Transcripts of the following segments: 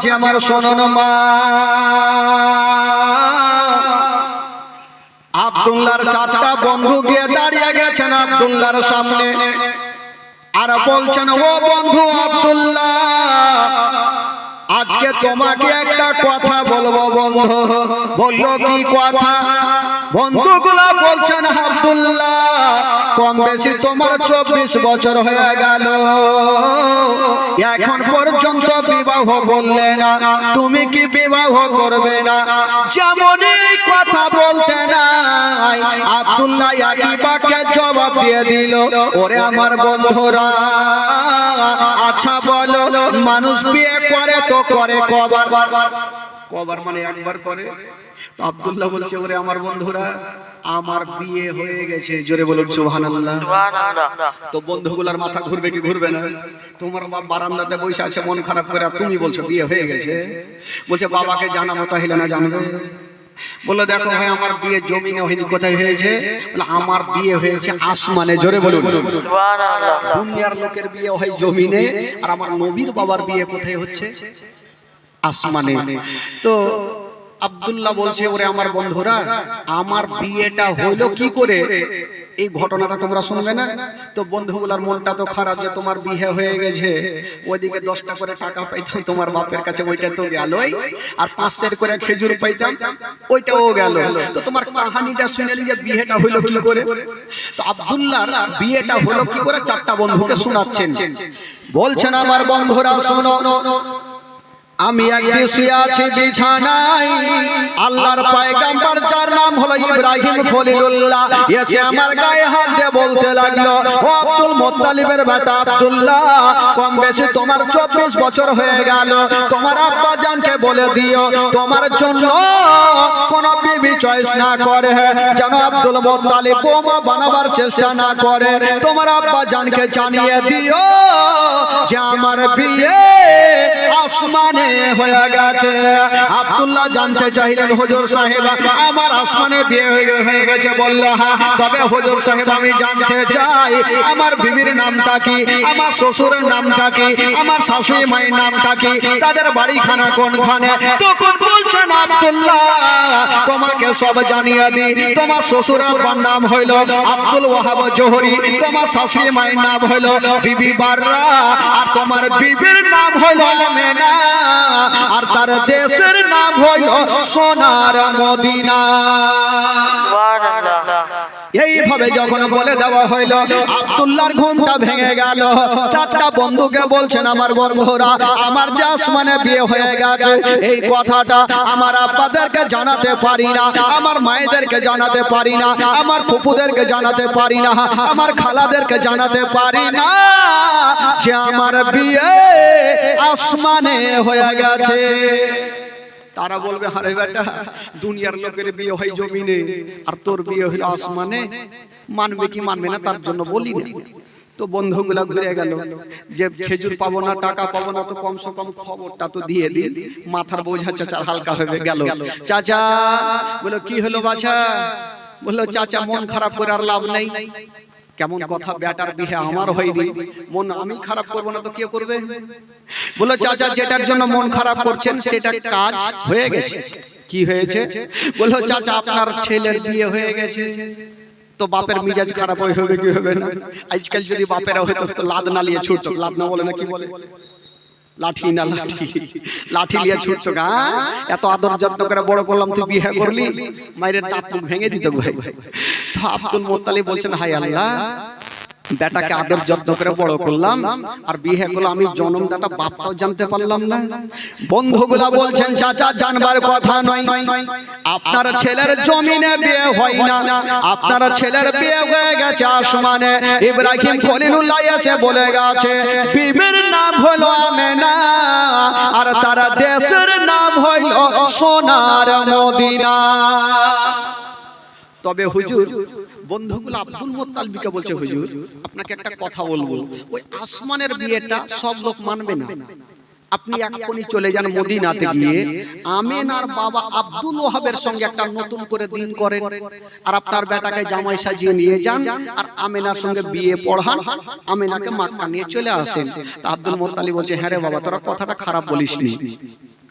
যে আমার শোনন মা, আব্দুল্লাহর চারটা বন্ধু গিয়ে দাঁড়িয়ে গেছেন আব্দুল্লাহর সামনে আর বলছেন, ও বন্ধু আব্দুল্লাহ, আজকে তোমাকে একটা কথা বলবো। বন্ধু বললো, কি কথা? বন্ধুগুলা বলছেন, আব্দুল্লাহ, কম বেশি তোমার 24 বছর হয়ে গেল, এখন পর্যন্ত বিবাহ করলে না, তুমি কি বিবাহ করবে না? যেমনই কথা বলতে নাই আব্দুল্লাহ একই বাক্যে জবাব দিয়ে দিল, ওরে আমার বন্ধুরা, আচ্ছা বলো, মানুষ বিয়ে করে তো করে কবার? কবার মানে একবার করে। তো আব্দুল্লাহ বলছে, ওরে আমার বন্ধুরা, আমার বিয়ে হয়ে গেছে। জোরে বলুন সুবহানাল্লাহ। তো বন্ধুগুলার মাথা ঘুরবে কি ঘুরবে না? তোমার বাপ বারান্দাতে বসে আছে মন খারাপ করে, আর তুমি বলছো বিয়ে হয়ে গেছে। বলছে, বাবাকে জানাবো, তাহলে না জানবে? বললো, দেখো ভাই, আমার বিয়ে জমিনে হয়নি। কোথায় হয়েছে? বলে, আমার বিয়ে হয়েছে আসমানে। জোরে বলুন সুবহানাল্লাহ। দুনিয়ার লোকের বিয়ে হয় জমিনে, আর আমার নবীর বাবার বিয়ে কোথায় হচ্ছে? আসমানে। তো আব্দুল্লাহ বলছে, ওরে আমার বন্ধুরা, আমার বিয়েটা হইলো কি করে? এই ঘটনাটা তোমরা শুনবে না? তো বন্ধুগুলার মনটা তো খারাপ যে তোমার বিয়ে হয়ে গেছে, ওইদিকে 10টা করে টাকা পাইতাম তোমার বাপের কাছে, ওইটা তো গেলই, আর 5 করে খেজুর পাইতাম, ওইটাও গেল। তো তোমার কাহিনীটা শুনে যে বিয়েটা হইলো কি করে? তো আব্দুল্লাহর বিয়েটা হলো কি করে চারটা বন্ধুকে শোনাচ্ছেন। বলছেন, আমার বন্ধুরা শোনো, আমি একদিন শুয়ে আছি বিছানায়, আল্লাহর পয়গম্বর যার নাম হলো ইব্রাহিম খলিলুল্লাহ এসে আমার গায়ে হাত দিয়ে বলতে লাগলো, ও আব্দুল মুত্তালিবের বেটা আব্দুল্লাহ, কম বেশি তোমার 24 বছর হয়ে গেল, তোমার আব্বা জানকে বলে দিও তোমার জন্য কোন বিবি চয়েস না করে, যেন আব্দুল মুত্তালিব বোমা বানাবার চেষ্টা না করে। তোমার আব্বা জানকে জানিয়ে দিও যে আমার বিয়ে আসমানে হয়ে গেছে। আব্দুল্লাহ জানতে চাইলেন, হুজুর সাহেব, আমার আসমানে বিয়ে হয়ে গেছে? বলল, হ্যাঁ। তবে হুজুর সাহেব, আমি জানতে চাই আমার বিবির নামটা কি, আমার শ্বশুরের নামটা কি, আমার শাশুড়ি মায়ের নামটা কি, তাদের বাড়িখানা কোনখানে? তখন বলছেন, আব্দুল্লাহ, তোমাকে সব জানিয়ে দিই। তোমার শ্বশুর আব্বার নাম হইল আব্দুল ওয়াহাব জোহরি, তোমার শাশুড়ি মায়ের নাম হইল বিবি বাররা, আর তোমার বিবির নাম হইল আমেনা, আর তার দেশের নাম হইল সোনার মদিনা। এইভাবে যখন বলে দেওয়া হইল, আব্দুল্লাহর ঘুমটা ভেঙে গেল। চারটা বন্ধুকে বলছেন, আমার বন্ধুরা, আমার যে আসমানে বিয়ে হয়ে গেছে, এই কথাটা আমার আব্বাদেরকে জানাতে পারি না, আমার মায়েদেরকে জানাতে পারি না, আমার ফুফুদেরকে জানাতে পারি না, আমার খালাদেরকে জানাতে পারি না যে আমার বিয়ে আসমানে হয়ে গেছে। তারা বলবে, আরে বেটা, দুনিয়ার লোকের বিয়ে হয় জমিনে, আর তোর বিয়ে হইল আসমানে, মানবে কি মানবে না তার জন্য বলি না। তো বন্ধুগুলা ঘুরে গেল যে খেজুর পাবো না, টাকা পাবো না, তো কমসে কম খবরটা তো দিয়ে দিন, মাথার বোঝা চাচার হালকা হয়ে গেল। চাচা বললো, কি হলো বাছা? বললো, চাচা, মন খারাপ করে আর লাভ নেই। কেমন কথা, বেটার বিয়ে আমার হয়নি, মন আমি খারাপ করবো না তো কে করবে? বললো, চাচা, যেটার জন্য মন খারাপ করছেন সেটা কাজ হয়ে গেছে। কি হয়েছে? বললো, চাচা, আপনার ছেলের বিয়ে হয়ে গেছে। তো বাপের মিজাজ খারাপ হবে কি হবে না? আজকাল যদি বাপেরা হয়তো তো লাদ না লিয়ে ছুটতো, লাদ না বলে না কি বলে, লাঠি না লাঠি, লাঠি লিয়ে ছুটতো। এত আদর যত্ন করে বড় করলাম, তুই বিয়ে করলি, মায়ের দাঁত ভেঙে দিত ভাই। তো আব্দুল মুত্তালিব বলছেন, হায় আল্লাহ, বেটাকে আদর যত্ন করে বড় করলাম, আর বিয়ে করলাম, আমি জন্মদাতা বাপটাও জানতে পারলাম না। বন্ধুগুলা বলছেন, চাচা, জানবার কথা নয়, আপনার ছেলের জমিনে বিয়ে হয় না, আপনার ছেলের বিয়ে হয়ে গেছে আসমানে। ইব্রাহিম খলিলুল্লাহ এসে বলে গেছে, বিবির নাম হলো আমেনা, আর তার দেশের নাম হইল সোনার মদিনা। তবে হুজুর, বন্ধুগুলো আব্দুল মুত্তালিবকে বলছে, হুজুর, আপনাকে একটা কথা বলবো, ওই আসমানের বিয়েটা সব লোক মানবে না, আপনি এখনই চলে যান মদিনাতে গিয়ে আমেনার বাবা আব্দুল ওয়াহাবের সঙ্গে একটা নতুন করে দিন করেন, আর আপনার বেটাকে জামাই সাজিয়ে নিয়ে যান, আর আমেনার সঙ্গে বিয়ে পড়ান, আমেনাকে মক্কা নিয়ে চলে আসেন। তা আব্দুল মুত্তালিব বলছে, হ্যাঁ রে বাবা, তোরা কথাটা খারাপ বলিসনি।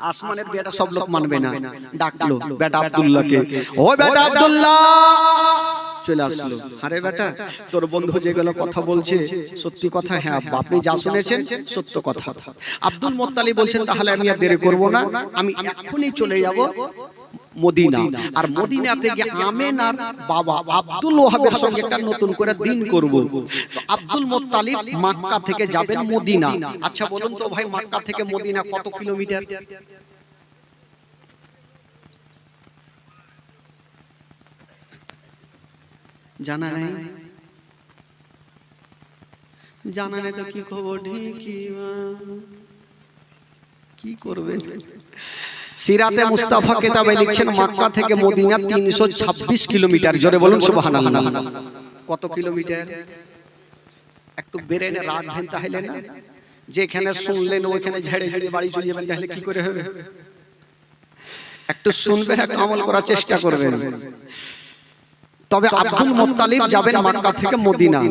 আসমানের বেটা সব লোক মানবে না, ডাকলো বেটা আব্দুল্লাহকে, ও বেটা আব্দুল্লাহ, চলে আসলো। আরে বেটা, তোর বন্ধু যেগুলো কথা বলছে সত্যি কথা? হ্যাঁ আব্বা, আপনি যা শুনেছেন সত্য কথা। আব্দুল মুত্তালিব বলছেন, তাহলে আমি আর দেরি করব না, আমি এখনই চলে যাব মদিনা, আর মদিনাতে গিয়ে আমেনার বাবা আব্দুল ওয়াহাবের সঙ্গে একটা নতুন করে দিন করব। তো আব্দুল মুত্তালিব মক্কা থেকে যাবেন মদিনা। আচ্ছা বলুন তো ভাই, মক্কা থেকে মদিনা কত কিলোমিটার? জানা নেই? জানা নেই তো কি খবর? ঠিকই কি করবেন? সিরাতে মুস্তাফা কিতাবে লিখছেন মক্কা থেকে মদিনা 326 কিলোমিটার। জোরে বলুন সুবহানাল্লাহ। কত কিলোমিটার? একটু বেরেনে রাখবেন তাহলে না, যেখানে শুনলেন ওইখানে ঝেড়ে ঝেড়ে বাড়ি চলে যাবেন, তাহলে কি করে হবে? একটু শুনবেন, একটু আমল করার চেষ্টা করবেন। তবে আব্দুল মুত্তালিব যাবেন মক্কা থেকে মদিনা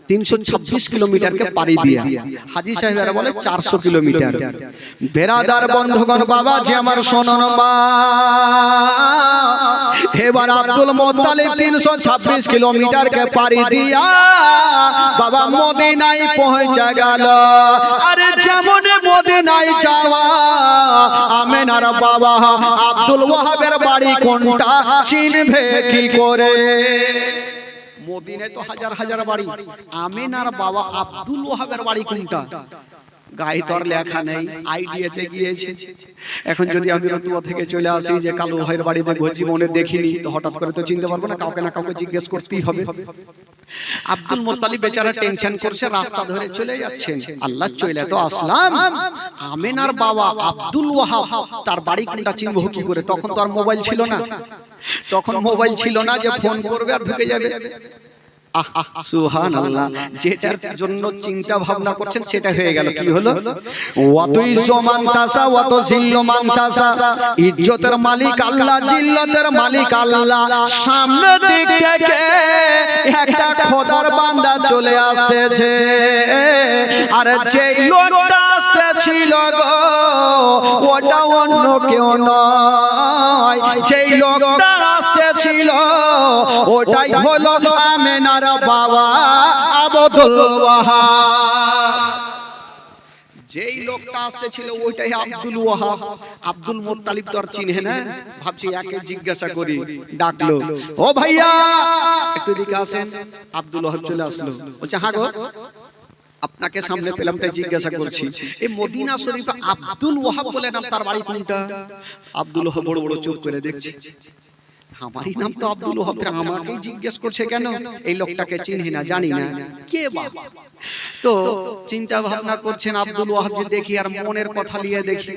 326 কিলোমিটারকে পাড়ি দিয়ে। হাজী সাহেবরা বলে 400 কিলোমিটার। বেরাদার বন্ধুগণ, বাবা যে আমার শুনুন মা, এবার আব্দুল মুত্তালিব 326 কিলোমিটারকে পাড়ি দিয়া বাবা মদিনায় পৌঁছে গেল। আরে যেমন মদিনায় যাওয়া, আমেনার বাবা আব্দুল ওয়াহাবের বাড়ি কোনটা চিনবে কি করে? মদিনায় তো হাজার হাজার বাড়ি, আমেনার বাবা আব্দুল ওয়াহাবের বাড়ি কোনটা? গায়ে তোর লেখা নেই, আইডিয়াতে গিয়েছে। এখন যদি আমি রতুয়া থেকে চলে আসি যে কালু ভাইয়ের বাড়িতে জীবনে দেখিনি, তো হঠাৎ করে তো চিনতে পারবো না, কাউকে না কাউকে জিজ্ঞেস করতেই হবে। আব্দুল মুত্তালিব বেচারা টেনশন করছে, রাস্তা ধরে চলে যাচ্ছেন। আল্লাহ চলে তো আসলাম, আমেনার বাবা আব্দুল ওয়াহাব তার বাড়ি কোনটা চিনবো কি করে? তখন তো আর মোবাইল ছিল না, তখন মোবাইল ছিল না যে ফোন করবে আর ঢুকে যাবে। সুবহানাল্লাহ, যেটার জন্য চিন্তা ভাবনা করছেন সেটা হয়ে গেল। কি হলো? ওয়াত ইজ্জত মানতাসা ওয়াত জিল্ল মানতাসা, ইজ্জতের মালিক আল্লাহ, জিল্লতের মালিক আল্লাহ। সামনে দিক থেকে একটা খোদার বান্দা চলে আসতেছে, আর যেই লোকটা আসতেছিল গো ওটা অন্য কেউ নয়, যেই লোকটা আসতেছিল ওটাই হলো আমেনার বাবা আব্দুল ওয়াহাব। যেই লোকটা আসতেছিল ওইটাই আব্দুল ওয়াহাব। আব্দুল মুত্তালিব তো আর চিনে না, ভাবছি একে জিজ্ঞাসা করি। ডাকলো, ও ভাইয়া একটু এদিকে আসেন। আব্দুল ওয়াহাব চলে আসলো, বলছে হ্যাঁ গো, আপনাকে সামনে পেলাম তাই জিজ্ঞাসা করছি, এই মদিনা শরীফে আব্দুল ওয়াহাব বলে নাম, তার বাড়ি কোনটা? আব্দুল ওয়াহাব বড় বড় চোখ করে দেখছে, আমারই নাম তো আব্দুল ওয়াহাব, আমাকেই জিজ্ঞেস করছে কেন? এই লোকটাকে চিনি না, জানি না কে বাবা। তো চিন্তা ভাবনা করছেন আব্দুল ওয়াহাব, যে দেখি আর মনের কথা নিয়ে দেখি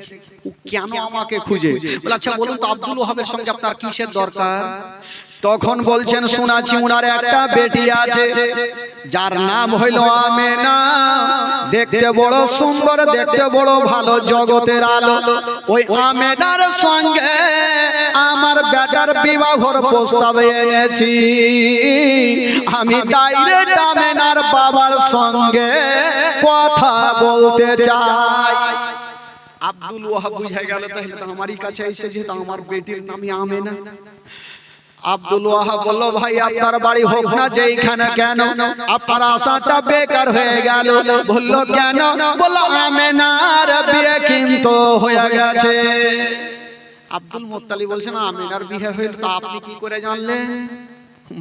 ও কেন আমাকে খুঁজে। বলে আচ্ছা বলুন তো আব্দুল ওয়াহাবের সঙ্গে আপনার কিসের দরকার? তখন বলছেন, শোনাছি উনার একটা বেটি আছে যার নাম হইল আমেনা, দেখতে বড় সুন্দর, দেখতে বড় ভালো, জগতের আলো। ওই আমেনার সঙ্গে আমার বেটার বিবাহর প্রস্তাব এনেছি, আমি ডাইরেক্ট আমেনার বাবার সঙ্গে কথা বলতে চাই। আব্দুল ওয়াহাব বুঝে গেল, তাহলে তো আমারই কাছে এসে, যেহেতু আমার বেটির নামই আমেনা। আব্দুল ওয়াহাব বলল, ভাই আপনার বাড়ি হোক না যেইখানে, কেন আপনার আশাটা বেকার হয়ে গেল? বলল কেন? বলল আমেনার বিয়ে কিন্তু হয়ে গেছে। আব্দুল মুত্তালিব বলছেন, আমেনার বিয়ে হইল, তা আপনি কি করে জানলেন?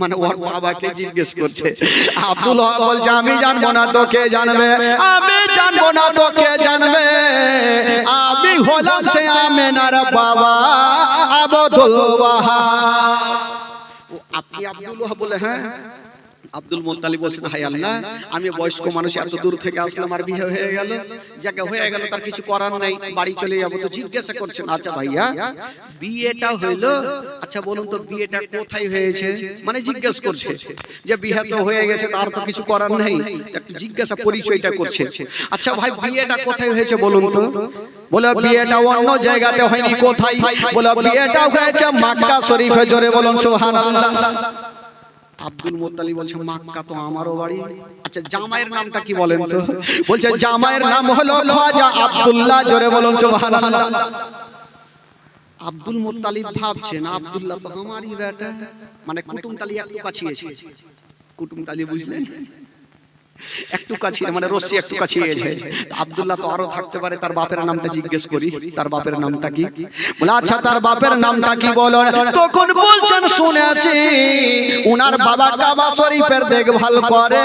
মানে ওর বাবাকে জিজ্ঞেস করছে। আব্দুল ওয়াহাব বলছে, আমি জানবো না তো কে জানবে? আমি জানবো না তো কে জানবে? আমি হলাম সে আমেনার বাবা আব্দুল ওয়াহাব। আপনি আব্দুল ওয়াহাব? বলে হ্যাঁ। আব্দুল মুত্তালিব বলছেন, হায় আল্লাহ, আমি বয়স্ক মানুষ, এত দূর থেকে আসলাম আর বিয়ে হয়ে গেল, যাকে হয়ে গেল তার কিছু করার নাই, বাড়ি চলে যাবো। তো জিজ্ঞাসা করছেন, আচ্ছা ভাইয়া বিয়েটা হইলো, আচ্ছা বলুন তো বিয়েটা কোথায় হয়েছে? মানে জিজ্ঞাসা করছে যে বিয়ে তো হয়ে গেছে, তার তো কিছু করার নাই, একটু জিজ্ঞাসা পরিচয়টা করছে। আচ্ছা ভাই বিয়েটা কোথায় হয়েছে বলুন তো? বলে বিয়েটা অন্য জায়গাতে হয়নি। কোথায়? বলে বিয়েটা হয়েছে মক্কা শরীফে। জোরে বলুন সুবহানাল্লাহ। আব্দুল মুত্তালিব বলছে, মক্কা তো আমারও বাড়ি। আচ্ছা জামাইয়ের নামটা কি বলেন তো? বলছে জামাইয়ের নাম হলো খাজা আব্দুল্লাহ। জোরে বলুন সুবহানাল্লাহ। আব্দুল মুত্তালিব ভাবছেন আব্দুল্লাহ তো আমারই বেটা, মানে কুটুমতালি একটু কাছিয়েছে। কুটুমতালি বুঝলেন? একটু কাছিয়ে, মানে রশ্মি একটু কাছিয়েছে। আব্দুল্লাহ তো আরো থাকতে পারে, তার বাপের নামটা জিজ্ঞেস করি, তার বাপের নামটা কি? বলে আচ্ছা তার বাপের নামটা কি বলো? তখন বলছেন, শুনেছি উনার বাবা কাবা শরীফের দেখভাল করে,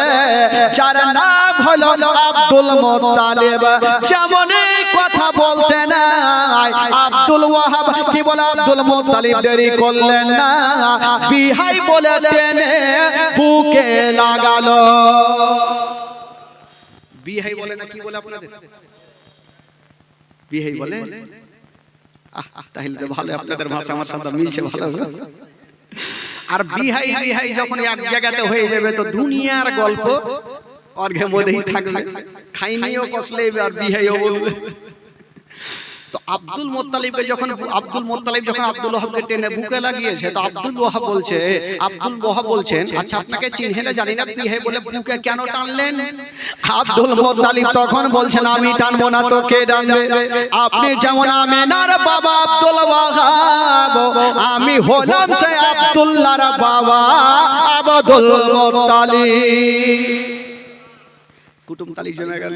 যার নাম হলো আব্দুল মুত্তালিব। যেমন এই কথা বলতে নাই আব্দুল ওয়াহাব কি বলে, আব্দুল মুত্তালিব দেরি করলেন না, বিহাই বলে টেনে বুকে লাগালো। বিহাই বলে না কি বলে আপনাদের? বিহাই বলে? তাহলে তো ভালো, আপনাদের ভাষা আমার সাথে মিলছে ভালো। আর বিহাই বিহাই যখন এক জায়গাতে হয়ে যাবে তো দুনিয়ার গল্প অর্ঘের মধ্যেই থাকবে, খাইনিও কষলে আর বিহাইও বলবে। তো আব্দুল মুত্তালিবকে যখন আব্দুল ওয়াহাবকে টেনে বুকে লাগিয়েছে, তো আব্দুল ওয়াহাব বলছেন, আচ্ছা আপনাকে চিনহে না জানি না, বিহে বলে বুকে কেন টানলেন? আব্দুল মুত্তালিব তখন বলছেন, আমি টানবো না তো কে টানবে? আপনি যেমন আমিনার বাবা আব্দুল ওয়াহাব, আমি হলাম সে আব্দুল্লাহর বাবা আব্দুল মুত্তালিব। কুটুমতালি জমে গেল।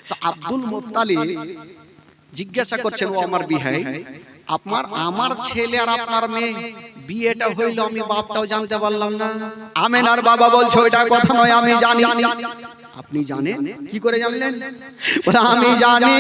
তো আব্দুল মুত্তালিব জিজ্ঞাসা করছেন, ও আমার বিহাই, আমার ছেলে আর আপনার মেয়ে বিয়েটা হইলো, আমি বাপটাও জানতে পারলাম না। আমিনার বাবা বলছে, ওইটা কথা নয়, আমি জানি। আপনি জানেন? কি করে জানলেন? বলে আমি জানি,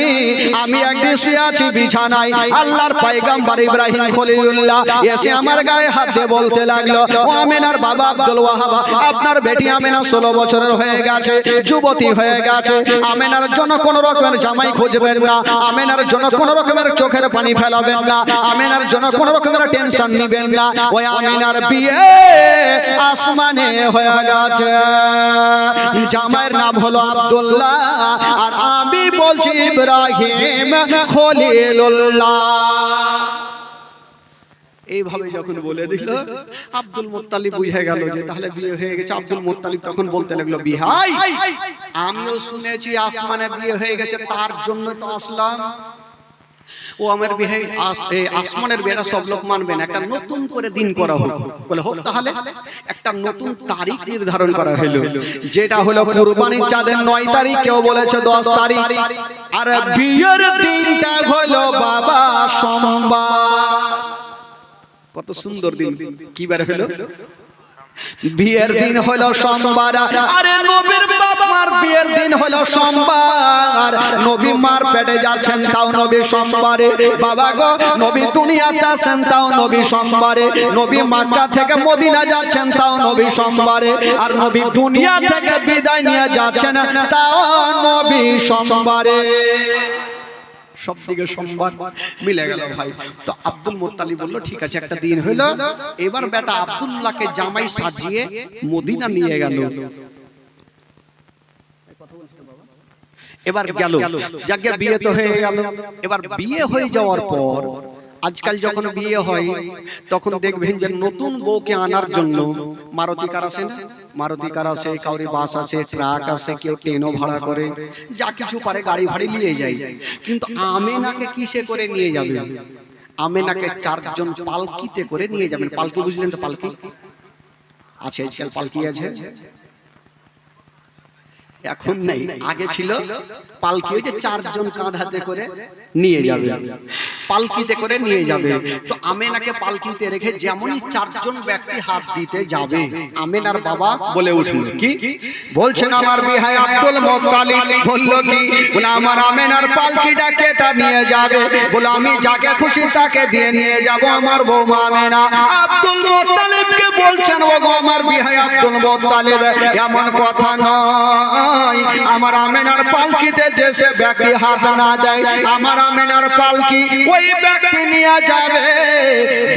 আমি একদিন শুয়ে আছি বিছানায়, আল্লাহর পয়গম্বর ইব্রাহিম খলিলুল্লাহ এসে আমার গায়ে হাত দিয়ে বলতে লাগলো, ও আমিনার বাবা আব্দুল ওয়াহাব, আপনার বেটি আমিনা 16 বছরের হয়ে গেছে, যুবতী হয়ে গেছে, আমিনার জন্য কোন রকমের জামাই খুঁজবেন না, আমিনার জন্য কোন রকমের চোখের পানি ফেলাবেন না, আমিনার জন্য কোন রকমের টেনশন নেবেন না, ওই আমিনার বিয়ে আসমানে হয়ে গেছে, জামাইয়ের নাম হলো আব্দুল্লাহ, আর আমি বলছি ইব্রাহিম খলিলুল্লাহ। এইভাবে যখন বলে দিল, আব্দুল মুত্তালিব বুঝে গেল যে তাহলে বিয়ে হয়ে গেছে। আব্দুল মুত্তালিব তখন বলতে লাগলো, বিহাই আমিও শুনেছি আসমানে বিয়ে হয়ে গেছে, তার জন্য তো আসলাম। ও আমার বিহাই, আসমানের বিয়েটা সব লোক মানবেন, একটা নতুন করে দিন করা হোক। বলে হোক, তাহলে একটা নতুন তারিখ নির্ধারণ করা হলো, যেটা হলো কুরবানির চাঁদের 9 তারিখ, কেউ বলেছে 10 তারিখ, আর বিয়ের দিনটা হলো বাবা সোমবার। কত সুন্দর দিন! কি বার হলো? বিয়ের দিন হলো সোমবার। আরে নবীর বাবার বিয়ের দিন হলো সোমবার, নবী মার পেটে যাচ্ছেন তাও নবী সোমবারে, বাবা গো নবী দুনিয়াতে আসেন তাও নবী সোমবারে, নবী মক্কা থেকে মদিনা যাচ্ছেন তাও নবী সোমবারে, আর নবী দুনিয়া থেকে বিদায় নিয়ে যাচ্ছেন তাও নবী সোমবারে। সব দিকে সোমবার মিলে গেল ভাই। তো আব্দুল মুত্তালিব বলল, ঠিক আছে একটা দিন হইলো, এবার বেটা আব্দুল্লাহকে জামাই সাজিয়ে মদিনা নিয়ে গেল। এবার গেল, যাকে বিয়ে তো হয়ে গেল। এবার বিয়ে হয়ে যাওয়ার পর আজকাল যখন বিয়ে হয় তখন দেখবেন যে নতুন বউকে আনার জন্য মারুতি কার আসে না, মারুতি কার আসে, কাউরি বাস আছে, ট্রাক আছে, কেউ ট্রেনও ভাড়া করে, যা কিছু পারে গাড়ি ভাড়ি নিয়ে যায়। কিন্তু আমিনাকে কিসে করে নিয়ে যাবে? আমিনাকে 4 জন পালকিতে করে নিয়ে যাবেন। পালকি বুঝলেন তো? পালকি আছে, আজকাল পালকি আছে। এখন নেই, আগে ছিল পালকি, ওই যে চারজন কাঁধাতে করে নিয়ে যাবে, পালকিতে করে নিয়ে যাবে। তো আমেনাকে পালকিতে রেখে যেমনই চারজন ব্যক্তি হাত দিতে যাবে, আমেনার বাবা বলে উঠল, কি বলছেন? আমার বিহাই আব্দুল মুত্তালিব বলল কি, বলে আমার আমেনার পালকিটা কেটা নিয়ে যাবে, বলে আমি যাকে খুশি তাকে দিয়ে নিয়ে যাব আমার বৌমা আমেনা। আব্দুল মুত্তালিবকে বলছেন, ও গো আমার বিহাই আব্দুল মুত্তালিব, এমন কথা নয়, আমার আমেনার পালকিতে যে সে ব্যক্তি হাত না দেয়, আমার আমেনার পালকি ওই ব্যক্তি নিয়ে যাবে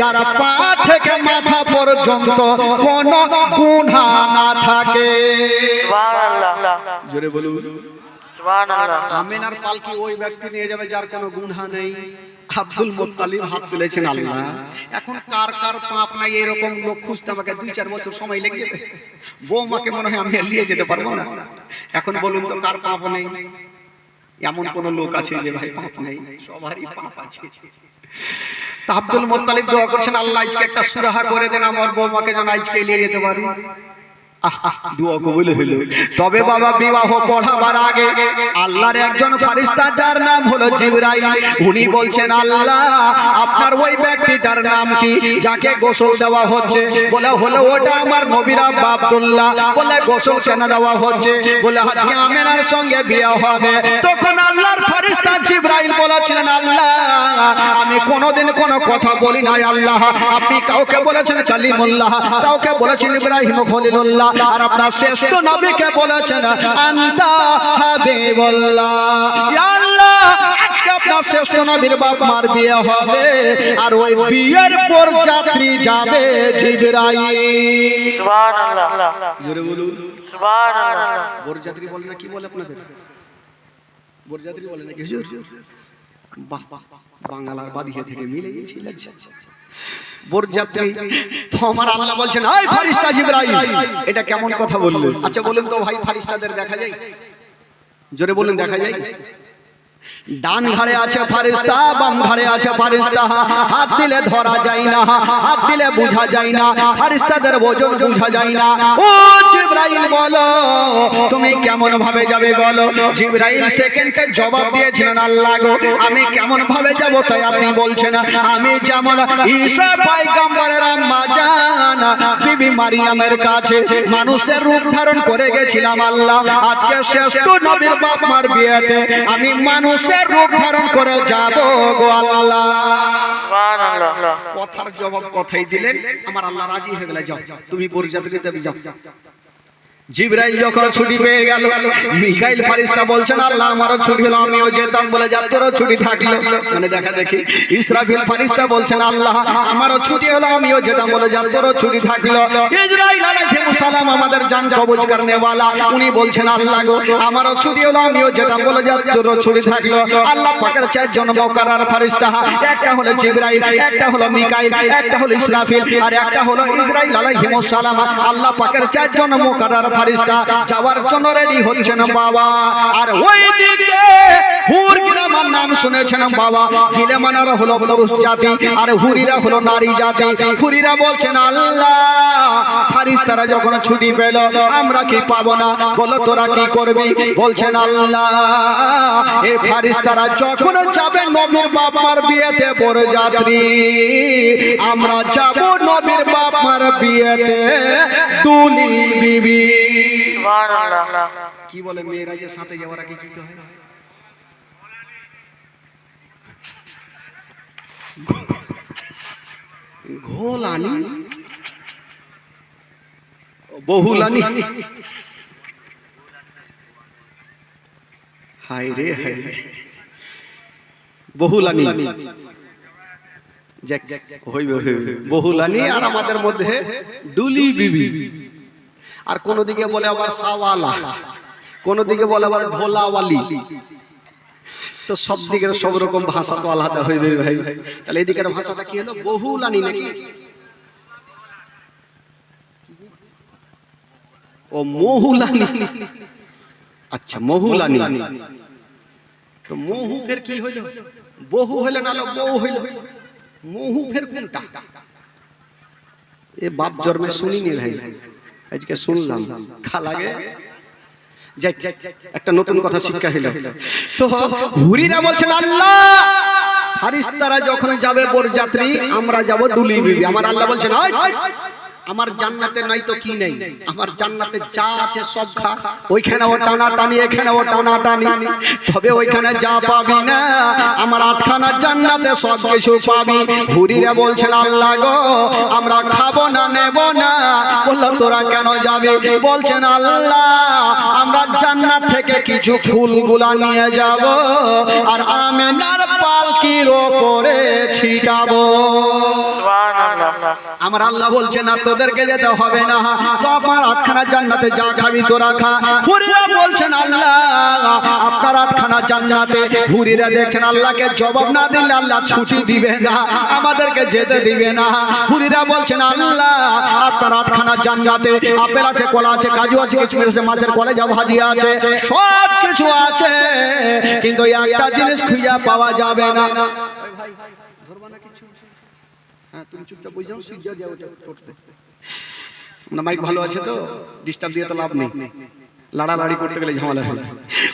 যারা পা থেকে মাথা পর্যন্ত কোনো গুনাহ না থাকে। সুবহানাল্লাহ, জোরে বলুন সুবহানাল্লাহ। আমেনার পালকি ওই ব্যক্তি নিয়ে যাবে যার কোনো গুনাহ নেই। আব্দুল মুত্তালিব হাত তুলেছেন, আল্লাহ এখন কার কার পাপ নাই এরকম লোক খুঁজতে আমাকে 2-4 বছর সময় লেগে যাবে, বৌমাকে মনে হয় আমি নিয়ে যেতে পারবো না। এখন বলুন তো কার পাপ নেই? এমন কোন লোক আছে যে ভাই পাপ নেই? সবারই পাপ আছে। তা আব্দুল মুত্তালিব দোয়া করছেন, আল্লাহ আজকে একটা সুরাহা করে দেন, আমার বৌমাকে যেন আজকে নিয়ে যেতে পারি। দোয়া কবুল হইল। তবে বাবা বিবাহ পড়াবার আগে আল্লাহর একজন ফেরেশতা যার নাম হলো জিবরাইল, উনি বলছেন, আল্লাহ আপনার ওই ব্যক্তিটার নাম কি যাকে গোসল দেওয়া হচ্ছে? বলে হলো ওটা আমার নবীর আব্বা আব্দুল্লাহ। বলে গোসল কেন দেওয়া হচ্ছে? বলে আজকে আমেনার সঙ্গে বিয়ে হবে। তখন আল্লাহর ফেরেশতা জিবরাইল বলেছিলেন, আল্লাহ আমি কোনোদিন কোনো কথা বলি নাই, আল্লাহ আপনি কাউকে বলেছেন কালিমুল্লাহ, কাউকে বলেছেন ইব্রাহিম খলিলুল্লাহ, আর আপনার শ্রেষ্ঠ নবীকে বলেছেন আনতা হাবিবুল্লাহ। ইয়া আল্লাহ আজকে আপনার শ্রেষ্ঠ নবীর বাপ মার বিয়ে হবে, আর ওই বিয়ের বরযাত্রী যাবে জিবরাইল। সুবহানাল্লাহ, জোরে বলুন সুবহানাল্লাহ। বরযাত্রী বলে না, কি বলে আপনাদের? বরযাত্রী বলে নাকি হুজুর? বাহ বাহ, বাংলার বাদিয়ে থেকে মিলে গেছে লাগছে। বরযাত্রী তো আমার আল্লাহ বলছেন, এই ফেরেশতা জিবরাইল এটা কেমন কথা বললেন? আচ্ছা বলুন তো ভাই, ফেরেশতাদের দেখা যায়? জোরে বলুন, দেখা যায়? ডান ঘাড়ে আছে ফেরেশতা, বাম ঘাড়ে আছে ফেরেশতা, হাত দিলে ধরা যায় না, হাত দিলে বোঝা যায় না, ফেরেশতাদের ওজন বোঝা যায় না। ও জিবরাইল বলো তুমি কেমন ভাবে যাবে বলো? জিবরাইল সেকেন্ডে জবাব দিয়েছিলেন, আল্লাহ গো আমি কেমন ভাবে যাব তাই আপনি বলছেন? আমি যেমন ঈসা পয়গম্বরের আম্মা জান বিবি মারিয়ামের কাছে মানুষের রূপ ধারণ করে গেছিলাম, আল্লাহ আজকে শ্রেষ্ঠ নবীর বাপ মার বিয়েতে আমি মানুষের রূপ ধারণ করে যাব গো আল্লাহ। সুবহানাল্লাহ। কথার জবাব কথাই দিলেন, আমার আল্লাহ রাজি হয়ে গেল, যাও তুমি বরযাত্রীতে যাও। জিবরাইল যখন ছুটি পেয়ে গেল, মিকাইল ফেরেশতা বলছেন, আল্লাহ আমারও ছুটি হলো আমিও যেতাম, বলে যা তোরও ছুটি থাকলো। মানে দেখা দেখি ইসরাফিল ফেরেশতা বলছেন, আল্লাহ আমারও ছুটি হলো আমিও যেতাম, বলে যা তোরও ছুটি থাকলো। ইসরাইল আলাইহিস সালাম আমাদের জান কবজ করনে ওয়ালা, উনি বলছেন, আল্লাহ গো আমারও ছুটি হলো আমিও যেতাম, বলে যা তোরও ছুটি থাকলো। আল্লাহ পাকের চারজন মুকাররর ফেরেশতা, একটা হলো জিবরাইল, একটা হলো মিকাইল, একটা হলো ইসরাফিল, আর একটা হলো ইসরাইল আলাইহিস সালাম। আল্লাহ পাকের চারজন মুকাররর ফেরেশতা যাওয়ার জন্য রেডি হচ্ছেন বাবা। আর ওইদিকে হুর গিলামান নাম শুনেছেন বাবা, গিলামানরা হলো পুরুষ জাতি আর হুরিরা হলো নারী জাতি। হুরিরা বলছেন, আল্লাহ ফেরেশতারা যখন ছুটি পেল আমরা কি পাবো না, বলো তোরা কি করবি? বলছেন, আল্লাহ এই ফেরেশতারা যখন যাবে নবীর বাপ মার বিয়েতে বরযাত্রী, আমরা যাব নবীর বাপ মার বিয়েতে দুলি বিবি। সুবহানাল্লাহ। কি বলে মেয়েরা যে সাথে যাওয়ার আগে কি হয়? ঘোলানি, বহুলানি, হায় রে হায়, বহুলানি বহুলানি, আর আমাদের মধ্যে দুলি বিবি। আর কোন দিকে বলে আবার সাওয়ালা, কোন দিকে বলে আবার ঢোলাওয়ালি। তো সব দিকের সব রকম ভাষা তো আলাদা হইবে ভাই। তাহলে এই দিকের ভাষাটা কি হলো? বহুলানি নাকি? ও মহুলানি। আচ্ছা মহুলানি। তো মহু ফের কি হইল? বহু হইল না বউ হইল? মহু ফের কোনটা? এ বাপ জন্মে শুনিনি ভাই, আজকে শুনলাম। খালাগে যাই, একটা নতুন কথা শিক্ষা হলো। তো হুরিরা বলছেন আল্লাহ ফারিস্তারা যখন যাবে বরযাত্রী, আমরা যাব ডুলি বিবি। আমার আল্লাহ বলছেন ওই, আমার জান্নাতে নাই তো কি নেই, আমার জান্নাতে যা আছে সব খা। ওইখানে ও টানা টানি, এখানে ও টানা টানি, তবে ওইখানে যা পাবি না আমার আটখানা জান্নাতে সব কিছু পাবি। হুরিরা বলছেন আল্লাহ গো আমরা খাবো না, নেব না। বললো তোরা কেন যাবি? বলছেন আল্লাহ আমরা জান্নাত থেকে কিছু ফুলগুলা নিয়ে যাব আর আমেনার পালকির ওপরে ছিটাবো। সুবহানাল্লাহ। আমার আল্লাহ বলছে না তোদেরকে যেতে হবে না, তো আমার আটখানা জান্নাতে যা খাবি তোরা খা। হুরিরা বলছেন আল্লাহ আপনার আটখানা জান্নাতে। হুরিরা দেখছেন আল্লাহকে জবাব না দিলে আল্লাহ ছুটি দিবে না, আমাদেরকে যেতে দিবে না। হুরিরা বলছেন আল্লাহ আপনার আটখানা জান্নাতে আপেল আছে, কলা আছে, কাজু আছে, কিশমিশ আছে, মাছের কলেজা ভাজি আছে, সব কিছু আছে, কিন্তু একটা জিনিস খুঁজে পাওয়া যাবে না। তুমি চুপচাপ বসে যাও, সূর্য যাও করতে না। মাইক ভালো আছে তো, ডিস্টার্ব দিয়ে তো লাভ নেই, লাড়ালাড়ি করতে গেলে ঝামেলা হয়।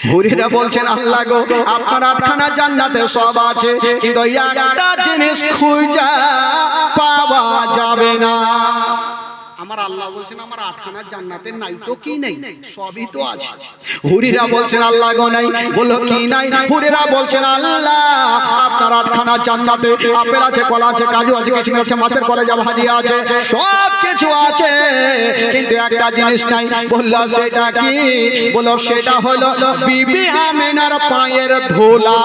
হুরিরা বলছেন আল্লাহ গো আপনার আটখানা জান্নাতে সব আছে, কিন্তু একটা জিনিস খুঁজে পাওয়া যাবে না। আমার আল্লাহ বলছেন আমার আটখানা জান্নাতে নাই তো কি নেই, সবই তো আছে। হুরিরা বলছেন আল্লাহ গো নাই। বলো কি নাই? হুরিরা বলছেন আল্লাহ আপনার আটখানা জান্নাতে আপেল আছে, কলা আছে, কাজু আছে, কিশমিশ আছে, মাছের কলেজা ভাজি আছে, সব কিছু আছে, কিন্তু একটা জিনিস নাই। বললো সেটা কি? বলো সেটা হলো বিবি আমিনার পায়ের ধুলা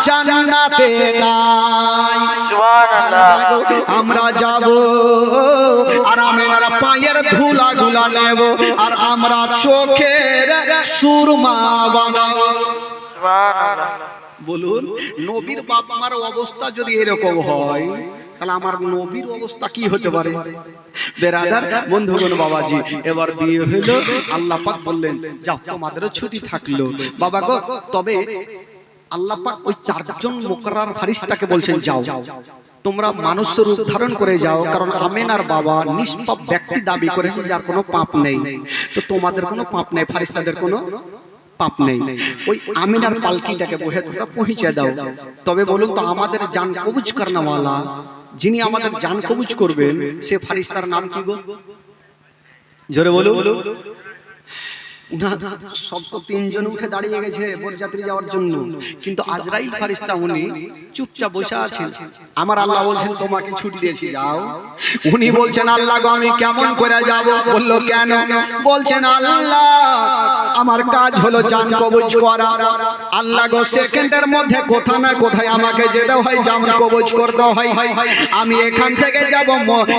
জান্নাতে নাই। সুবহানাল্লাহ। আমরা যাব আর আমিনার পায়ের ধুলা গুলা নেব আর আমরা চোখের সুরমা বানাবো। সুবহানাল্লাহ। বলুন নবীর বাপ মার অবস্থা যদি এরকম হয় তাহলে আমার নবীর অবস্থা কি হতে পারে? বেরাদার বন্ধুগণ বাবাজি, এবার বিয়ে হলো, আল্লাহ পাক বললেন যাও তোমাদেরও ছুটি থাকলো বাবা গো। তবে আল্লাহ পাক ওই চারজন মুকরার ফারিস্তাকে বলছেন যাও তোমরা মানুষের রূপ ধারণ করে যাও, কারণ আমেনার বাবা নিষ্পাপ ব্যক্তি দাবি করেছে যার কোনো পাপ নেই, তো তোমাদের কোনো পাপ নেই, ফারিস্তাদের কোনো পাপ নেই। ওই আমিনার পালকিটাকে বহে তোমরা পৌঁছে দাও। তবে বলুন তো আমাদের জান কবুজ করনেওয়ালা, যিনি আমাদের জান কবুজ করবেন, সে ফারিস্তার নাম কি গো? জোরে বলো। সব তো তিনজন উঠে দাঁড়িয়ে গেছে বরযাত্রী যাওয়ার জন্য, কিন্তু আজরাইল ফারিস্তা উনি চুপচাপ বসে আছেন। আমার আল্লাহ বলছেন তোমাকে ছুটি দিয়েছি যাও। উনি বলছেন আল্লাহ গো আমি কেমন করে যাব? বললো কেন? বলছেন আল্লাহ আমার কাজ হলো জান কবজ করা। আল্লাহ গো সেকেন্ডের মধ্যে কোথা না কোথায় আমাকে যেতে হয়, জান কবজ করতে হয়। আমি এখান থেকে যাব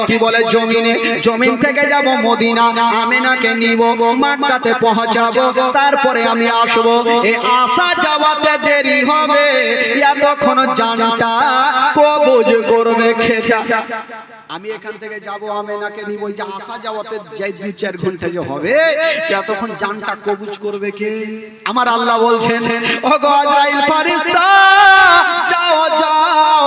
কি বলে জমিনে, জমিন থেকে যাব মদিনা, আমিনাকে নিব, মক্কাতে পৌঁছাবো, তারপরে আমি আসবো। এই আসা যাওয়াতে দেরি হবে, এতক্ষণ জানটা কবজ করবে খেটা। আমি এখান থেকে যাব আমিনাকে নিব, যে আসা যাওয়াতে যাই 2-4 ঘন্টা যে হবে, এতক্ষণ জানটা কবজ করবে কে? আমার আল্লাহ বলছেন ও গো আজরাইল ফারিস্তা যাও যাও,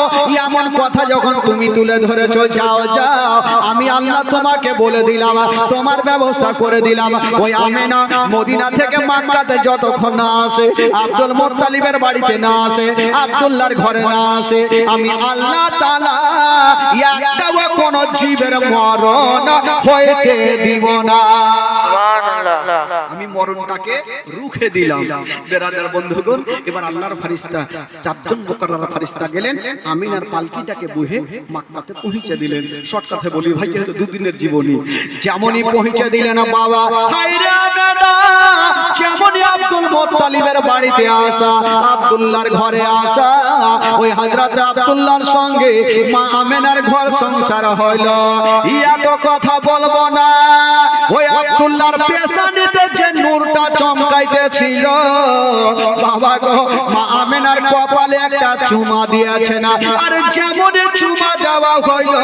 এমন কথা যখন তুমি তুলে ধরেছো যাও যাও, আমি আল্লাহ তোমাকে বলে দিলাম, তোমার ব্যবস্থা করে দিলাম। ওই আমিনা মদিনা থেকে মক্কাতে যতক্ষণ না আসে, আব্দুল মুত্তালিবের বাড়িতে না আসে, আব্দুল্লাহর ঘরে না আসে, আমি আল্লাহ তাআলা একটাও কোন জীবের মরণ হইতে দিব না। সুবহানাল্লাহ। আমি মরণটাকে রুখে দিলাম। বেরাদার বন্ধুগণ, এবার আল্লাহর ফারিস্তা চারজন মুকাররম ফারিস্তা গেলেন, আমিনার পালকিটাকে বহে মক্কাতে পৌঁছে দিলেন। শর্টকাটে বলি ভাই, যেহেতু দুদিনের জীবনী, যেমনই পৌঁছে দিলেন বাবা, হায়রে আমিনা, যেমনই আব্দুল মুত্তালিবের বাড়িতে আসা, আব্দুল্লাহর ঘরে আসা, ওই হযরত আব্দুল্লাহর সঙ্গে মা আমিনার ঘর সংসার হলো। এত কথা বলবো না, ওই আব্দুল্লাহর পেশানিতে যে নূরটা চমকাইতেছিল বাবা গো, মা আমিনার কপালে একটা চুমা দিয়েছে না, আর যেমনই চুমা দেওয়া হইল,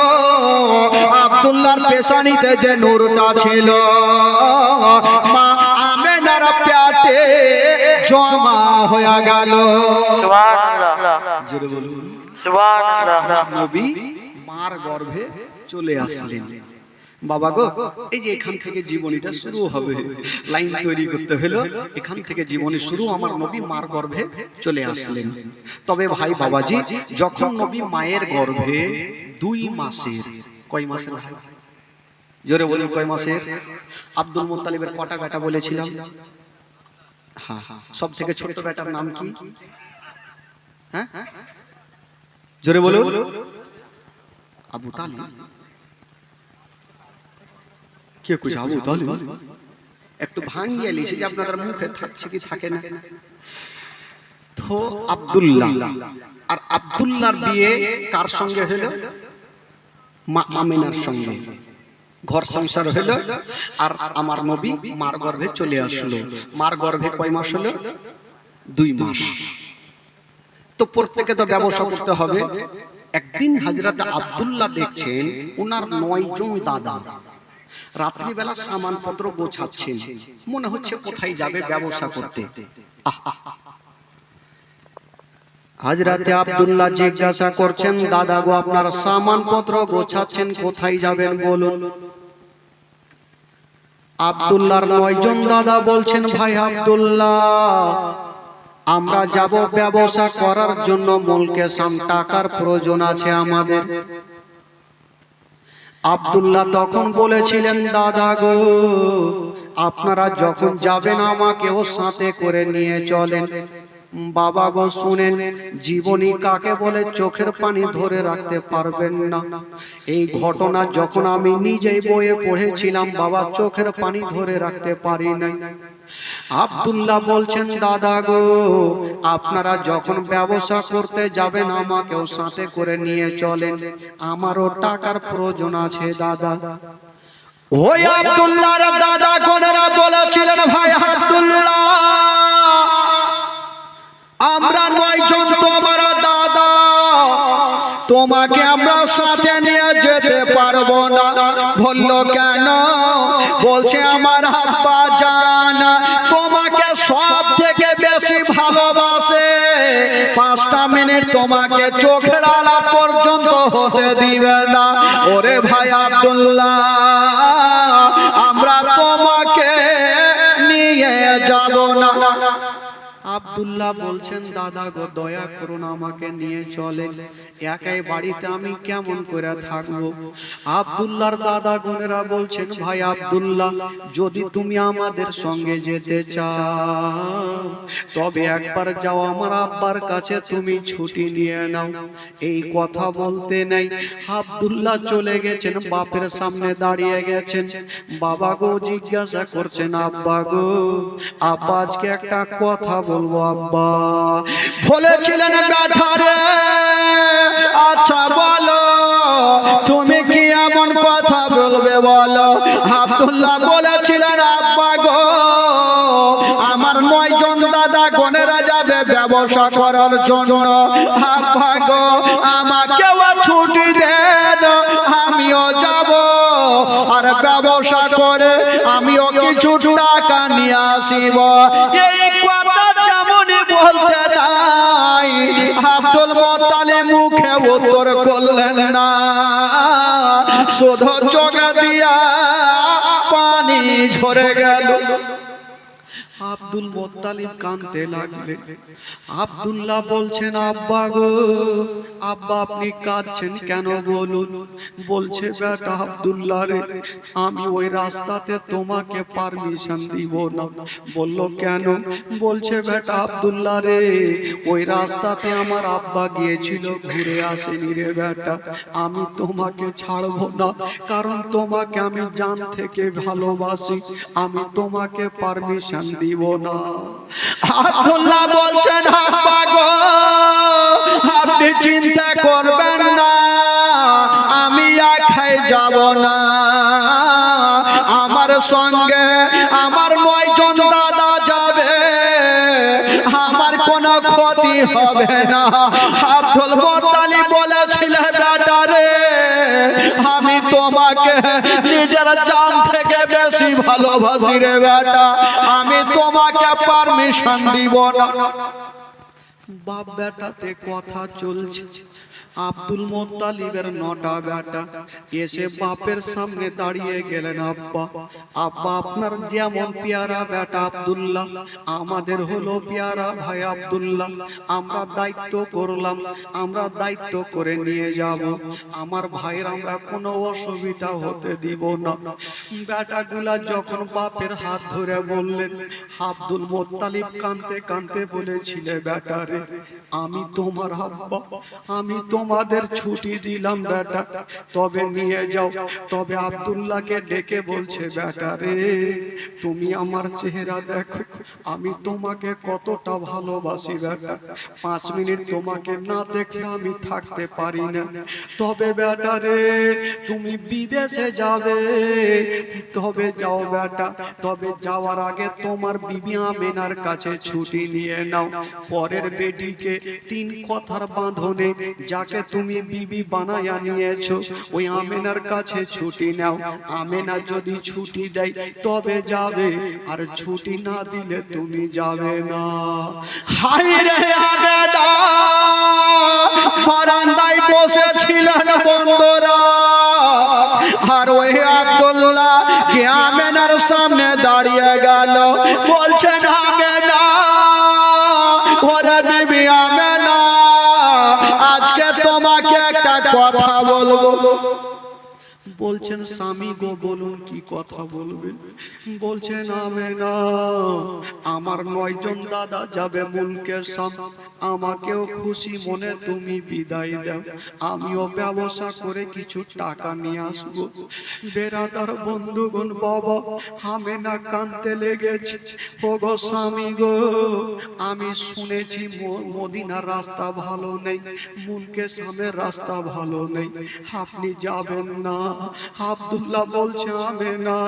আব্দুল্লাহর পেশানিতে যে নূরটা ছিল মা আমিনার পেটে জমা হয়ে গেল। সুবহানাল্লাহ। জোরে বলুন সুবহানাল্লাহ। নবী মার গর্ভে চলে আসলেন। বাবা গো, এই যে এখান থেকে জীবনীটা শুরু হবে, লাইন তৈরি করতে হলো, এখান থেকে জীবনী শুরু। আমার নবী মার গর্ভে চলে আসলেন। তবে ভাই বাবাজি, যখন নবী মায়ের গর্ভে 2 মাসের, কয় মাসের ভাই? জোরে বলুন, কয় মাসের? আব্দুল মুত্তালিবের কটা বেটা বলেছিলাম? হ্যাঁ, সব থেকে ছোট বেটার নাম কি? হ্যাঁ, জোরে বলুন। আবু তালিব। কে কইছে আবু তালিব? একটু ভাঙিয়ে লিখে যে আপনাদের মুখে থাকছে কি থাকে না। তো আব্দুল্লাহ, আর আব্দুল্লাহর বিয়ে কার সঙ্গে হলো? মা আমিনার সঙ্গে। ঘর সংসার হলো, আর আমার নবী মার গর্ভে চলে আসলো। মার গর্ভে কয় মাস হলো? 2 মাস। তো প্রত্যেকে তো ব্যবসা করতে হবে। একদিন হযরত আব্দুল্লাহ দেখছেন ওনার 9 জন দাদা রাত্রিবেলা সামানপত্র গোছাচ্ছেন। মনে হচ্ছে কোথায় যাবে ব্যবসা করতে। হযরত আব্দুল্লাহ জিজ্ঞাসা করছেন, দাদা গো, আপনার সামানপত্র গোছাচ্ছেন, কোথায় যাবেন বলুন? আব্দুল্লাহর 9 জন দাদা বলছেন, ভাই আব্দুল্লাহ, আমরা যাব ব্যবসা করার জন্য, মুলকে সাম টাকার প্রয়োজন আছে আমাদের। আব্দুল্লাহ তখন বলেছিলেন, দাদা গো, আপনারা যখন যাবেন আমাকেও সাথে করে নিয়ে চলেন। বাবা গো শুনেন, জীবনী কাকে বলে চোখের পানি ধরে রাখতে পারবেন না। এই ঘটনা যখন আমি নিজেই বইয়ে পড়েছিলাম বাবা, চোখের পানি ধরে রাখতে পারি নাই। আব্দুল্লাহ বলছেন, দাদা গো, আপনারা যখন ব্যবসা করতে যাবেন আমাকেও সাথে করে নিয়ে চলেন, আমারও টাকার প্রয়োজন আছে দাদা। ওই আব্দুল্লাহর দাদা কোনেরা বলেছিলেন, ভাই আব্দুল্লাহ, আমরা 9 জন তোমার দাদা, তোমাকে আমরা সাথে নিয়ে যেতে পারবো না। বললো কেন? বলছে আমার আব্বা জান তোমাকে সব থেকে বেশি ভালোবাসে, 5টা মিনিট তোমাকে চোখের আলা পর্যন্ত হতে দিবে না। ওরে ভাই আব্দুল্লাহ, আমরা তোমাকে নিয়ে যাব না। আব্দুল্লাহ বলছেন, দাদা গো, দয়া করুন, আমাকে নিয়ে চলেন, একাই বাড়িতে আমি কেমন করে থাকবো? আব্দুল্লাহর দাদা গুনেরা বলছেন, ভাই আব্দুল্লাহ, যদি তুমি আমাদের সঙ্গে যেতে চাও তবে একবার যাও, আমার আব্বার কাছে তুমি ছুটি নিয়ে নাও। এই কথা বলতে নাই আব্দুল্লাহ চলে গেছেন, বাপের সামনে দাঁড়িয়ে গেছেন। বাবা গো জিজ্ঞাসা করছেন, আব্বা গো, আব্বা আজকে একটা কথা বলবো আব্বা। বলেছিলেন, বেটা রে, আচ্ছা বলো, তুমি কি এমন কথা বলবে বলো? আব্দুল্লাহ বলেছিলেন, আব্বা গো, আমার 9 জন দাদা গোনেরা যাবে ব্যবসা করার জন্য, আব্বা গো, আমাকেও ছুটি দেন, আমিও যাব, আর ব্যবসা করে আমিও কিছু টাকা নিয়ে আসিব। এই কথা যেমনই বলতে নাই, আব্দুল মুত্তালিব মুখে উত্তর করলেন না, শুধু চোখ দিয়া পানি ঝরে গেল। আব্দুল মুত্তালিব কাঁদতে লাগলেন। আব্দুল্লাহ বলছেন, আব্বা গো, আব্বা আপনি কাঁদছেন কেন বলুন? বলছে, বেটা আব্দুল্লাহ রে, আমি ওই রাস্তাতে তোমাকে পারমিশন দিব না। বলল কেন? বলছে, বেটা আব্দুল্লাহ রে, ওই রাস্তাতে আমার আব্বা গিয়েছিল, ঘুরে আসেনি রে বেটা, আমি তোমাকে ছাড়বো না, কারণ তোমাকে আমি জান থেকে ভালোবাসি, আমি তোমাকে পারমিশন দিব না। আব্দুল্লাহ বলছেন, আব্বা গো, আপনি চিন্তা করবেন না, আমি একাই যাব না, আমার সঙ্গে আমার 9 জন দাদা যাবে, আমার কোনো ক্ষতি হবে না। আব্দুল মুত্তালিব বলেছিলেন, বেটা রে, আমি তোমাকে নিজের জান থেকে বেশি ভালোবাসি রে বেটা, আমি তোমাকে পারমিশন দিব না। বাপ বেটাতে কথা চলছে, আব্দুল মুত্তালিবের 9টা বেটা এসে বাপের সামনে দাঁড়িয়ে গেলেন, আব্বা আব্বা আপনার যেমন পেয়ারা বেটা আব্দুল্লাহ, আমাদের হলো পেয়ারা ভাই আব্দুল্লাহ, আমরা দায়িত্ব করলাম, আমরা দায়িত্ব করে নিয়ে যাব, আমার ভাইয়ের আমরা কোনো অসুবিধা হতে দিব না। বেটাগুলা যখন বাপের হাত ধরে বললেন, আব্দুল মুত্তালিব কাঁদতে কাঁদতে বলেছিলে, বেটারে আমি তোমার আব্বা, আমি তোমাদের ছুটি দিলাম বেটা, তবে নিয়ে যাও। তবে আব্দুল্লাহকে ডেকে বলছে, বেটারে তুমি আমার চেহারা দেখো, আমি তোমাকে কতটা ভালোবাসি বেটা, 5 মিনিট তোমাকে না দেখলে আমি থাকতে পারি না। তবে বেটারে তুমি বিদেশে যাবে, তবে যাও বেটা, তবে যাওয়ার আগে তোমার বিবি আমেনার কাছে ছুটি নিয়ে নাও। পরের বেটিকে 3 কথার বাঁধনে যাকে তুমি বিবি বানায়া নিয়েছো, ওই আমেনার কাছে ছুটি নাও। আমেনা যদি ছুটি দেয় তবে যাবে, আর ছুটি না দিলে তুমি যাবে না। হাই রে আমেনা বারান্দায় বসেছিলেন বন্ধুরা, আর ওই আব্দুল্লাহ কে আমেনার সামনে দাঁড়িয়ে গেল, বলছেন আমেনা, ওরে বিবি আমেনা, আজকে তোমাকে একটা কথা বলবো। বলছেন, স্বামী গো বলুন কি কথা বলবেন? বলছেন, আমেনা আমার 9 জন দাদা যাবে মুলকের সামনে, আমাকেও খুশি মনে তুমি বিদায় দাও, আমিও ব্যবসা করে কিছু টাকা নিয়ে আসবো। বেরাদার বন্ধুগণ, বাবা আমেনা কাঁদতে লেগেছে, ও গো স্বামী গো, আমি শুনেছি মদিনার রাস্তা ভালো নেই, মুলকের সামনে রাস্তা ভালো নেই, আপনি যাবেন না। আব্দুল্লাহ বলছে, আমেনা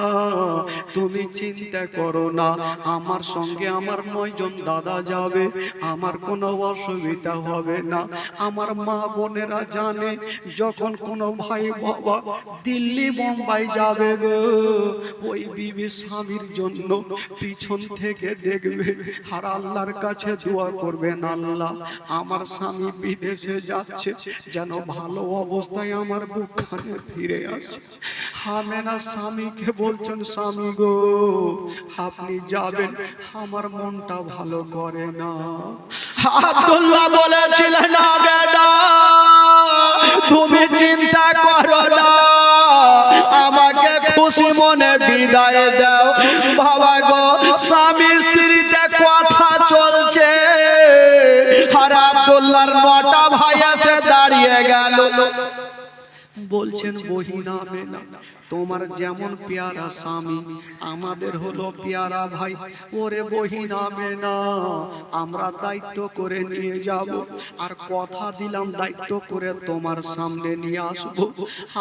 তুমি চিন্তা করো না, আমার সঙ্গে আমার 9 জন দাদা যাবে, আমার কোনো অসুবিধা হবে না। আমার মা বোনেরা জানে, যখন কোনো ভাই বাবা দিল্লি বোম্বাই যাবে গো, ওই বিবি স্বামীর জন্য পিছন থেকে দেখবে, আর আল্লাহর কাছে দোয়া করবেন, আল্লাহ আমার স্বামী বিদেশে যাচ্ছে, যেন ভালো অবস্থায় আমার বুকখানে ফিরে আসে। আমেনা স্বামীকে বলছেন, স্বামী গো আপনি যাবেন, আমার মনটা ভালো করে না। আব্দুল্লাহ বলেছিলেন, না বেটা তুমি চিন্তা করো না, আমাকে খুশি মনে বিদায় দাও। বাবা গো, স্বামী স্ত্রীতে কথা চলছে, আর আব্দুল্লাহর 9টা ভাই এসে দাঁড়িয়ে গেল। বলছেন, বহিনা আমেনা তোমার যেমন পেয়ারা স্বামী, আমাদের হলো পেয়ারা ভাই, ওরে বহিনা আমেনা আমরা দায়িত্ব করে নিয়ে যাব, আর কথা দিলাম দায়িত্ব করে তোমার সামনে নিয়ে আসবো।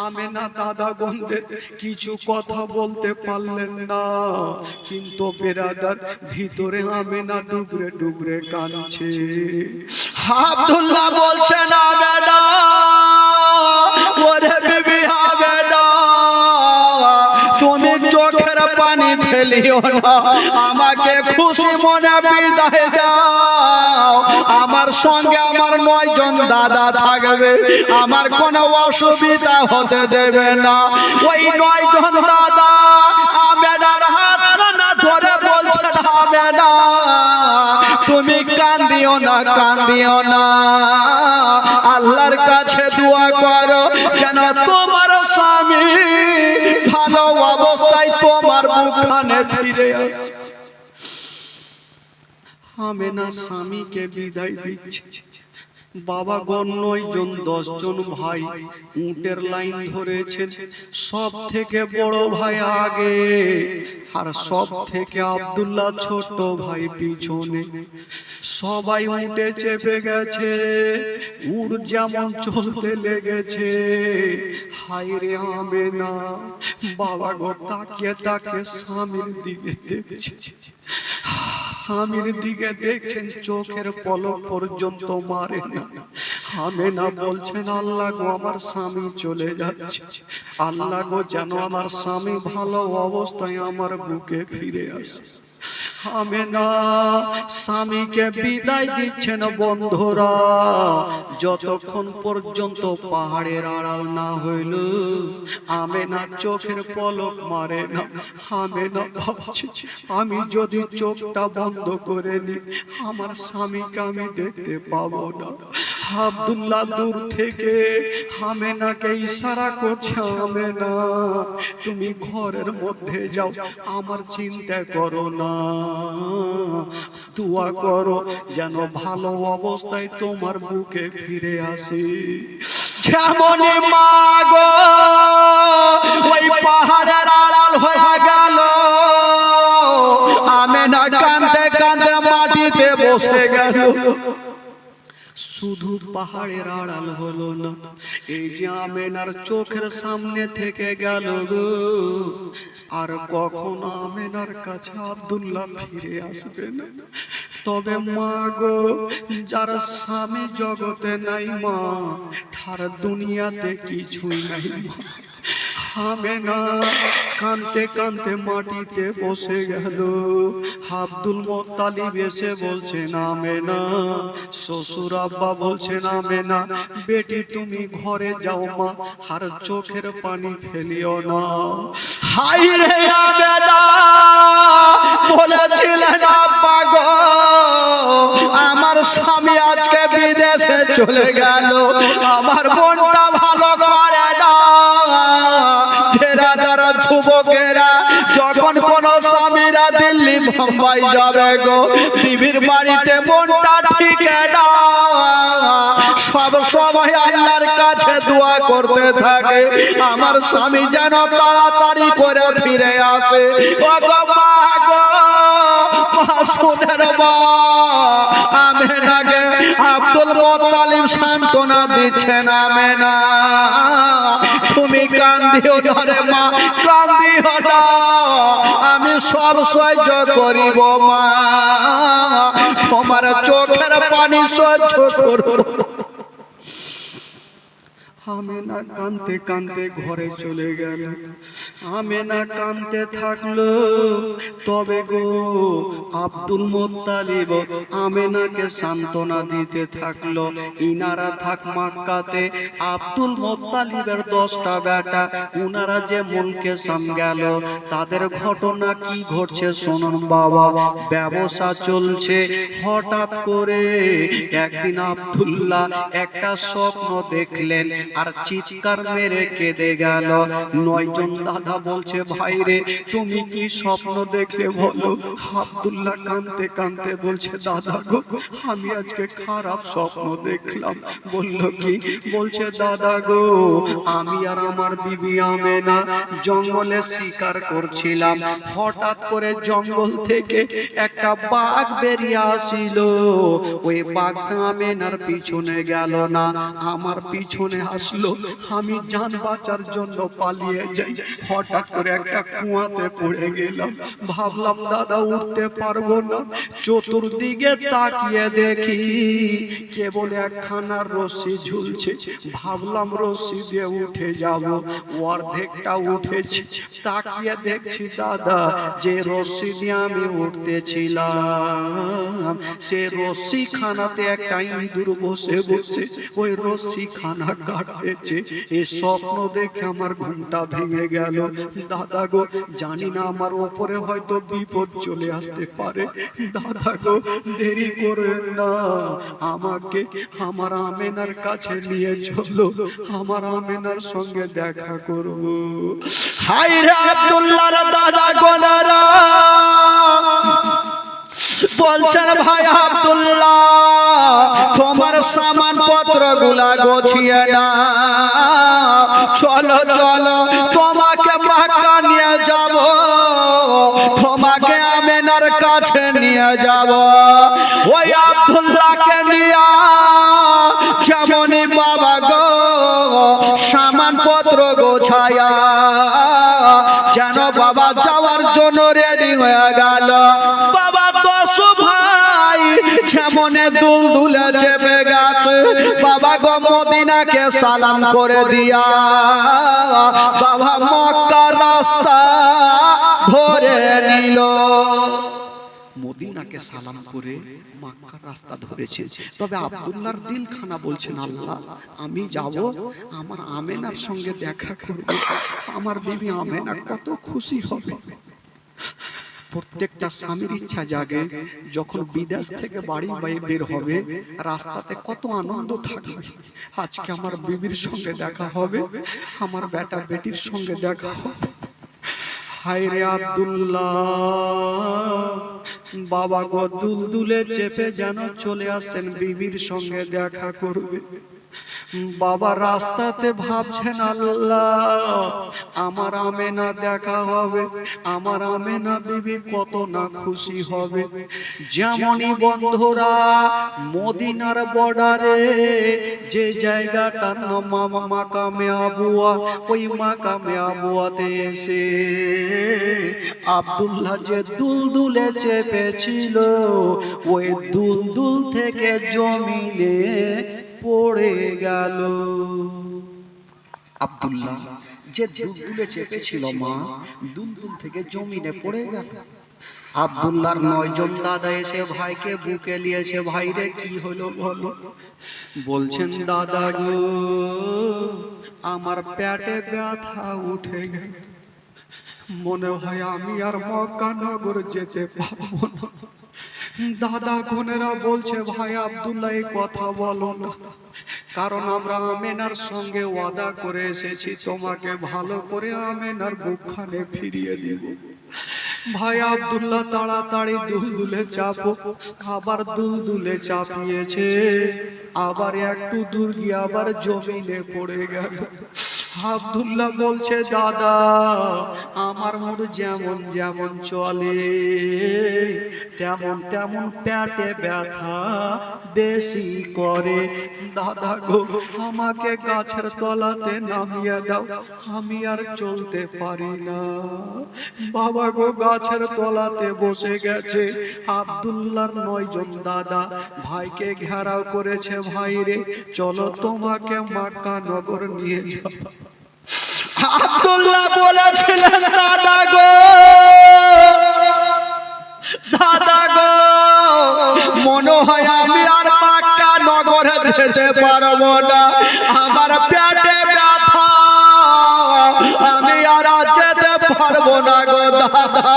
আমেনা দাদা গন্ধে কিছু কথা বলতে পারলেন না, কিন্তু বেরাদার ভিতরে আমেনা ডুবরে ডুবরে কাঁদছে। আব্দুল্লাহ বলছেন, আমেনা ওরে বিবি আমেনা, তুমি চোখের পানি ফেলিও না, আমাকে খুশি মনে বিদায় দাও। আমার সঙ্গে আমার 9 জন দাদা থাকবে, আমার কোনো অসুবিধা হতে দেবে না। ওই 9 জন দাদা আমেনার হাত না ধরে বলছেন, আমেনা তুমি কান্দিও না, কান্দিও না, আল্লাহর কাছে দোয়া করো যেন তোমার স্বামী ভালো অবস্থায় তোমার বুকখানে ফিরে আসে। আমেনা স্বামীকে বিদায় দিচ্ছে। বাবা গণ 9 জন 10 জন ভাই উটের লাইন ধরেছেন, সব থেকে বড় ভাই আগে, আর সব থেকে আব্দুল্লাহ ছোট ভাই পিছনে। সবাই উটে চেপে গেছে, উট যেমন চলতে লেগেছে, হায় রে আমেনা বাবা গো তাকিয়ে তাকিয়ে স্বামীর দিকে দেখছে, স্বামীর দিকে দেখছেন, চোখের পলক পর্যন্ত মারে না। আমেনা বলছেন আল্লাহ গো আমার স্বামী চলে যাচ্ছে, আল্লাহ গো যেন আমার স্বামী ভালো অবস্থায় আমার বুকে ফিরে আসে। আমেনা স্বামীকে বিদায় দিচ্ছেন বন্ধুরা, যতক্ষণ পর্যন্ত পাহাড়ের আড়াল না হইল আমেনা চোখের পলক মারে না। আমেনা ভাবছে আমি যদি চোখটা বন্ধ করে নি আমার স্বামীকে আমি দেখতে পাবো না। আব্দুল্লাহ দূর থেকে আমেনাকে ইশারা করছে, আমেনা তুমি ঘরের মধ্যে যাও, আমার চিন্তা করো না, দোয়া করো যেন ভালো অবস্থায় তোমার বুকে ফিরে আসে। যেমনই মা গো ওই পাহাড়ের আড়াল হয়ে গেল, আমেনা কাঁদতে কাঁদতে মাটিতে বসে গেল। শুধু পাহাড়ের আড়াল হলো না, এই যে আমেনার চোখের সামনে থেকে গেল গো, আর কখনো আমেনার কাছে আব্দুল্লাহ ফিরে আসবে না। তবে মা গো যার স্বামী জগতে নাই মা, তার দুনিয়াতে কিছুই নাই মা। আমেনা কাঁদতে কাঁদতে মাটিতে বসে গেল। আব্দুল মোত্তালিব এসে বলছেন, আমেনা শ্বশুর আব্বা বলছেন, আমেনা বেটি তুমি ঘরে যাও মা, আর চোখের পানি ফেলিও না। হাই রে আমেনা বলেছিলেন আব্বা গো আমার স্বামী আজকে বিদেশে চলে গেল, আমার বোনটা ভালো করে না। যারা যুবকেরা যখন কোন স্বামীরা দিল্লি বোম্বাই যাবে গো, বিবির বাড়িতে বোনটা ঠিক না, সব সময় আল্লাহর কাছে দোয়া করতে থাকে আমার স্বামী যেন তাড়াতাড়ি করে ফিরে আসে। ও গো মা গো মাসুদের মা আমেনাকে আব্দুল মোত্তালিব সান্ত্বনা দিচ্ছেন, আমেনা তুমি কান্দিও না রে মা, কান্দিও না, আমি সব সহ্য করিব মা, তোমার চোখের পানি সহ্য করব। আমেনা কাঁদতে কাঁদতে ঘরে চলে গেল। আমেনা কাঁদতে থাকলো, তবে গো আব্দুল মোত্তালিব আমেনাকে সান্ত্বনা দিতে থাকলো। ইনারা থাক মক্কাতে, আব্দুল মোত্তালিবের 10টা বেটা, উনারা যে মনকে গেল, তাদের ঘটনা কি ঘটছে শুনুন বাবা। ব্যবসা চলছে, হঠাৎ করে একদিন আব্দুল্লাহ একটা স্বপ্ন দেখলেন আর চিৎকার মেরে কেঁদে গেল। 9 জন দাদা বলছে, ভাই রে তুমি কি স্বপ্ন দেখলে বলো। আব্দুল্লাহ কাঁদতে কাঁদতে বলছে, দাদা গো আমি আজকে খারাপ স্বপ্ন দেখলাম। বলল কি? বলছে, দাদা গো আমি আর আমার বিবি আমেনা জঙ্গলে শিকার করছিলাম, হঠাৎ করে জঙ্গল থেকে একটা বাঘ বেরিয়ে আসিল। ওই বাঘটা আমেনার পিছনে গেল না, আমার পিছনে আসলো। আমি জান বাঁচার জন্য পালিয়ে যাই, হঠাৎ করে একটা কুয়াতে পড়ে গেলাম। ভাবলাম দাদা উঠতে পারবো না, চতুর্দিকে তাকিয়ে দেখি কেবল একখানা রশি ঝুলছে। ভাবলাম রশি দিয়ে উঠে যাব, অর্ধেকটা উঠেছি। তাকিয়ে দেখছি দাদা যে রশি দিয়ে আমি উঠতেছিলাম, সে রশি খানাতে একটা ইঁদুর বসে বসে ওই রশি খানা কাটতেছে। এই স্বপ্ন দেখে আমার ঘুমটা ভেঙে গেল। দাদা গো জানি না আমার উপরে হয়তো বিপদ চলে আসতে পারে, দাদা গো দেরি করেন না, আমাকে আমার আমেনার কাছে নিয়ে চলো, আমার আমেনার সঙ্গে দেখা করব। হাই রে আব্দুল্লাহর দাদা গোনারা বলছেন, ভাই আব্দুল্লাহ তোমার সামান পত্র গুলা গোছিয়ে না, চলো চলো তোমাকে মক্কা নিয়ে যাব, তোমাকে আমেনার কাছে নিয়ে যাব। ওই আব্দুল্লাহকে নিয়ে যেমনই বাবা গো সামান পত্র গোছায়া যেন বাবা যাওয়ার জন্য রেডি হয়ে গেল। বাবা 10 ভাই যেমন মনে দুল দুলে চেপে গেছে বাবা গো মদিনাকে সালাম করে দিয়া বাবা মক্কার রাস্তা ধরে নিল মদিনাকে সালাম করে মক্কার রাস্তা ধরেছে তবে আব্দুল্লাহর দিলখানা বলছেন আল্লাহ আমি যাব আমার আমেনার সঙ্গে দেখা করব আমার বিবি আমেনা কত খুশি হবে প্রত্যেকটা স্বামীর ইচ্ছা জাগে যখন বিদেশ থেকে বাড়ি বের হবে রাস্তাতে কত আনন্দ থাকবে আজকে আমার বিবির সঙ্গে দেখা হবে আমার বেটা বেটির সঙ্গে দেখা হবে হায় রে আব্দুল্লাহ বাবা গো দুলদুলে চেপে যেন চলে আসেন বিবির সঙ্গে দেখা করবে বাবা রাস্তাতে ভাবছেন আল্লাহ আমার আমেনা দেখা হবে আমার আমেনা বিবি কত না খুশি হবে যেমনই বন্ধুরা মদিনার বর্ডারে যে জায়গাটার নাম মাকামে আবুয়া ওই মাকামে আবুয়াতে এসে আব্দুল্লাহ যে দুলদুলে চেপেছিল ওই দুলদুল থেকে জমিনে পড়ে গেল আব্দুল্লাহ যে দুলদুলে চেপেছিল মা দুলদুল থেকে জমিনে পড়ে গেল আব্দুল্লাহর 9 জন দাদা এসে ভাইকে বুকে নিয়েছে ভাই রে কি হলো বলো বলছেন দাদা গো আমার পেটে ব্যথা উঠে গেল মনে হয় আমি আর মক্কা নগর যেতে পারবো না দাদা বোনেরা বলছে ভাই আব্দুল্লাহ এই কথা বলো না কারণ আমরা আমেনার সঙ্গে ওয়াদা করে এসেছি তোমাকে ভালো করে আমেনার বুকখানে ফিরিয়ে দেব ভাই আব্দুল্লাহ তাড়াতাড়ি দুলদুলে চাপো আবার দুলদুলে চাপিয়েছে আবার একটু দূর গিয়ে আবার জমিনে পড়ে গেল আব্দুল্লাহ বলছে দাদা আমার মুড যেমন যেমন চলে তেমন তেমন পেটে ব্যথা বেশি করে দাদা গো আমাকে গাছের তলাতে নামিয়ে দাও আমি আর চলতে পারি না বাবা গো গাছের তলাতে বসে গেছে আব্দুল্লাহর 9 জন দাদা ভাইকে ঘেরাও করেছে ভাই রে চলো তোমাকে মক্কা নগর নিয়ে যাব আব্দুল্লাহ বলেছিলেন দাদা গো মনে হয় আমি আর মক্কা নগরে যেতে পারবো না আমার পেটে ব্যথা আমি আর যেতে পারবো না গো দাদা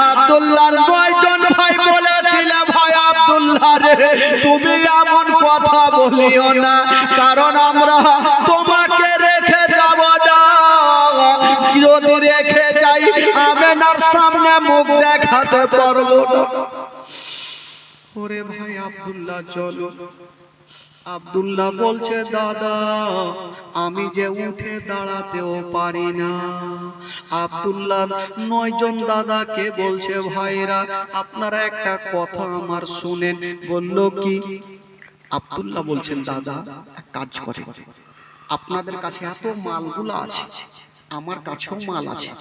আব্দুল্লাহর 9 জন ভাই বলেছিল ভাই আব্দুল্লাহ রে তুমি এমন কথা বলিও না কারণ আমরা তোমাকে রেখে যাব না যদি রেখে যাই আমেনার সামনে মুখ দেখাতে পারবো না ওরে ভাই আব্দুল্লাহ চলো আব্দুল্লাহ বলছে দাদা আমি যে উঠে দাঁড়াতেও পারি না আব্দুল্লাহ 9 জন দাদাকে বলছে ভাইরা আপনারা একটা কথা আমার শুনেন বলল কি আব্দুল্লাহ বলছেন দাদা এক কাজ করে আপনাদের কাছে এত মালগুলো আছে আমার কাছেও মাল আছে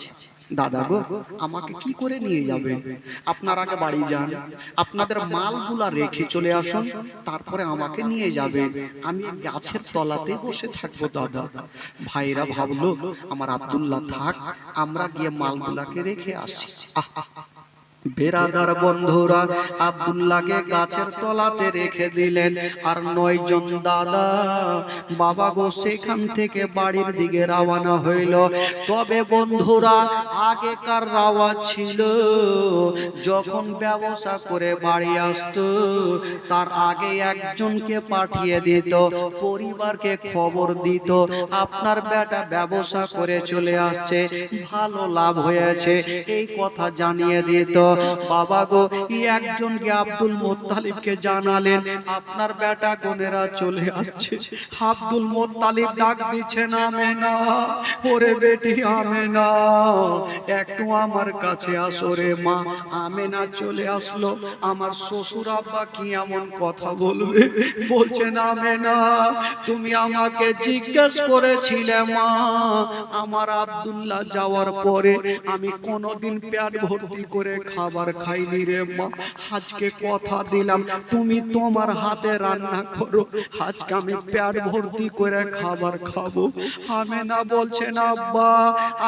দাদা গো আমাকে কি করে নিয়ে যাবেন আপনারা আগে বাড়ি যান আপনাদের মালগুলা রেখে চলে আসুন তারপরে আমাকে নিয়ে যাবেন আমি গাছের তলাতে বসে থাকবো দাদা ভাইরা ভাবলো আমার আব্দুল্লাহ থাক আমরা গিয়ে মালগুলাকে রেখে আসি বেরাদার বন্ধুরা আব্দুল্লাহকে গাছের তলাতে রেখে দিলেন আর 9 জন দাদা বাবা গো সেখান থেকে বাড়ির দিকে রওনা হইল তবে বন্ধুরা আগেকার রাওয়াজ ছিল যখন ব্যবসা করে বাড়ি আসতো তার আগে একজনকে পাঠিয়ে দিত পরিবারকে খবর দিত আপনার বেটা ব্যবসা করে চলে আসছে ভালো লাভ হয়েছে এই কথা জানিয়ে দিত বাবা গো একজনকে আব্দুল মুত্তালিবকে জানালেন আপনার বেটা গোনেরা চলে আসছে আব্দুল মুত্তালিব ডাক দিচ্ছেন আমেনা ওরে বেটি আমেনা একটু আমার কাছে আসো রে মা আমেনা চলে আসলো আমার শ্বশুর আব্বা কি এমন কথা বলবে বলছেন আমেনা তুমি আমাকে জিজ্ঞেস করেছিলে মা আমার আব্দুল্লাহ যাওয়ার পরে আমি কোনোদিন পেট ভর্তি করে খাবো খাবার খাইনি রে মা, আজকে কথা দিলাম তুমি তোমার হাতে রান্না করো, আজকে আমি পেট ভর্তি করে খাবার খাবো। আমেনা বলছেন আব্বা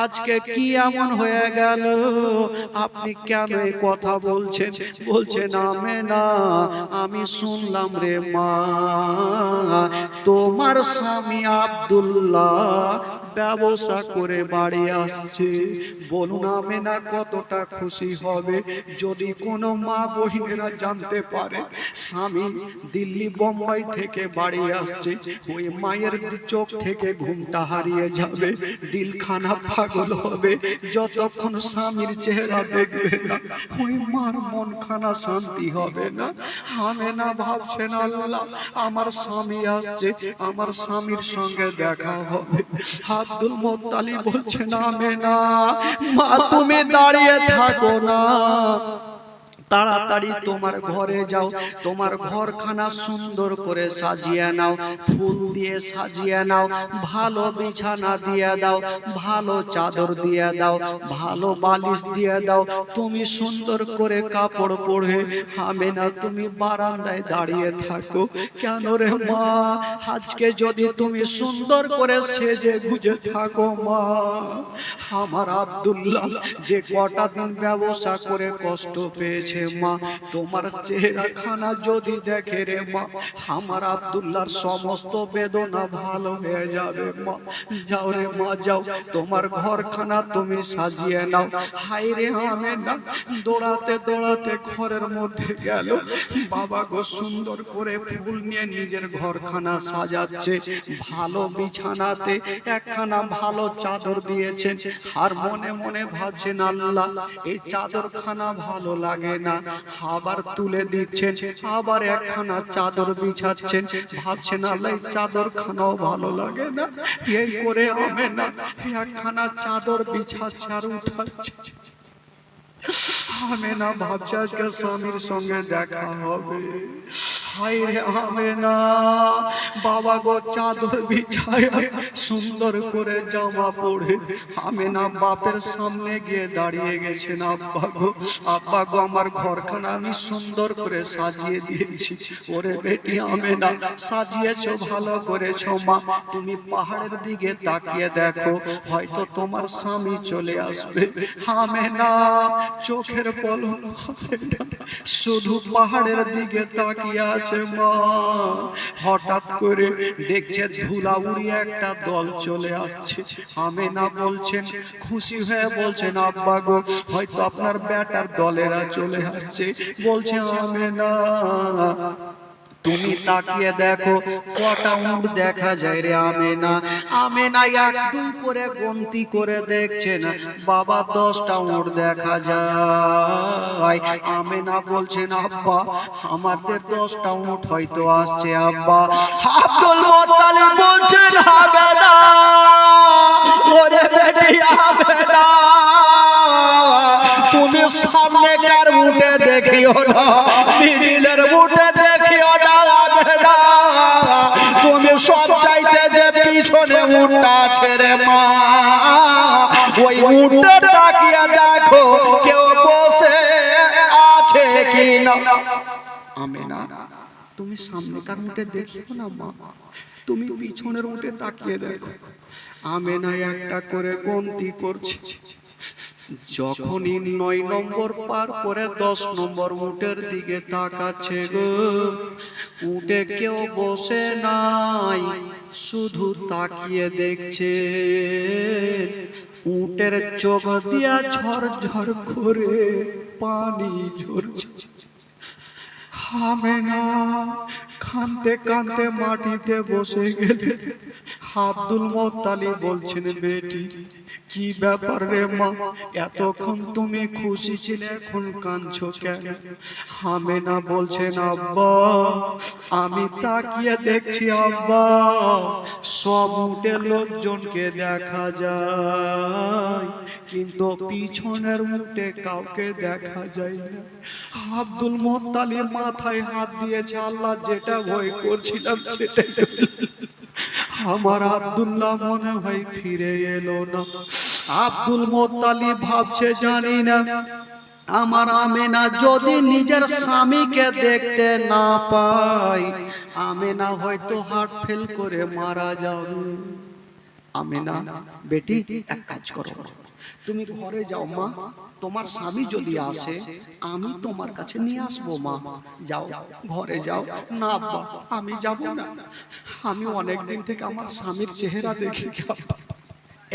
আজকে কি এমন হয়ে গেল, আপনি কেন এই কথা বলছেন? বলছেন আমেনা আমি শুনলাম রে মা তোমার স্বামী আব্দুল্লাহ ব্যবসা করে বাড়ি আসছে। বলুন আমেনা কতটা খুশি হবে যদি কোনো মা বহিনেরা জানতে পারে স্বামী দিল্লি বোম্বাই থেকে বাড়ি আসছে। ওই মায়ের চোখ থেকে ঘুমটা হারিয়ে যাবে, দিলখানা পাগল হবে, যতক্ষণ স্বামীর চেহারা দেখবে না ওই মার মনখানা শান্তি হবে না। আমেনা ভাবছেন আল্লাহ আমার স্বামী আসছে, আমার স্বামীর সঙ্গে দেখা হবে। আব্দুল মুত্তালিব বলছেন আমেনা মা তুমি দাঁড়িয়ে থাকো না, তাড়াতাড়ি তোমার ঘরে যাও, তোমার ঘরখানা সুন্দর করে সাজিয়ে নাও, ফুল দিয়ে সাজিয়ে নাও, ভালো বিছানা দিয়ে দাও, ভালো চাদর দিয়ে দাও, ভালো বালিশ দিয়ে দাও, তুমি সুন্দর করে কাপড় পরে আমেনা তুমি বারান্দায় দাঁড়িয়ে থাকো। কেন রে মা আজকে যদি তুমি সুন্দর করে সেজে গুজে থাকো মা, আমার আব্দুল্লাহ যে কটা দিন ব্যবসা করে কষ্ট পেয়েছে মা, তোমার চেহারা খানা যদি দেখে রে মা আমার আব্দুল্লাহর সমস্ত বেদনা ভালো হয়ে যাবে মা। যাও রে মা যাও, তোমার ঘরখানা তুমি সাজিয়ে নাও। হাই রে আমেনা দৌড়াতে দৌড়াতে ঘরের মধ্যে গেল, বাবা গো সুন্দর করে ফুল নিয়ে নিজের ঘরখানা সাজাচ্ছে, ভালো বিছানাতে একখানা ভালো চাদর দিয়েছেন, আর মনে মনে ভাবছেন আল্লাহ এই চাদরখানা ভালো লাগে না, আবার তুলে দিচ্ছেন, আবার একখানা চাদর বিছাচ্ছেন, ভাবছেন আল্লাহ এই চাদরখানাও ভালো লাগে না। এই করে আমেনা একখানা চাদর বিছাচ্ছে আর উঠাচ্ছে। আমেনা ভাবছে আজকে স্বামীর সঙ্গে দেখা হবে। হাই রে আমেনা বাবা গো চাদর বিছায় সুন্দর করে জামা পরে আমেনা বাপের সামনে গিয়ে দাঁড়িয়ে গেছেন। আব্বা গো আমার ঘরখানা আমি সুন্দর করে সাজিয়ে দিয়েছি। ওরে বেটি আমেনা সাজিয়েছো ভালো করেছো মা, তুমি পাহাড়ের দিকে তাকিয়ে দেখো হয়তো তোমার স্বামী চলে আসবে। আমেনা চোখের পলক শুধু পাহাড়ের দিকে তাকিয়ে আছে মা, হঠাৎ করে দেখছে ধুলা উড়িয়ে একটা দল চলে আসছে। আমেনা বলছেন খুশি হয়ে বলছেন আব্বা গো হয়তো আপনার বেটার দলেরা চলে আসছে। বলছে আমেনা তুমি তাকিয়ে দেখো কটা উট দেখা যায় রে আমেনা। আমেনা এক দুই করে গন্তি করে দেখছেন বাবা 10টা উট দেখা যায়। আমেনা বলছেন আব্বা আমাদের 10টা উট হয়তো আসছে আব্বা। আব্দুল মুত্তালিব বলছেন হবে না ওরে বেটি হবে না, তুমি সামনে কার উঠে দেখিও না, মিডিলের উঠে দেখিও না, তুমি সব চাইতে যে পিছনে উঠটা আছে রে মা, ওই উঠে তাকিয়ে দেখো কেউ বসে আছে কি না। আমেনা তুমি সামনেকার উঠে দেখিও না মা, তুমি পিছনের উঠে তাকিয়ে দেখো। আমেনা একটা করে গন্তি করছে, যখনই 9 নম্বর পার করে 10 নম্বর উটের দিকে তাকাচ্ছে গো, উটে কেউ বসে নাই শুধু তাকিয়ে দেখছে। উটের চোখ দিয়া ঝরঝর করে পানি ঝরছে। আমেনা কাঁদতে কাঁদতে মাটিতে বসে গেলে আব্দুল মুত্তালিব বলছেন বেটি কি ব্যাপার রে মা, এতক্ষণ তুমি খুশি ছিলে এখন কাঁদছো কেন? আমেনা বলছেন আব্বা আমি তাকিয়ে দেখছি আব্বা সব উটের লোকজনকে দেখা যায় কিন্তু পিছনের উটে কাউকে দেখা যায় না। আব্দুল মুত্তালিব মাথায় হাত দিয়েছে, আল্লাহ যেটা ভয় করছিলাম সেটাই আমার আব্দুল্লাহ মনে হয় ফিরে এলো না। আব্দুল মুত্তালিব ভাবছে জানি না আমার আমেনা যদি নিজের স্বামীকে দেখতে না পাই, আমেনা হয়তো হার্ট ফেল করে মারা যাবে। আমেনা বেটি এক কাজ করো, তুমি ঘরে যাও মা, তোমার স্বামী যদি আসে আমি তোমার কাছে নিয়ে আসবো মা। যাও ঘরে যাও। না আব্বা আমি যাব না, আমি অনেক দিন থেকে আমার স্বামীর চেহারা দেখি,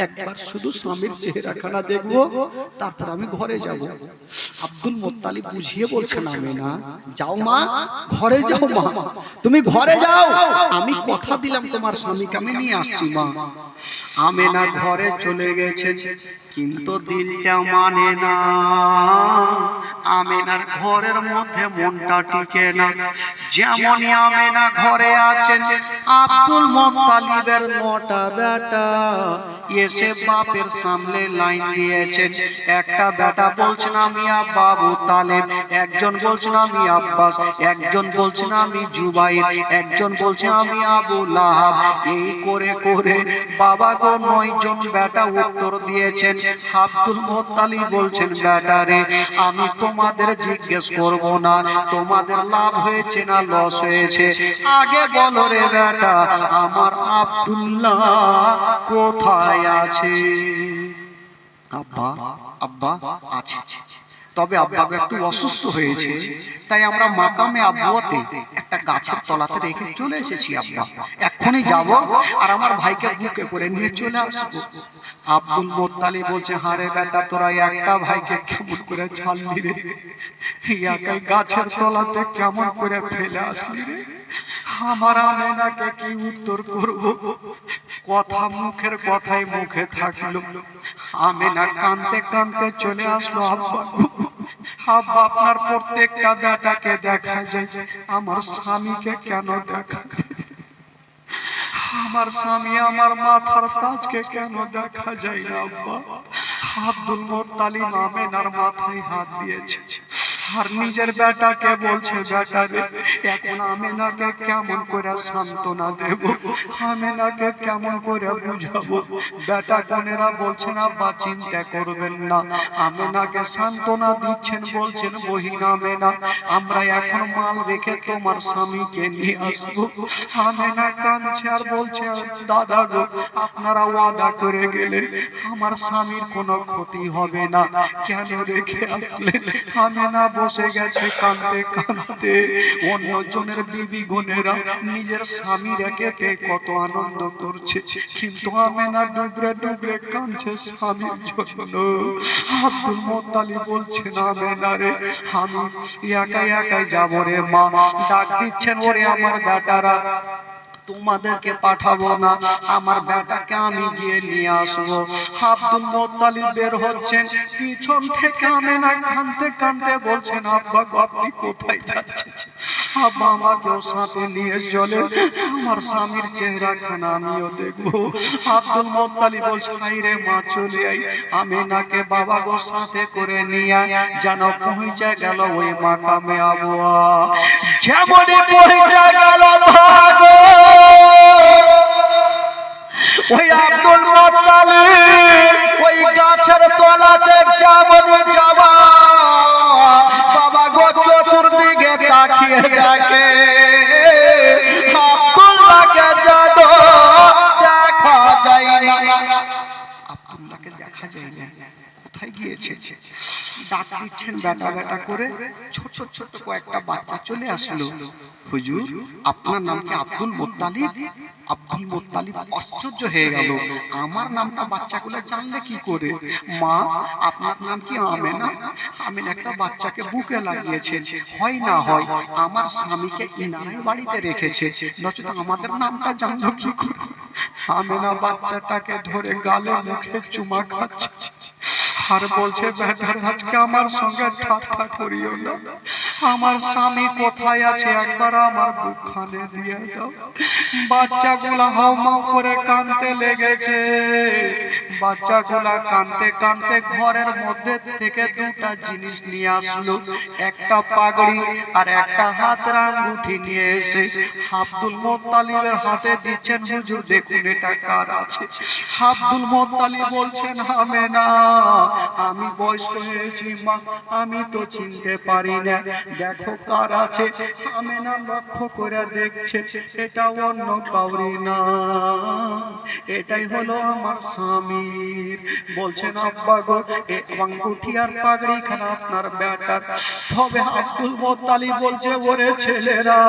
একবার শুধু স্বামীর চেহারাখানা দেখবো, তারপর আমি ঘরে যাব। আব্দুল মুত্তালিব বুঝিয়ে বলছেন আমেনা যাও মা, ঘরে যাও মা, তুমি ঘরে যাও, আমি কথা দিলাম তোমার স্বামীকে আমি নিয়ে আসছি মা। আমেনা ঘরে চলে গেছে, কিন্তু দিলটা মানে না। আমেনার ঘরের মধ্যে মনটা টিকে না। যেমনই আমেনা ঘরে আছেন, আব্দুল মুত্তালিবের 9টা বেটা এসে বাপের সামনে লাইন দিয়েছেন। একটা বেটা বলছেন আমি আবু তালেব, একজন বলছেন আমি আব্বাস, একজন বলছেন আমি জুবাইর, একজন বলছে আমি আবু লাহাব। এই করে করে বাবা গো 9 জন বেটা উত্তর দিয়েছেন। আব্দুল মুত্তালিব বলছেন বেটা রে, আমি তোমাদের জিজ্ঞেস করব না তোমাদের লাভ হয়েছে না লস হয়েছে, আগে বলো রে বেটা আমার আব্দুল্লাহ কোথায় আছে? আব্বা আব্বা আছে, তবে আব্বাকে একটু অসুস্থ হয়েছে, তাই আমরা মাকামে আব্বুয়াতে একটা গাছের তলাতে রেখে চলে এসেছি আব্বা। এক্ষুনি যাব আর আমার ভাইকে বুকে করে নিয়ে চলে আসবো। আব্দুল মুত্তালিব বলছে হারে বেটা তোরা একটা ভাইকে কেমন করে ছাড়লি রে, একাই গাছের তলাতে কেমন করে ফেলে আসলি রে। আমার আমেনাকে কি উত্তর করব, কথা মুখের কথাই মুখে থাকলো। আমেনা কাঁদতে কাঁদতে চলে আসলো আব্বা আব্বা আপনার প্রত্যেকটা বেটাকে দেখা যায়, আমার স্বামীকে কেন দেখা যায়? আমার স্বামী আমার মাথার তাজকে কেন দেখা যায় না আব্বা? আব্দুল মুত্তালিব আমেনার মাথায় হাত দিয়েছে আর নিজের বেটাকে বলছে বেটা রে এখন আমেনাকে কেমন করে সান্ত্বনা দেব, আমেনাকে কেমন করে বুঝাবো? বেটা কোনেরা বলছেন আব্বা চিন্তা করবেন না, আমেনাকে সান্ত্বনা দিচ্ছেন, বলছেন বহিন আমেনা আমরা এখন মাল রেখে তোমার স্বামীকে নিয়ে আসবো। আমেনা কাঁদছে আর বলছে দাদা গো আপনারা ওয়াদা করে গেলেন আমার স্বামীর কোনো ক্ষতি হবে না, কেন রেখে আসলেন? আমেনা বসে গেছে কাঁদতে কাঁদতে। অন্যজনের বিবি গুনেরা নিজের স্বামী রেখে কত আনন্দ করছে, কিন্তু আমেনা ডুবরে ডুবরে কাঁদছে স্বামীর জন্য। আব্দুল মুত্তালিব বলছেন আমেনা রে আমি একাই একাই যাবো রে মা। ডাক দিচ্ছেন ওরে আমার বেটারা তোমাদেরকে পাঠাবো না, আমার বেটাকে আমি গিয়ে নিয়ে আসবো। আব্দুল মুত্তালিব বের হচ্ছেন, পিছন থেকে আমেনা কাঁদতে কাঁদতে বলছেন আব্বা আপনি কোথায় যাচ্ছেন? আব্বা আমাকেও সাথে নিয়ে চলে, আমার স্বামীর চেহারাখানা আমিও দেখবো। আব্দুল মুত্তালিব বলছেন আই রে মা চলে আই। আমেনাকে বাবা গো সাথে করে নিয়ে যেন পৌঁছে গেল ওই মাকামে আবুয়া। যেমনই পৌঁছে গেল ভাগো ওই আব্দুল মুত্তালিব ওই গাছের তলাতে যেমনই যাওয়া বাবা গো চতুর্দিকে তাকিয়ে দেখে আব্দুল্লাহকে যেন দেখা যায় না। আব্দুল্লাহকে দেখা যায় না, কোথায় গিয়েছে? ডাক দিচ্ছেন বেটা বেটা করে, ছোট ছোট কয়েকটা বাচ্চা চলে আসলো। হুজুর আপনার নাম কি আব্দুল মুত্তালিব? আব্দুল মুত্তালিব আশ্চর্য হয়ে গেল, আমার নামটা বাচ্চাগুলো জানলে কি করে? মা আপনার নাম কি আমেনা? আমেনা একটা বাচ্চাকে বুকে লাগিয়েছে, হয় না হয় আমার স্বামীকে ইনারাই বাড়িতে রেখেছে, নচেত আমাদের নামটা জানলো কি করে? আমেনা বাচ্চাটাকে ধরে গালে মুখে চুমা খাচ্ছে আর বলছে বেটার আজকে আমার সঙ্গে ঠাট্টা করিও না, আমার স্বামী কোথায় আছে একবার আমার বুকখানে দিয়ে দাও। বাচ্চাগুলো হাউমাউ করে কাঁদতে লেগেছে, বাচ্চাগুলা কাঁদতে কাঁদতে ঘরের মধ্যে থেকে দুটা জিনিস নিয়ে আসলো, একটা পাগড়ি আর একটা হাতের আঙ্গুঠি নিয়ে এসে আব্দুল মুত্তালিবের হাতে দিচ্ছেন। হুজুর দেখুন এটা কার আছে? আব্দুল মুত্তালিব বলছেন আমেনা, আমি বয়স্ক হয়েছি মা, আমি তো চিনতে পারি না, দেখো কার আছে। আমেনা লক্ষ্য করে দেখছে এটা অন্য কাউরি না, এটাই হলো আমার স্বামীর। বলছেন আব্বা গো, এই আঙ্গুঠি আর পাগড়ি খানা আপনার বেটার। তবে আব্দুল মুত্তালিব বলছে ওরে ছেলেরা,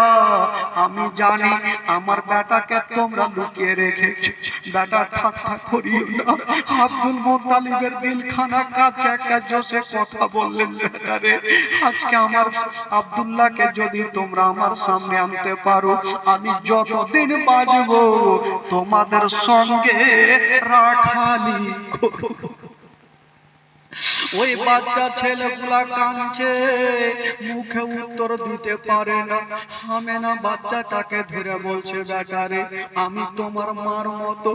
আমি জানি আমার বেটাকে তোমরা লুকিয়ে রেখেছো, বেটা ঠাট্টা করিও না। আব্দুল মুত্তালিবের দিলখানা কাছে একটা জোশে কথা বললেন, বেটারে আজকে আমার আব্দুল্লাহকে যদি তোমরা আমার সামনে আনতে পারো, আমি যতদিন বাঁচবো তোমাদের সঙ্গে রাখালি করব। ওই বাচ্চা ছেলেগুলা কাঁদছে, মুখে উত্তর দিতে পারে না। আমেনা বাচ্চাটাকে ধরে বলছে বেটারে, আমি তোমার মার মতো,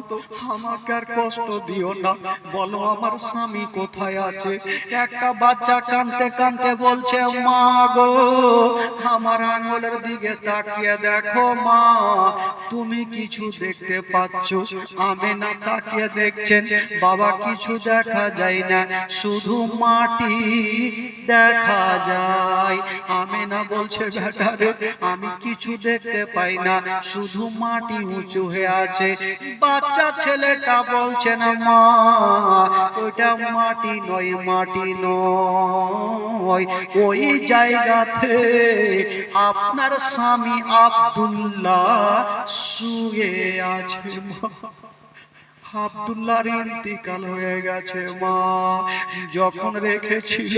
আমাকে আর কষ্ট দিও না, বলো আমার স্বামী কোথায় আছে। একটা বাচ্চা কাঁদতে কাঁদতে বলছে মা গো, আমার আঙুলের দিকে তাকিয়ে দেখো মা, তুমি কিছু দেখতে পাচ্ছ? আমেনা তাকিয়ে দেখছেন, বাবা কিছু দেখা যায় না, শুধু মাটি দেখা যায়। আমেনা বলছে বেটারে আমি কিছু দেখতে পাই না, শুধু মাটি উঁচু হয়ে আছে। বাচ্চা ছেলেটা বলছে না মা, ওইটা মাটি নয়, মাটি নয়, ওই জায়গাতে আপনার স্বামী আব্দুল্লাহ শুয়ে আছে মা। আব্দুল্লাহর ইন্তিকাল হয়ে গেছে মা, যখন রেখেছিল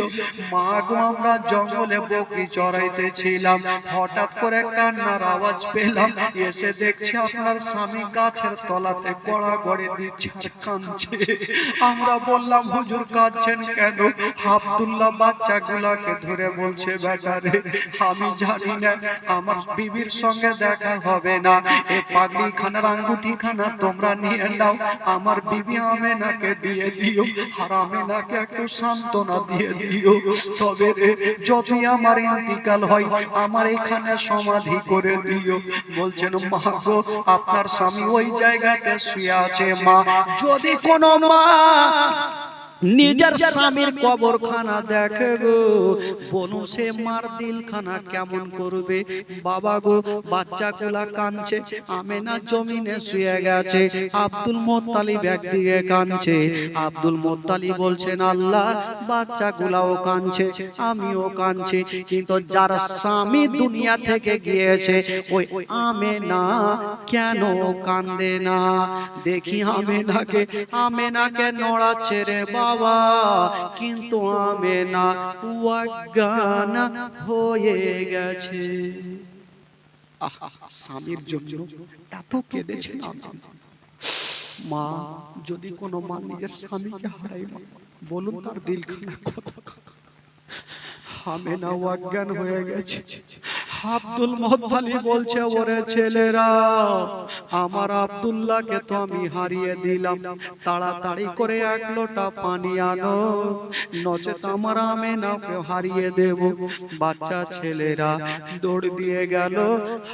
মা গো আমরা জঙ্গলে বকরি চড়াইতেছিলাম, হঠাৎ করে কান্নার আওয়াজ পেলাম, এসে দেখছি আপনার স্বামী গাছের তলাতে গড়াগড়ি দিচ্ছে আর কাঁদছে। আমরা বললাম হুজুর কাঁদছেন কেন? আব্দুল্লাহ বাচ্চাগুলাকে ধরে বলছে বেটারে আমি জানি না আমার বিবির সঙ্গে দেখা হবে না, এই পাগড়ি খানার আঙ্গুঠি খানা তোমরা নিয়ে নাও, আমার বিবি আমেনাকে দিয়ে দিও, আর আমেনাকে একটু সান্ত্বনা দিয়ে দিও। তবে রে যদি আমার ইন্তিকাল হয় আমার এখানে সমাধি করে দিও। বলছেন মা গো, আপনার স্বামী ওই জায়গাতে শুয়ে আছে মা, যদি কোনো মা নিজের স্বামীর কবরখানা দেখে গো, বনু সে মার দিলখানা কেমন করবে? বাবা গো বাচ্চাগুলা কাঁদছে, আমেনা জমিনে শুয়ে গেছে, আব্দুল মুত্তালিব একদিকে কাঁদছে। আব্দুল মুত্তালিব বলছেন আল্লাহ বাচ্চাগুলাও কাঁদছে, আমিও কাঁদছি, কিন্তু যার স্বামী দুনিয়া থেকে গিয়েছে ওই আমেনা কেন কাঁদে না? দেখি আমেনাকে নড়াচ্ছে রে বাবা, কিন্তু আমেনা অজ্ঞান হয়ে গেছে। স্বামীর জন্য এত কেঁদেছে মা। যদি কোনো মা নিজের স্বামীকে হারাই বলুন তার দিলখানা কথা। আমেনা অজ্ঞান হয়ে গেছে। আব্দুল মুত্তালিব বলছে ওরে ছেলেরা, আমার আব্দুল্লাহকে তো আমি হারিয়ে দিলাম, তাড়াতাড়ি করে এক লোটা পানি আনো, নচেত আমার আমেনাকে হারিয়ে দেব। বাচ্চা ছেলেরা দৌড় দিয়ে গেল,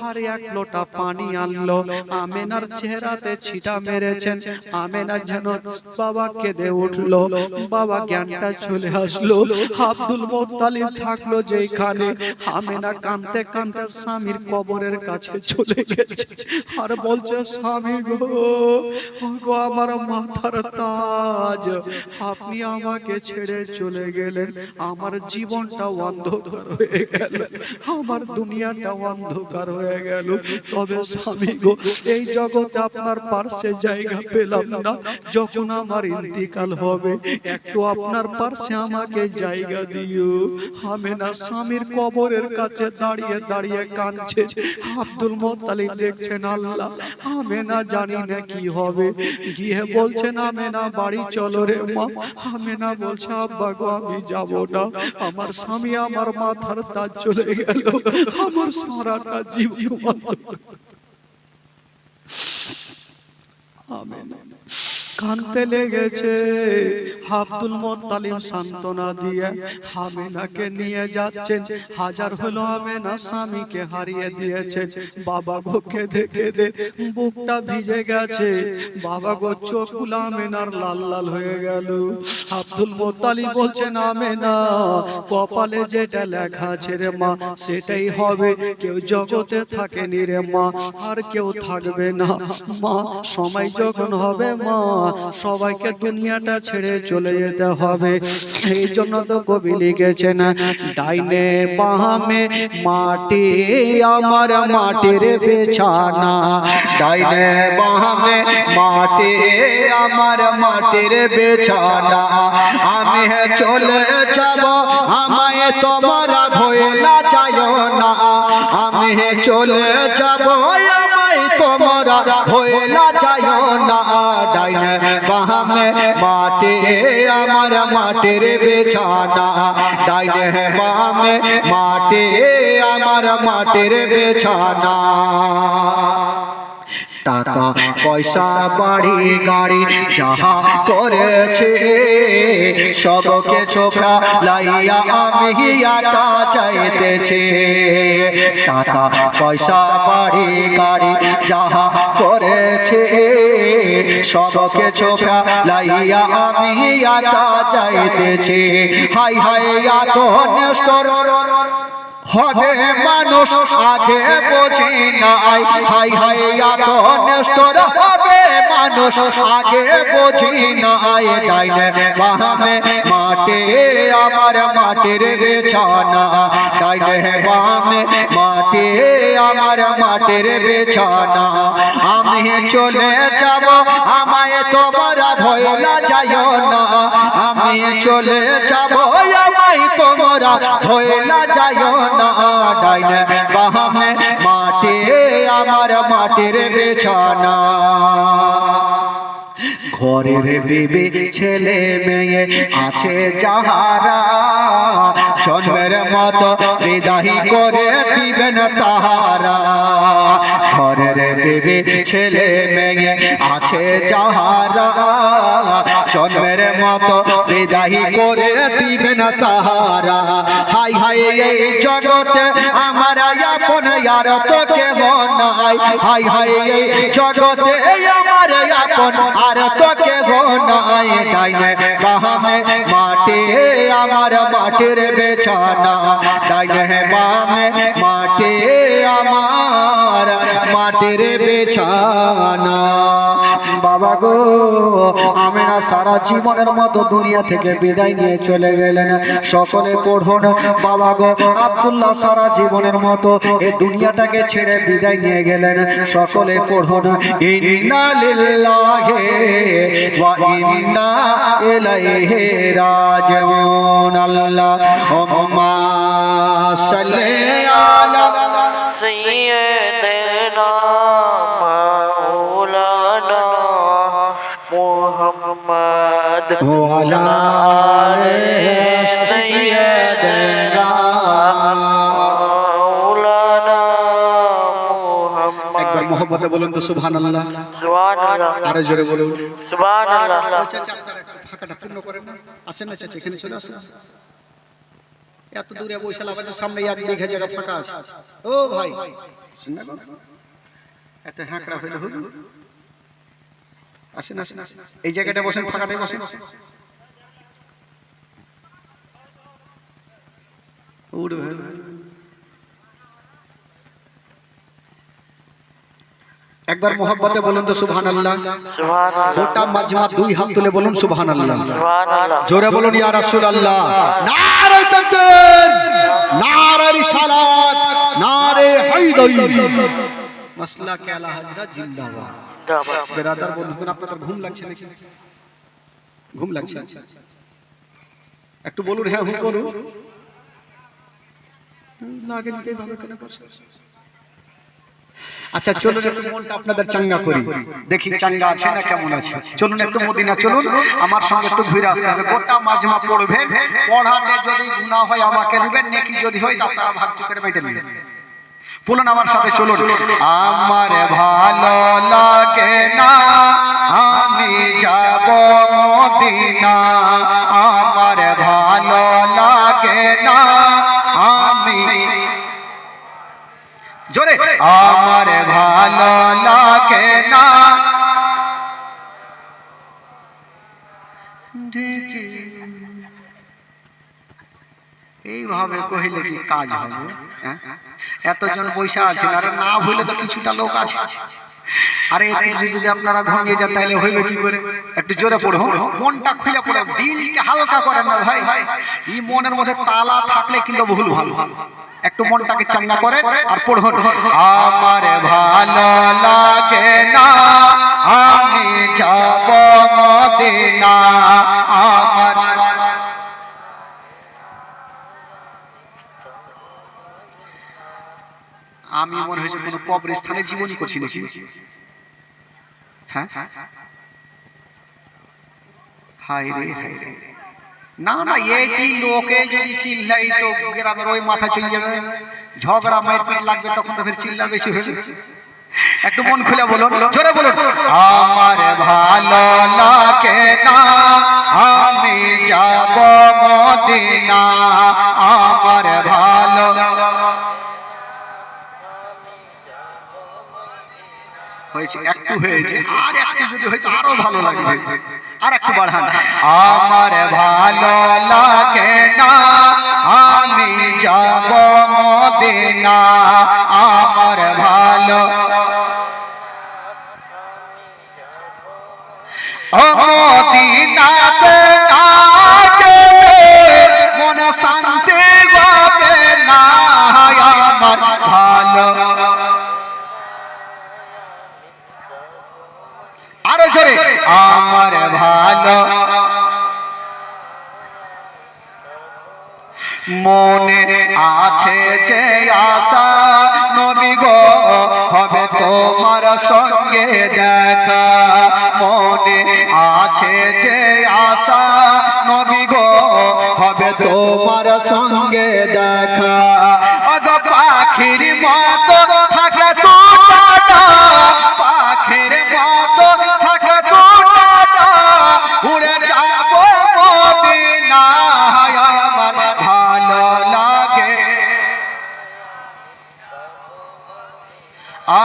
আর এক লোটা পানি আনলো, আমেনার চেহারাতে ছিটা মেরেছেন। আমেনা যেন বাবা কেঁদে উঠলো, বাবা জ্ঞানটা চলে আসলো। আব্দুল মুত্তালিব থাকলো যেখানে, আমেনা কাঁদতে কাঁদতে স্বামীর কবরের কাছে চলে গেছে, আর বলছে স্বামী গো, গো আমার মাথার তাজ, আপনি আমাকে ছেড়ে চলে গেলেন, আমার জীবনটা অন্ধকার হয়ে গেল, আমার দুনিয়াটা অন্ধকার হয়ে গেল। তবে স্বামী গো এই জগতে আপনার পার্শ্বে জায়গা পেলাম না, যখন আমার ইন্তিকাল হবে একটু আপনার পার্শ্বে আমাকে জায়গা দিও। আমেনা স্বামীর কবরের কাছে দাঁড়িয়ে দাঁড়িয়ে কাঁদছে। আব্দুল মুত্তালিব দেখছেন আল্লাহ আমেনা জানি না কি হবে, গিয়ে বলছেন আমেনা বাড়ি চলো রে মা। আমেনা বলছে আব্বা গো আমি যাব না, আমার স্বামী আমার মাথার তাজ চলে গেল, আমার সারাটা জীবন। আমেনা কানতে লেগেছে। আব্দুল মুত্তালিব সান্ত্বনা দিয়ে আমিনাকে নিয়ে যাচ্ছেন। হাজার হলো আমিনা স্বামীকে হারিয়ে দিয়েছে। বাবা গো কেঁদে কেঁদে বুকটা ভিজে গেছে। বাবা গো চোখগুলো আমিনার লাল লাল হয়ে গেল। আব্দুল মুত্তালিব বলছেন, আমিনা কপালে যেটা লেখা আছে রে মা সেটাই হবে। কেউ জগতে থাকেনি রে মা, আর কেউ থাকবে না মা। সময় যখন হবে মা, সবাইকে দুনিয়াটা ছেড়ে চলে যেতে হবে। এই জন্য তো কবি লিখেছেন, ডাইনে বামে মাটি আমার মাটির বিছানা, ডাইনে বামে মাটি আমার মাটির বিছানা। আমি চলে যাব, আমায় তোমরা ভুলে যাও না। আমি চলে যাব, আমায় তোমরা ভুলে যাও না। ডাইনে বামে মাটি আমার মাটির বিছানা, ডাইনে বামে মাটি আমার মাটির বিছানা। টাকা পয়সা বাড়ি গাড়ি যাহা করেছে সবকে চোখা লাইয়া আমি একা চাইতেছি। টাকা পয়সা বাড়ি গাড়ি যাহা করেছে সবকে চোখা লাইয়া আমি একা চাইতেছি। হাই হাই এত নেস্টর হবে মানুষ আগে বুঝি নাই। হাই হাই এত নেস্টর হবে মানুষ আগে বুঝি নাই। ডাইনে বামে মাটি আমার মাটির বিছানা, ডাইনে বামে মাটি আমার মাটির বিছানা। আমি চলে যাব, আমায় তোমরা ভুলে যাও না। আমি চলে যাব, আমায় তোমরা ভুলে যাও না। ডাইনে বামে মাটি আমার মাটির বিছানা। ঘরের বিবি ছেলে মেয়ে আছে যাহারা জন্মের মতো বিদায় করে দিবেন তাহারা। ঘরের বিবি ছেলে মেয়ে আছে যাহারা জন্মের মতো বিদায় করে দিবেন তাহারা। হাই হাই এই জগতে আমার আপন আর তো কেহ নাই। হাই হাই এই জগতে আমার আপন আর তো কেহ নাই। ডাইনে বামে মাটি আমার মাটির বিছানা, ডাইনে বামে মাটি আমার মাটির বিছানা। বাবা গো আমিনা সারা জীবনের মতো দুনিয়া থেকে বিদায় নিয়ে চলে গেলেন। সকলে পড়ুন, বাবা গো আব্দুল্লাহ সারা জীবনের মতো এই দুনিয়াটাকে ছেড়ে বিদায় নিয়ে গেলেন। সকলে পড়ুন, ইন্না লিল্লাহি ওয়া ইন্না ইলাইহি রাজিউন। আল্লাহুম্মা সাল্লি আলা সাইয়্যিদিনা মাওলানা মুহাম্মদ ওয়া আলা আলি সাইয়্যিদিনা মাওলানা মুহাম্মদ। একবার মোহব্বতে বলুন তো সুবহানাল্লাহ। সুবহানাল্লাহ। আরো জোরে বলুন সুবহানাল্লাহ। ফাঁকাটা পূর্ণ করেন না, আসেন না চাচা, এখানে চলে আসেন। এত দূরে বৈশাল আবাজের সামনে 1 বিঘা জায়গা ফাঁকা আছে। ও ভাই আসেন না, এত হ্যাঁকড়া হইলে হলো। আসেন আসেন, এই জায়গাটা বসেন, ফাঁকাটাই বসেন। উঠবে একবার মোহাব্বতে বলুন তো সুবহানাল্লাহ। সুবহানাল্লাহ। গোটা মাজমা 2 হাত তুলে বলুন সুবহানাল্লাহ। সুবহানাল্লাহ। জোরে বলুন ইয়া রাসূলুল্লাহ। নারে তাকবীর, নারে রিসালাত, নারে হায়দারি, মাসলাকে আলা হাজরা জিন্দাবাদ। বেরাদার বন্ধুগণ, আপনাদের ঘুম লাগছে নাকি? ঘুম লাগছে? একটু বলুন হ্যাঁ হুঁ করুন। লাগে নিতে ভাবে কেন করছে? আচ্ছা চলুন একটু মনটা আপনাদের চাঙ্গা করি, দেখি চাঙ্গা আছে না কেমন আছে। চলুন একটু মদিনা চলুন, আমার সঙ্গে একটু ঘুরে আসতে হবে। গোটা মাজমা পড়বেন, পড়াতে যদি গুনাহ হয় আমাকে দিবেন, নেকি যদি হয় আপনারা ভাগ করে বেটে নেবেন। বলুন আমার সাথে চলুন। আমার ভালো লাগে না আমি যাব মদিনা, আমার ভালো লাগে না আমি, জোরে, আমার ভালো লাগে না। এইভাবে কহিলে কি কাজ হবে? এতজন পয়সা আছে, আরে না হইলে তো কিছুটা লোক আছে। আরে যদি আপনারা ঘুমিয়ে যান তাহলে হইবে কি করে? একটু জোরে পড়ো, মনটা খুলে পড়ো, দিলকে হালকা করেন না ভাই। এই মনের মধ্যে তালা থাকলে কিন্তু ভুল ভালো। একটু মনটাকে চাঙ্গা করে আর পড়ুন। আমার ভালো লাগে না আমি যাব মদিনা, আমার, আমি মনে হয়েছে কোনো কবরস্থানে জীবনী করছি নাকি? হ্যাঁ, হায় রে হায় রে, না না, এই লোকে যদি চিল্লাই তো গ্রামের ওই মাথা চলে যাবে, ঝগড়া মারপিট লাগবে, তখন তো ফের চিল্লা বেশি হবে। একটু মন খুলে বলুন, জোরে বলুন। আমার ভালো লাগে না আমি যাব মদিনা, আমার ভালো হয়েছে, একটু হয়েছে, আর একটু যদি হয়তো আরো ভালো লাগবে, আর একটু বাড়ান। আমার ভালো লাগে না আমি যাব মদিনা, আমার ভালো, ও মদিনাতে না গেলে মন শান্তি পাবে না, আমার ভালো, আরো জোরে, আমার ভালো, মনে আছে যে আশা নবী গো হবে তোমার সঙ্গে দেখা, মনে আছে যে আশা নবী গো হবে তোমার সঙ্গে দেখা, ওগো পাখির মতো থাকে তোমরা, পাখির মতো থাকে তোমরা, উড়ে যাব মদিনা, আমার ভালো লাগে,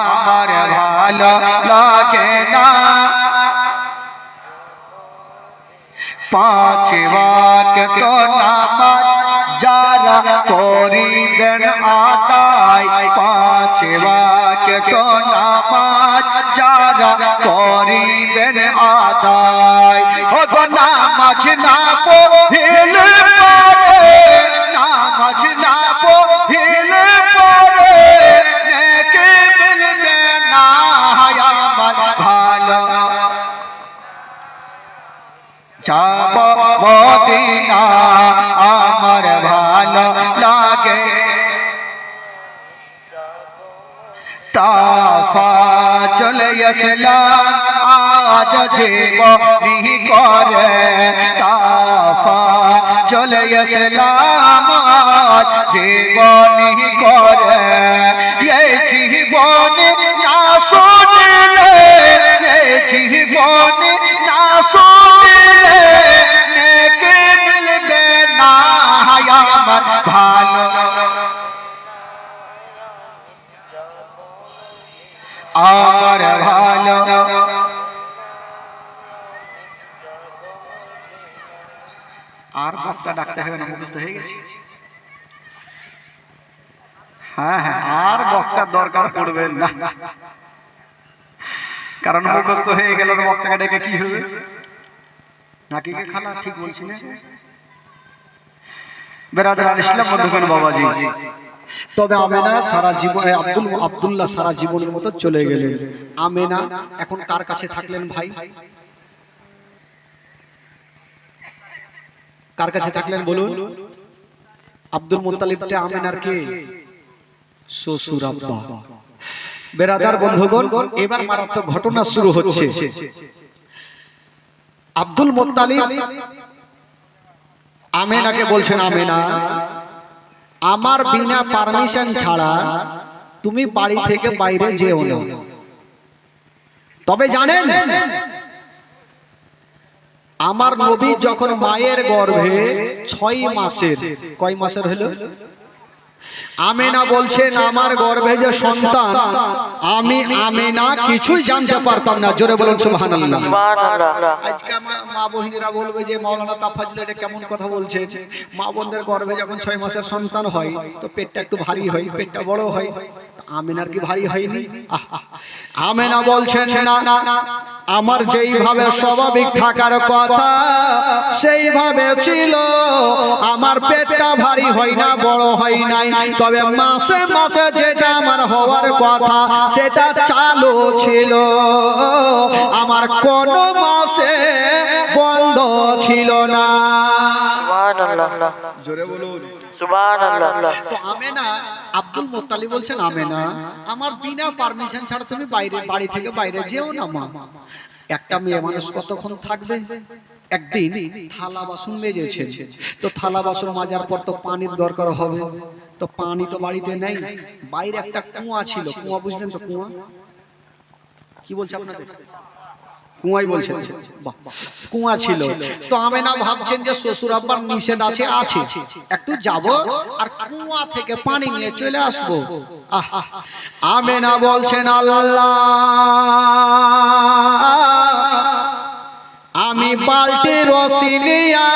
আমার ভালো লাগে না। পাঁচ ওয়াক্ত নামাজ যারা করিবেন আদায়, পাঁচ ওয়াক্ত নামাজ যারা করিবেন আদায়, ও গো নামাজ না পড়িলে পরে, নামাজ না পড়িলে পরে নেকি মিলবে না, আমার ভালো যাব মদিনা, আমার ভালো লাগে। তাফা চলে আসলাম আজ জীবনী করে, তাফা চলে আসলাম আজ জীবনী করে, এই জীবনী না শুনলে, এই জীবনী না শুনলে নেকি মিলবে না, আমার ভালো, আমার ভালো, আর বক্তা ডাকতে হবে না, মুখস্থ হয়ে গেছে। হ্যাঁ হ্যাঁ, আর বক্তার দরকার পড়বে না, কারণ মুখস্থ হয়ে গেল, বক্তাকে ডেকে কি হবে? নাকি খালা ঠিক বলছি না? বেরাদার ইসলাম মধ্যখান বাবাজি, তবে আমেনা সারা জীবন, আব্দুল্লাহ সারা জীবনের মতো চলে গেলেন। আমেনা এখন কার কাছে থাকলেন ভাই? কার কাছে থাকলেন বলুন? আব্দুল মুত্তালিবটা আমেনার কে? শ্বশুর আব্বা। বেরাদার বন্ধুগণ, এবার মারাত্মক ঘটনা শুরু হচ্ছে। আব্দুল মুত্তালিব আমেনাকে বলছেন, আমেনা আমার বিনা পারমিশন ছাড়া তুমি বাড়ি থেকে বাইরে যেও না। তবে জানেন, আমার নবী যখন মায়ের গর্ভে 6 মাসের, কয় মাসের হলো? আমেনা বলছেন আমার গর্ভে যে সন্তান, আমি আমেনা কিছুই জানতে পারতাম না। জোরে বলুন সুবহানাল্লাহ। সুবহানাল্লাহ। আজকে আমার মা বহিনীরা বলবে যে মাওলানা তাফাজ্জল এটা কেমন কথা বলছে। মা বোনদের গর্ভে যখন 6 মাসের সন্তান হয় তো পেটটা একটু ভারী হয়, পেটটা বড় হয়। আমেনার কি ভারী হয়নি? আমেনা বলছেন না, আমার যেইভাবে স্বাভাবিক থাকার কথা সেইভাবে ছিল। আমার পেটটা ভারী হয় না, বড় হয় নাই, তবে মাসে মাসে যেটা আমার হওয়ার কথা সেটা চালু ছিল। আমার কোন মাসে বন্ধ ছিল না। সুবহানাল্লাহ। জোরে বলুন সুবহানাল্লাহ। তো আমেনা, আব্দুল মুত্তালিব বলছেন আমেনা আমার বিনা পারমিশন ছাড়া তুমি বাড়ি থেকে বাইরে যেও না মা। একটা মেয়ে মানুষ কতক্ষণ থাকবে? একদিন থালা বাসন মেজেছে, তো থালা বাসন মাজার পর তো পানির দরকার হবে, তো পানি তো বাড়িতে নেই, বাইরে একটা কুয়া ছিল। কুয়া বুঝলেন তো? কুয়া কি বলছে আপনাদের? কুয়াই বলছেন। বাহ, কুয়া ছিল। তো আমেনা ভাবছেন যে শ্বশুর আব্বার নিষেধ আছে, একটু যাব আর কুয়া থেকে পানি নিয়ে চলে আসবো। আমেনা বলছেন আল্লাহ, আমি বালতি রশি নিয়া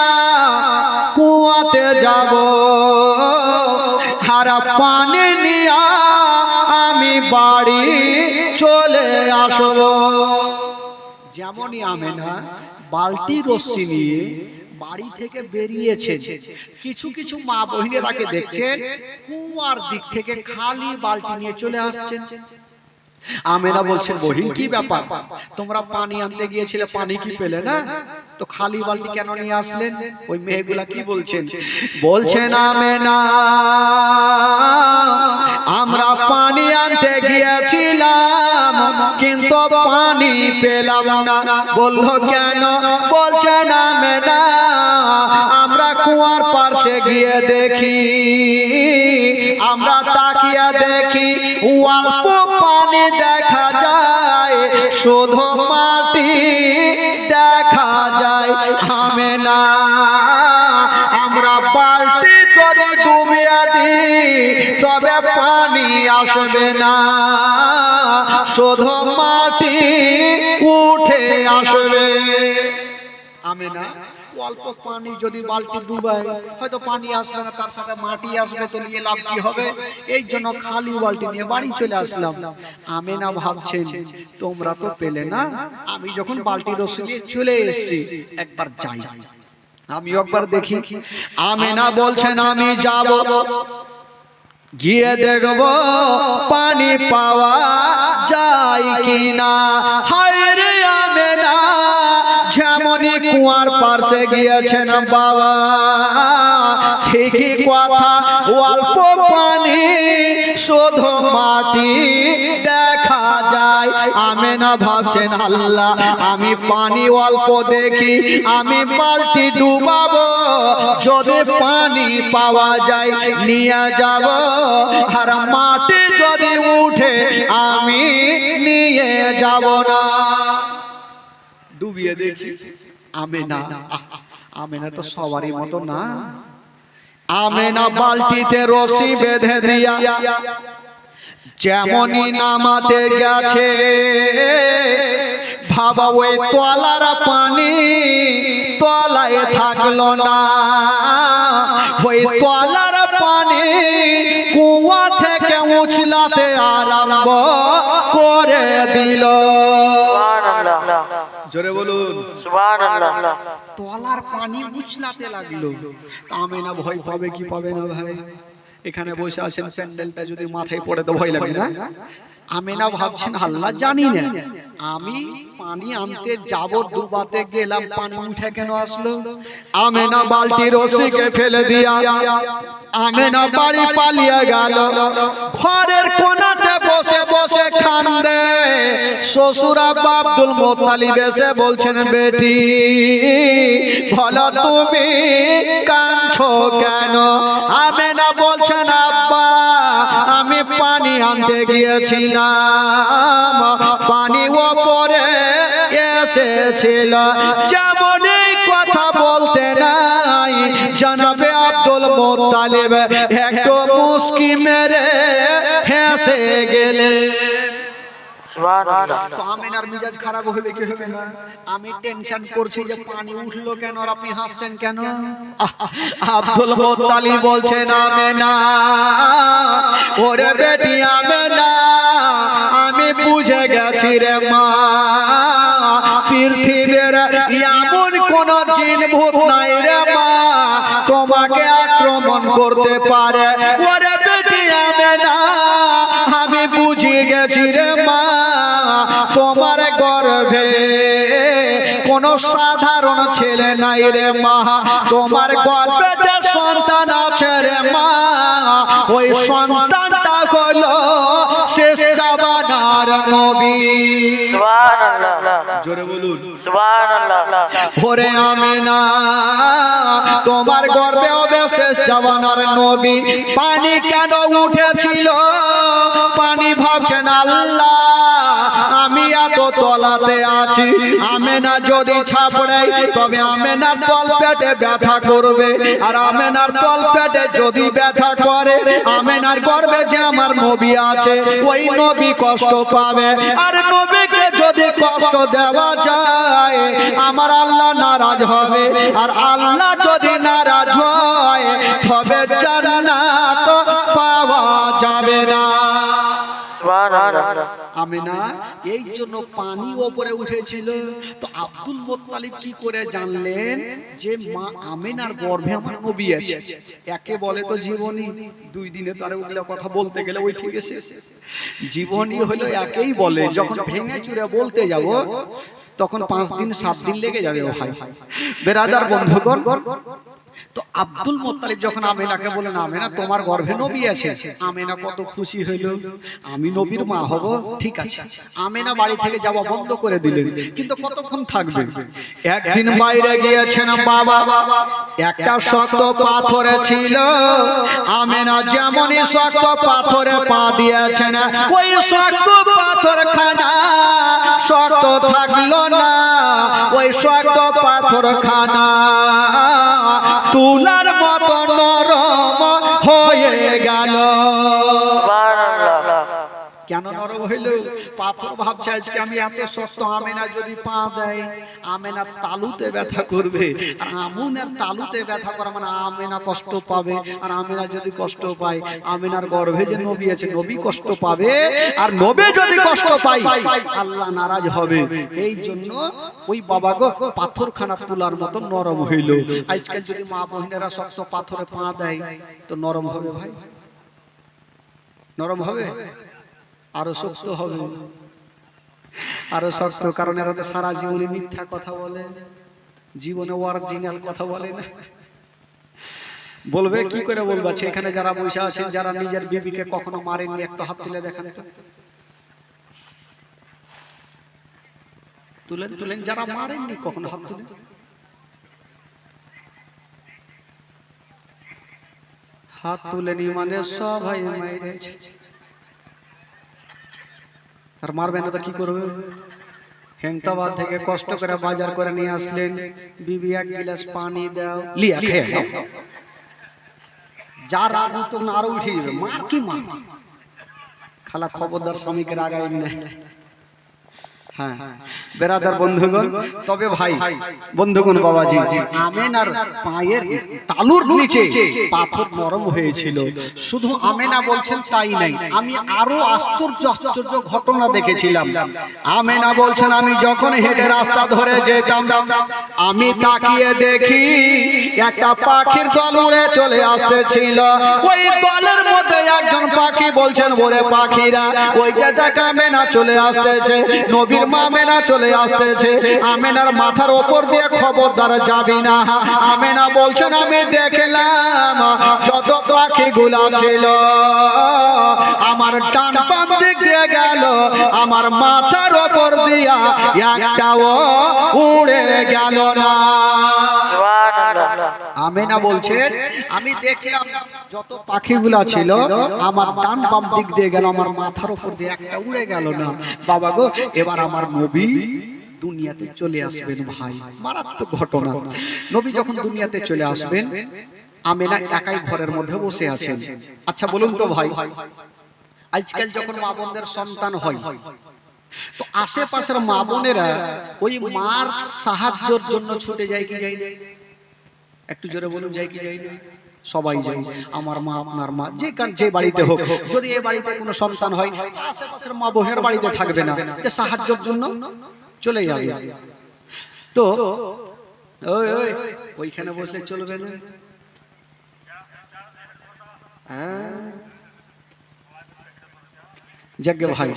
কুয়াতে যাব, আর পানি নিয়া আমি বাড়ি চলে আসব। যেমনই আমেনা বালতি রশ্মি নিয়ে বাড়ি থেকে বেরিয়েছে, কিছু কিছু মা বহিনেরাকে দেখছে কুয়ার দিক থেকে খালি বালতি নিয়ে চলে আসছে। আমেনা বলছেন বহিন কি ব্যাপার, তোমরা পানি আনতে গিয়েছিলে, পানি কি পেলে না, তো খালি বালতি কেন নিয়ে আসলেন? ওই মেয়েগুলা কি বলছেন? বলছেন আমেনা আমরা পানি আনতে গিয়েছিলাম কিন্তু পানি পেলাম না। বললো কেন? বলছেন আমেনা আমরা কুয়ার পাশে গিয়ে দেখি, আমরা তাকিয়ে দেখি অল্প পানি দেখা যায়, শুধু মাটি দেখা যায়। আমেনা আমরা বালতি যদি ডুবিয়ে দিই তবে পানি আসবে না, শুধু মাটি উঠে আসবে। আমেনা অল্প পানি যদি বালতি ডুবায় হয়তো পানি আসবে না, তার সাথে মাটি আসবে, তো নিয়ে লাভ কি হবে? এই জন্য খালি বালতি নিয়ে বাড়ি চলে আসলাম। আমেনা ভাবছেন তোমরা তো পেলে না, আমি যখন বালতি রশি নিয়ে চলে এসেছি একবার যাই, আমি একবার দেখি। আমেনা বলছেন আমি যাব, গিয়ে দেখব পানি পাওয়া যায় কিনা। হায় রে আমেনা যেমনই কুয়ার পাশে গিয়েছেন বাবা, ঠিকই কথা, অল্প পানি শুধু মাটি দেখা যায়। আমেনা ভাবছেন আল্লাহ আমি পানি অল্প দেখি, আমি বালতি ডুবাবো, যদি পানি পাওয়া যায় নিয়ে যাব, আর মাটি যদি উঠে আমি নিয়ে যাব না। ডুবিয়ে দেখি। আমেনা, আমেনা তো সবারই মতো না। আমেনা বালতিতে রশি বেঁধে দিয়া যেমনই নামাতে গেছে, ভাবা ওই তলার পানি তলায় থাকলো না, ওই তলার পানি কুয়া থেকে উছলাতে আরম্ভ করে দিল। সুবহানাল্লাহ। জোরে বলুন সুবহানাল্লাহ। তলার পানি উছলাতে লাগলো। আমেনা ভয় পাবে কি পাবে না ভাই? এখানে বসে আছেন, প্যান্ডেলটা যদি মাথায় পড়ে তো ভয় লাগে না? আমেনা ভাবছেন আল্লাহ জানি না, আমি পানি আনতে যাব, ডুবাতে গেলাম, পানি উঠে কেন আসলো? আমেনা বালতি রশিকে ফেলে দিয়া আমেনা বাড়ি পালিয়ে গেল। ঘরের কোণাতে বসে বসে কান্দে। শ্বশুর আব্বা আব্দুল মুত্তালিব এসে বলছেন বেটি বলো তুমি কাঁদছো কেন? আমেনা বলছেন আব্বা আমি পানি আনতে নামতে গিয়েছিলাম পানি ওপরে এসেছিল যেমন এই কথা বলতে নাই জনাবে আব্দুল মুত্তালিব একটু মুস্কি মেরে হেসে গেলে সুবহানাল্লাহ তো আমিনার মিজাজ খারাপ হবে কি হবে না আমি টেনশন করছি যে পানি উঠলো কেন আর আপনি হাসছেন কেন আব্দুল মুত্তালিব বলছেন আমিনা ওরে বেটি আমিনা আমি বুঝে গেছি রে মা পৃথিবীর এমন কোন জিন ভূত নাই রে মা তোমাকে আক্রমণ করতে পারে ওরে বেটি আমিনা আমি বুঝে গেছি রে মা তোমার গর্ভে কোন সাধারণ ছেলে নাই রে মা তোমার গর্ভে যে সন্তান আছে রে মা ওই সন্তানটা হলো শেষ জামানার নবী সুবহানাল্লাহ জোরে বলুন সুবহানাল্লাহ ওরে আমিনা তোমার গর্ভে হবে শেষ জামানার নবী পানি কেন উঠেছিল পানি ভাবছেন আল্লাহ আমি এত তলাতে আছি আমেনা যদি ছাপড়াই তবে আমেনার তল পেটে ব্যথা করবে আর আমেনার তল পেটে যদি ব্যথা করে আমেনার গর্ভে যে আমার নবী আছে ওই নবী কষ্ট পাবে আর নবীকে যদি কষ্ট দেওয়া যায় আমার আল্লাহ নারাজ হবে আর আল্লাহ যদি নারাজ হয় তবে জান্নাত পাওয়া যাবে না সুবহানাল্লাহ আমিনা এই জন্য পানি উপরে উঠেছিল তো আব্দুল মুত্তালিব কি করে জানলেন যে মা আমিনার গর্ভে আমার নবী আছে একে বলে তো জীবনী দুই দিনে তার ওগুলো কথা বলতে গেলে ওই ঠিক আছে জীবনী হলো একেই বলে যখন ভেঙে চুরে বলতে যাব তখন 5 দিন 7 দিন লেগে যাবে ভাই বেরাদার বন্ধুগণ তো আব্দুল মুত্তালিব যখন আমিনাকে বলেন আমিনা তোমার গর্ভে নবী আছে আমিনা কত খুশি হইল আমি নবীর মা হব ঠিক আছে আমিনা বাড়ি থেকে যাওয়া বন্ধ করে দিলেন কিন্তু কতক্ষণ থাকবে একদিন বাইরে গিয়েছেন বাবা একটা শক্ত পাথরে ছিল আমিনা যেমনই শক্ত পাথরে পা দিয়েছেন ওই শক্ত পাথরখানা শক্ত থাকলো না ওই শক্ত পাথরখানা তুলার মতো নরম হয়ে গেল সুবহানাল্লাহ কেন নরম হইল পাথর ভাবছে আজকে আমি এত শক্ত আমেনা যদি পা দেয় আমেনার তালুতে ব্যথা করবে আর আমুনের তালুতে ব্যথা করা মানে আমেনা কষ্ট পাবে আর আমেনা যদি কষ্ট পায় আমেনার গর্ভে যে নবী আছে নবী কষ্ট পাবে আর নবী যদি কষ্ট পায় আল্লাহ নারাজ হবে এই জন্য ওই বাবা গো পাথরখানা তুলার মতো নরম হইল আজকাল যদি মা বহিনেরা শক্ত পাথরে পা দেয় তো নরম হবে ভাই নরম হবে আরো শক্ত হবে আরো শক্ত কারণ এরা তো সারা জীবনে মিথ্যা কথা বলে জীবনে অরিজিনাল কথা বলে না বলবে কি করে বলবা সেখানে যারা বসে আছেন যারা নিজের বিবিকে কখনো মারেননি একটা হাত তুলে দেখান তো তুলেন তুলেন যারা মারেননি কখনো হাত তুলে হাত তুলেনি মানে সবাই মাইরেছে আর মারবে না তো কি করবে হেমতাবাদ থেকে কষ্ট করে বাজার করে নিয়ে আসলেন বিবি এক গ্লাস পানি দাও লিয়া খেয়ে নাও যা রাগ তো আরো উঠে যাবে মার কি মার খালা খবরদার স্বামীকে রাগাই না হ্যাঁ বেরাদার বন্ধুগণ তবে ভাই বন্ধুগণ বাবাজি আমেনার পায়ের তালুর নিচে পাথর নরম হয়েছিল শুধু আমেনা বলছেন তাই নাই আমি আরো আশ্চর্য আশ্চর্য ঘটনা দেখেছিলাম আমেনা বলছেন আমি যখন হেঁটে রাস্তা ধরে যেতাম আমি তাকিয়ে দেখি একটা পাখির দল উড়ে চলে আসতেছিল ওই দলের মধ্যে একজন পাখি বলছেন ওরে পাখিরা ওই যে দেখ আমেনা চলে আসতেছে নবীর মা আমেনা চলে আসতেছে আমেনার মাথার উপর দিয়ে খবরদার যাবি না আমেনা বলছেন আমি দেখলাম যত পাখিগুলা ছিল আমার ডান বাম দিক দিয়ে গেল আমার মাথার উপর দিয়া একটাও উড়ে গেল না সুবহানাল্লাহ আমেনা বলছেন আমি দেখলাম যত পাখিগুলা ছিল আমার ডান বাম দিক দিয়ে গেল, আমার মাথার উপর দিয়ে একটা উড়ে গেল না। বাবা গো, এবার আমার নবী দুনিয়াতে চলে আসবেন। ভাই মারাত্মক ঘটনা। নবী যখন দুনিয়াতে চলে আসবেন, আমেনা একাই ঘরের মধ্যে বসে আছেন। আচ্ছা বলুন তো ভাই, আজকাল যখন মা বোনদের সন্তান হয়, তো আশেপাশের মা বোনেরা ওই মার সাহায্যের জন্য ছুটে যায় কি যায় না? একটু জোরে বলুন, যায় কি যায় না? সবাই যায়। আমার মা, আপনার মা, যে বাড়িতে হোক, যদি এই বাড়িতে কোনো সন্তান হয়, আশেপাশের মা বোনের বাড়িতে থাকবে না, যে সাহায্যের জন্য চলে যাবে। তো ওইখানে বসলে চলবে না। যাকে ভাই,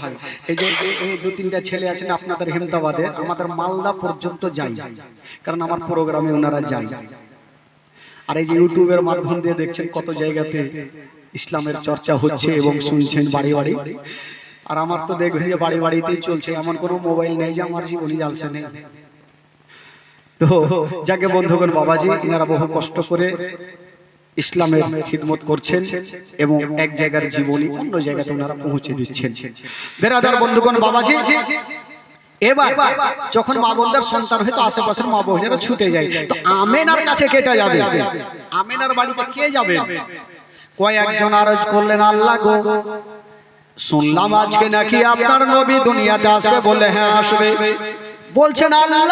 এই যে এই দু তিনটা ছেলে আছেন আপনাদের হেমতাবাদে, আমাদের মালদা পর্যন্ত যাই, কারণ আমার প্রোগ্রামে ওনারা যায়। আর এই যে ইউটিউবের মাধ্যম দিয়ে দেখছেন কত জায়গাতে ইসলামের চর্চা হচ্ছে এবং শুনছেন বাড়ি বাড়ি। আর আমার তো দেখবেন যে বাড়ি বাড়িতেই চলছে, এমন কোনো মোবাইল নেই যে আমার জীবনী জ্বালছে নেই। তো যাকে বন্ধুগণ, বাবাজি এনারা বহু কষ্ট করে ইসলামের খিদমত করছেন এবং এক জায়গার জীবনী অন্য জায়গাতে ওনারা পৌঁছে দিচ্ছেন। বেরাদার বন্ধুগণ, বাবাজি এবার যখন মা বোনদের সন্তান হয়তো আশেপাশের মা বোনেরা ছুটে যায়, তো আমেনার কাছে কেটে যাবে। আমেনার বাড়িতে কে যাবে? কয়েকজন আরজ করলেন, আল্লাহ গো, শুনলাম আজকে নাকি আপনার নবী দুনিয়াতে আসবে। বলে হ্যাঁ আসবে। বলছেন আল্লাহ,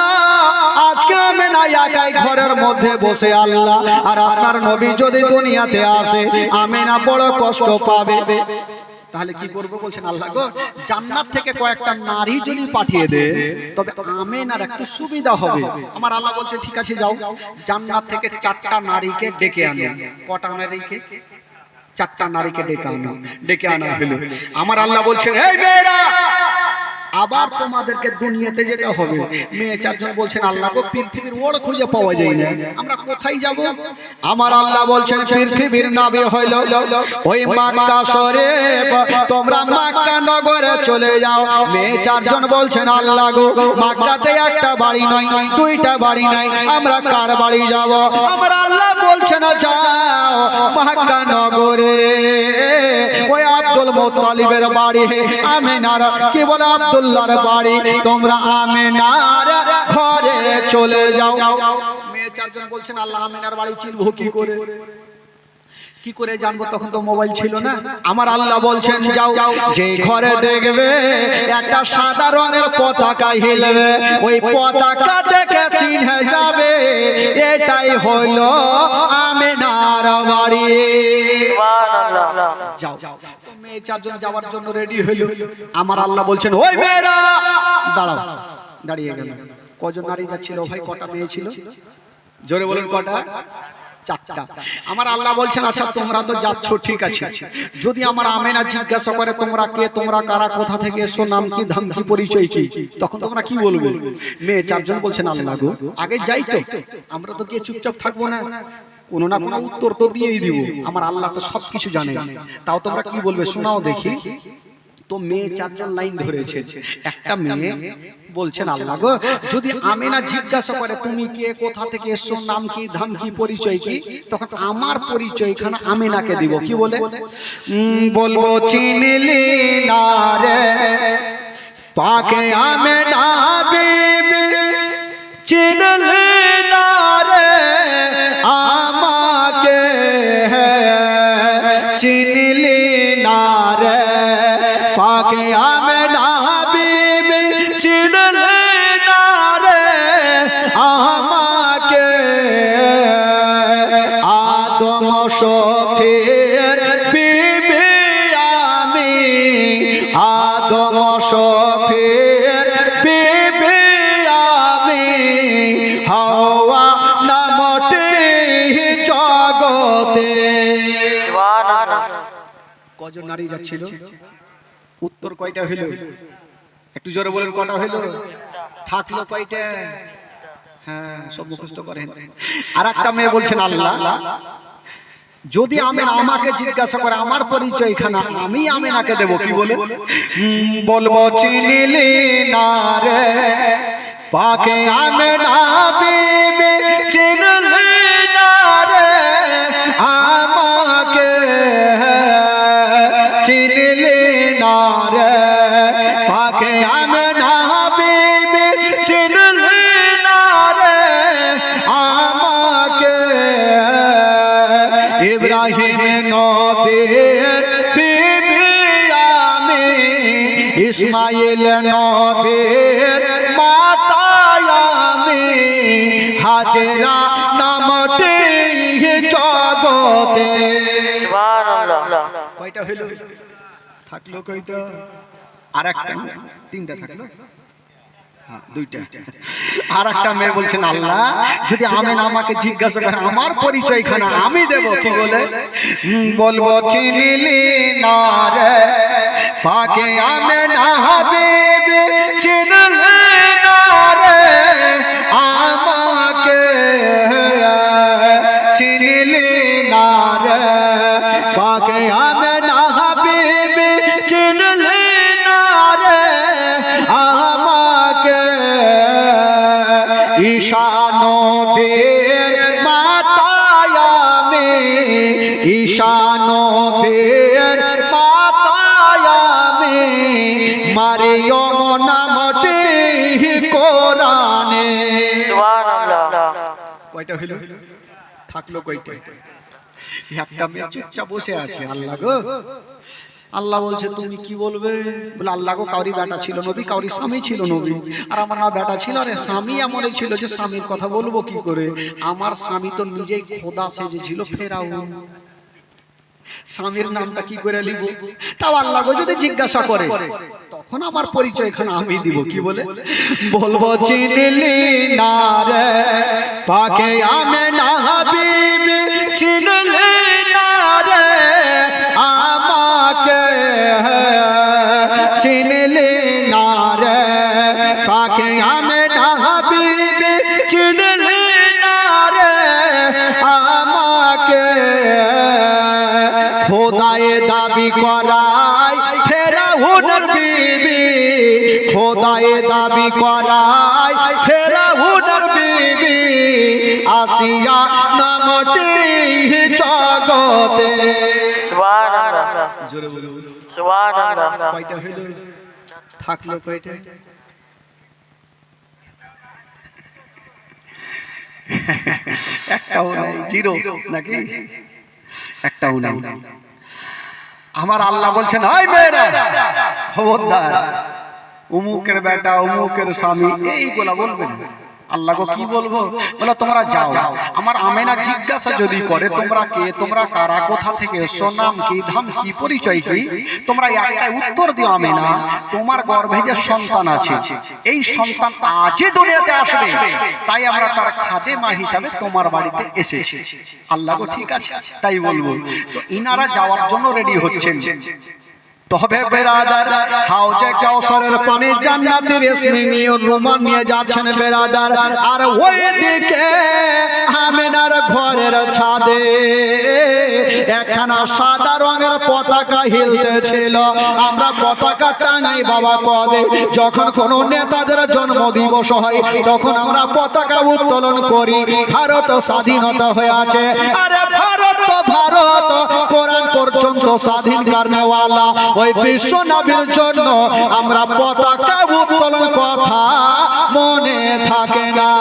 আজকে আমেনা একাই ঘরের মধ্যে বসে, আল্লাহ, আর আপনার নবী যদি দুনিয়াতে আসে, আমেনা বড় কষ্ট পাবে। তাহলে কি করব? বলছেন আল্লাহ গো, জান্নাত থেকে কয়েকটা নারী যদি পাঠিয়ে দে, তবে আমেনার একটু সুবিধা হবে। আমার আল্লাহ বলছেন ঠিক আছে, যাও, জান্নাত থেকে 4টা নারীকে ডেকে আনো। কটা নারীকে? 4টা নারীকে ডেকে আনো। ডেকে আনা হলো। আমার আল্লাহ বলছেন, এই মেয়েরা, আবার তোমাদেরকে দুনিয়াতে যেতে হবে। মেয়ে 4জন বলছেন, আল্লাহ গো, পৃথিবীর ওড় খুঁজে পাওয়া যায় না, আমরা কোথায় যাব? আমার আল্লাহ বলছেন, পৃথিবীর নাবি হইল ওই মক্কা শরীফ, তোমরা মক্কা নগরে চলে যাও। মেয়ে 4জন বলছেন, আল্লাহ গো, মক্কাতে একটা বাড়ি নয়, 2টা বাড়ি নাই, আমরা কার বাড়ি যাব? আমার আল্লাহ বলছেন, যাও মক্কা নগরে ওই আব্দুল মুত্তালিবের বাড়ি, আমেনার কি বলে আব্দুল্লাহর বাড়ি, তোমরা আমেনার ঘরে চলে যাও। মেয়ে 4জন বলছেন, আল্লাহ আমেনার বাড়ি চিনবো কি করে? কি করে জানবো? তখন তো মোবাইল ছিল না। আমার আল্লাহ বলছেন, যাও, যে ঘরে দেখবে একটা সাদা রঙের পতাকা হিলবে, ওই পতাকা দেখে চিনে যাবে এটাই হলো আমেনার বাড়ি। সুবহানাল্লাহ। যাও। তো মেয়ে 4জন যাওয়ার জন্য রেডি হলো। আমার আল্লাহ বলছেন, ওই মেয়েরা দাঁড়াও। দাঁড়িয়ে গেল। কজন নারী যাচ্ছিল ভাই? কটা মেয়ে ছিল? জোরে বলুন, কটা? 4টা। আমার আল্লাহ বলছেন, আচ্ছা তোমরা তো যাচ্ছ, ঠিক আছে, যদি আমার আমেনা জিজ্ঞাসা করে তোমরা কে, তোমরা কারা, কোথা থেকে এসছো, নাম কি, ধাম কি, পরিচয় কি, তখন তোমরা কি বলবে? মেয়ে 4জন বলছেন, আল্লাহ গো, আগে যাই তো, আমরা তো গিয়ে চুপচাপ থাকবো না, কোনো না কোনো উত্তর তো দিয়েই দিব। আমার আল্লাহ তো সবকিছু জানে, তাও তোমরা কি বলবে শোনাও দেখি। তো মেয়ে 4জন লাইন ধরেছে। একটা মেয়ে বলছেন, আল্লাহ গো, যদি আমেনা জিজ্ঞাসা করে তুমি কে, কোথা থেকে এসছো, নাম কি, ধাম কি, পরিচয় কি, তখন আমার পরিচয়খানা আমেনাকে দিব। কি বলে বলবো? চিনলি না রে পাকে আমেনা বিবি, চিনলি না রে আমাকে, চিনলি না রে পাকে আমেনা বিবি, চিনলি না রে আমাকে, আদম শফির বিবি আমি, আদম শফির বিবি আমি, হাওয়া নামটি জগতে। সুবহানাল্লাহ। কজন নারী যাচ্ছিল? উত্তর কয়টা হইল? একটু জোরে বলেন, কটা হইল? থাকলো কয়টা? হ্যাঁ, সব মুখস্থ করেন। আর একটা মেয়ে বলছেন, আল্লাহ, যদি আমেনা আমাকে জিজ্ঞাসা করে আমার পরিচয়খানা আমি আমেনাকে দেব। কি বলে বলবো? চিনলি না রে পাকে আমেনা বিবি, চিনলি না রে ইব্রাহিম নবীর বিবি আমি ইসমাইল নবীর মাতা আমি হাজেরা নামটি জগতে। সুবহানাল্লাহ। কয়টা হইল? থাকলো কয়টা? আর একটা, তিনটা থাকলো, হ্যাঁ দুইটা। আর একটা মেয়ে বলছেন আল্লাহ যদি আমেন আমাকে জিজ্ঞাসা করে আমার পরিচয় খানা আমি দেব, কি বলে? বলবো চিনলি না রে পাকে আমেন হাবিবি, চিনলি না রে আমাকে, চিনলি না রে পাকে আমেন হাবিবি, চিনলি না রে আমাকে। ঈশা নবীর মাতা আমি, ঈশা নবীর মাতা আমি মারিয়ম নামটি কোরআনে। সুবহানাল্লাহ। কয়টা হইল? থাকলো কয়টা? একটা মেয়ে চুপচাপ বসে আছে। আল্লাহ গো, আল্লাহ বলছে তুমি কি বলবে? বলে আল্লাহ গো কাউরি বেটা ছিল নবী, কাউরি স্বামী ছিল নবী, আর আমার না বেটা ছিল আর স্বামী এমনই ছিল যে স্বামীর কথা বলবো কি করে? আমার স্বামী তো নিজেই খোদা সেজেছিল ফেরাউন, স্বামীর নামটা কি করে লিব? তাও আল্লাহ গো যদি জিজ্ঞাসা করে তখন আমার পরিচয় এখানে আমি দিব, কি বলে? বলবো চিনলি না রে পাকে আমেনা হাবিবি, চিনলি না রে আমাকে, চিনলি না রে পাকে আমেনা হাবিবি, চিনলি না রে আমাকে। খোদায়ে দাবি করায় ফেরাউনের বিবি, খোদায়ে দাবি করায় ফেরাউনের বিবি আসিয়া নামটি জগতে। সুবহানাল্লাহ। জোরে বলুন সুবহানাল্লাহ। কয়টা হইল? থাকলো কয়টা? একটাও নাই, জিরো নাকি? একটাও নাই। আমার আল্লাহ বলছেন ওই মেয়েরা খবরদার, অমুকের বেটা অমুকের স্বামী এইগুলা বলবে না। আল্লাহ গো কি বলবো? বলে তোমরা যাও, আমার আমেনা জিজ্ঞাসা যদি করে তোমরা কে, তোমরা কারা, কোথা থেকে এসছো, নাম কি, ধাম কি, পরিচয় কি, তোমরা একটাই উত্তর দিও আমেনা তোমার গর্ভে যে সন্তান আছে এই সন্তান আজই দুনিয়াতে আসবে, তাই আমরা তার খাদেমা হিসাবে তোমার বাড়িতে এসেছি। আল্লাহ গো ঠিক আছে তাই বলবো। তো ইনারা যাওয়ার জন্য রেডি হচ্ছেন। তবে বেরাদার হাউজে কাউসারের পানি জান্নাতের ইসমিনীয় রুমান নিয়ে যাচ্ছেন বেরাদার। আর ওই দিকে আমেনার ঘরের ছাদে একখানা সাদা রঙের পতাকা হিলতেছিল। আমরা পতাকা টাঙাই বাবা কবে? যখন কোন নেতাদের জন্ম দিবস হয় তখন আমরা পতাকা উত্তোলন করি। ভারত স্বাধীনতা হয়ে আছে, আরে ভারত ভারত কোরআন পর্যন্ত স্বাধীন করনেওয়ালা ওই বিশ্ব নবীর জন্য আমরা পতাকা উত্তোলন কথা মনে থাকে না।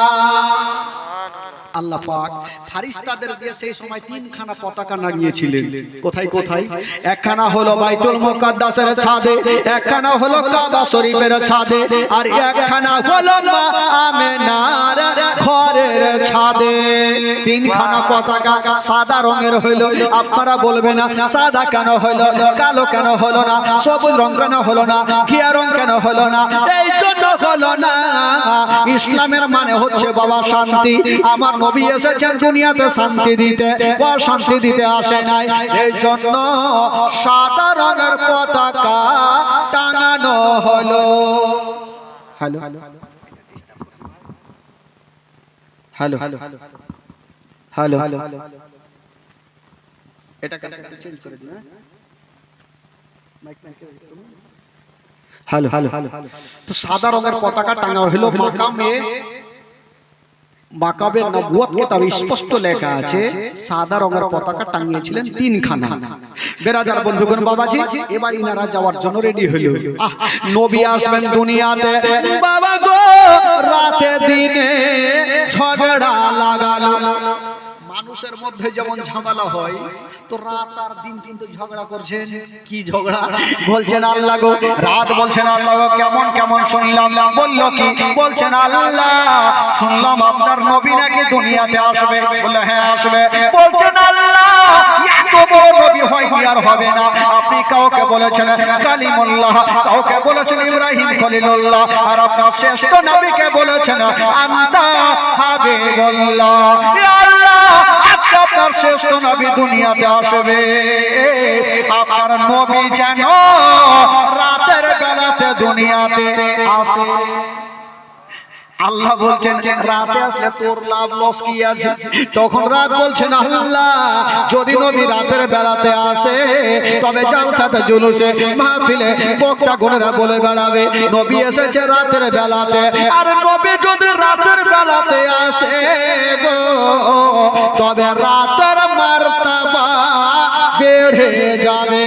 আল্লাহ পাক ফারিস্তাদের দিয়ে সেই সময় তিনখানা পতাকা লাগিয়েছিলেন। কোথায় কোথায়? একখানা হলো বাইতুল মুকাদ্দাসের ছাদে, একখানা হলো কাবা শরীফের ছাদে, আর একখানা হলো মা আমেনার ঘরের ছাদে। তিনখানা পতাকা সাদা রঙের হইলো। আপনারা বলবেন না সাদা কেন হইলো, কালো কেন হলো না, সবুজ রং কেন হলো না, ঘিয়া রং কেন হলো না? এই জন্য হলো না, ইসলামের মানে হচ্ছে বাবা শান্তি। আমার নবী এসেছেন দুনিয়াতে শান্তি দিতে, ও শান্তি দিতে আসে নাই। এই জন্য সাদা রঙের পতাকা টাঙানো হলো। Hello hello hello hello hello এটা চেঞ্জ করে দিন। হ্যালো হ্যালো তো সাদা রঙের পতাকা টাঙা হলো মাকাবে নবুয়ত কিতাবে স্পষ্ট লেখা আছে সাদা রঙের পতাকা টাঙিয়েছিলেন তিনখানা। বেরাদার বন্ধুগণ বাবাজি, এবার ইনারা যাওয়ার জন্য রেডি হলো। নবী আসবেন দুনিয়াতে, বাবা গো রাতে দিনে ঝগড়া লাগালো। মানুষের মধ্যে যেমন ঝামেলা হয়, তো রাত আর দিন কিন্তু ঝগড়া করছেন। কি ঝগড়া? বলছেন আল্লাহ গো, রাত বলছেন আল্লাহ গো কেমন কেমন শুনলাম। বলল কি? বলছেন আল্লাহ শুনলাম আপনার নবী নাকি দুনিয়াতে আসবে। বললে হ্যাঁ আসবে। বলছেন আল্লাহ এত বড় নবী হয়নি আর হবে না। আপনি কাউকে বলেছেন কালিমুল্লাহ, কাউকে বলেছেন ইব্রাহিম খলিলুল্লাহ, আর আপনার শ্রেষ্ঠ নবীকে বলেছেন আনতা হাবিবুল্লাহ। ইয়া আল্লাহ আজকে আপনার শ্রেষ্ঠ নবী দুনিয়াতে আসবে, আপনার নবী যেন রাতের বেলাতে দুনিয়াতে আসে। আল্লাহ বলছেন রাতে আসলে তোর লাভ লস কি আছে? তখন রাত বলছেন আল্লাহ যদি নবী রাতের বেলাতে আসে তবে জালসাতে জুলুসে মাহফিলে বক্তা গণেরা বলে বেড়াবে নবী এসেছে রাতের বেলাতে। আর নবী যদি রাতের বেলাতে আসে গো তবে রাতের মারতাবা বেড়ে যাবে।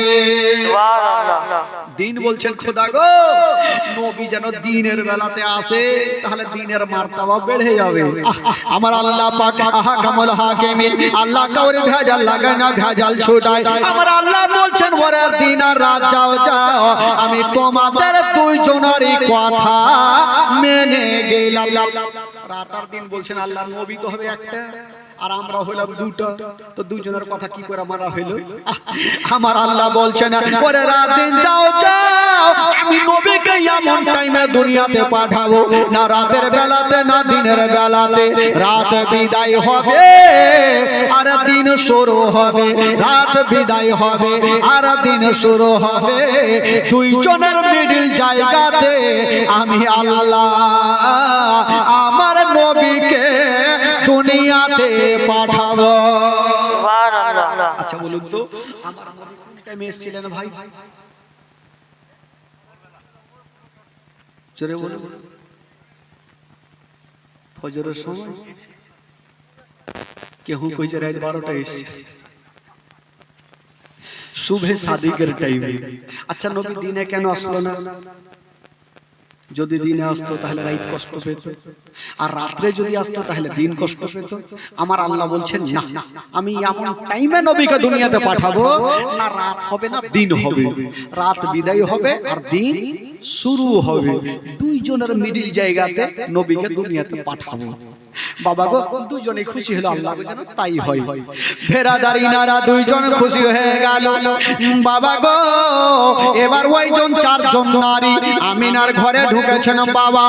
সুবহানাল্লাহ। দিন বলছেন খোদা গো নবী যেন দিনের বেলাতে আসে, তাহলে দিনের মার্তাবা বেড়ে যাবে। আমার আল্লাহ পাক আহকামুল হাকিমিন, আল্লাহ কাউরে ভেজাল লাগায় না, ভেজাল ছুটায়। আমার আল্লাহ বলছেন ওরে দিন আর রাত যাও যাও, আমি তোমাদের দুইজনেরই কথা মেনে গেলাম। রাত আর দিন বলছেন আল্লাহ, নবী তো হবে একটা আর আমরা হইলাম দুটো, তো দুইজনের কথা কি করে মারা হইল? আমার আল্লাহ বলছেন ওরে রাত দিন যাও যাও, আমি নবীকে এমন টাইমে দুনিয়াতে পাঠাবো না রাতের বেলাতে না দিনের বেলাতে। রাত বিদায় হবে আর দিন শুরু হবে, রাত বিদায় হবে আর দিন শুরু হবে। দুইজনের মিডল জায়গাতে আমি আল্লাহ আমার নবীকে দুনিয়াতে পাঠাবো। সুবহানাল্লাহ। আচ্ছা বলুন তো আমার নবী কোন টাইমে এসেছিলেন ভাই? জোরে বলুন। ফজরের সময়, কেউ কইছে রাত 12টা এসে শুভে সাদিকের টাইমে। আচ্ছা নবী দিনে কেন আসলো না? যদি দিনে আসতো তাহলে রাত কষ্ট পেত, আর রাত্রে যদি আসতো তাহলে দিন কষ্ট পেত। আমার আল্লাহ বলছেন না, আমি এমন টাইমে নবীকে দুনিয়াতে পাঠাবো না রাত হবে না দিন হবে, রাত বিদায় হবে আর দিন শুরু হবে। দুইজনের মিডিল জায়গাতে নবীকে দুনিয়াতে পাঠাবো। বাবা গো দুইজনে খুশি হলো, আল্লাহ যেন তাই হয়। ভেড়াদারি নারা দুইজন খুশি হয়ে গেল। বাবা গো এবার ওইজন চারজন নারী আমিনার ঘরে ঢুকেছেন। বাবা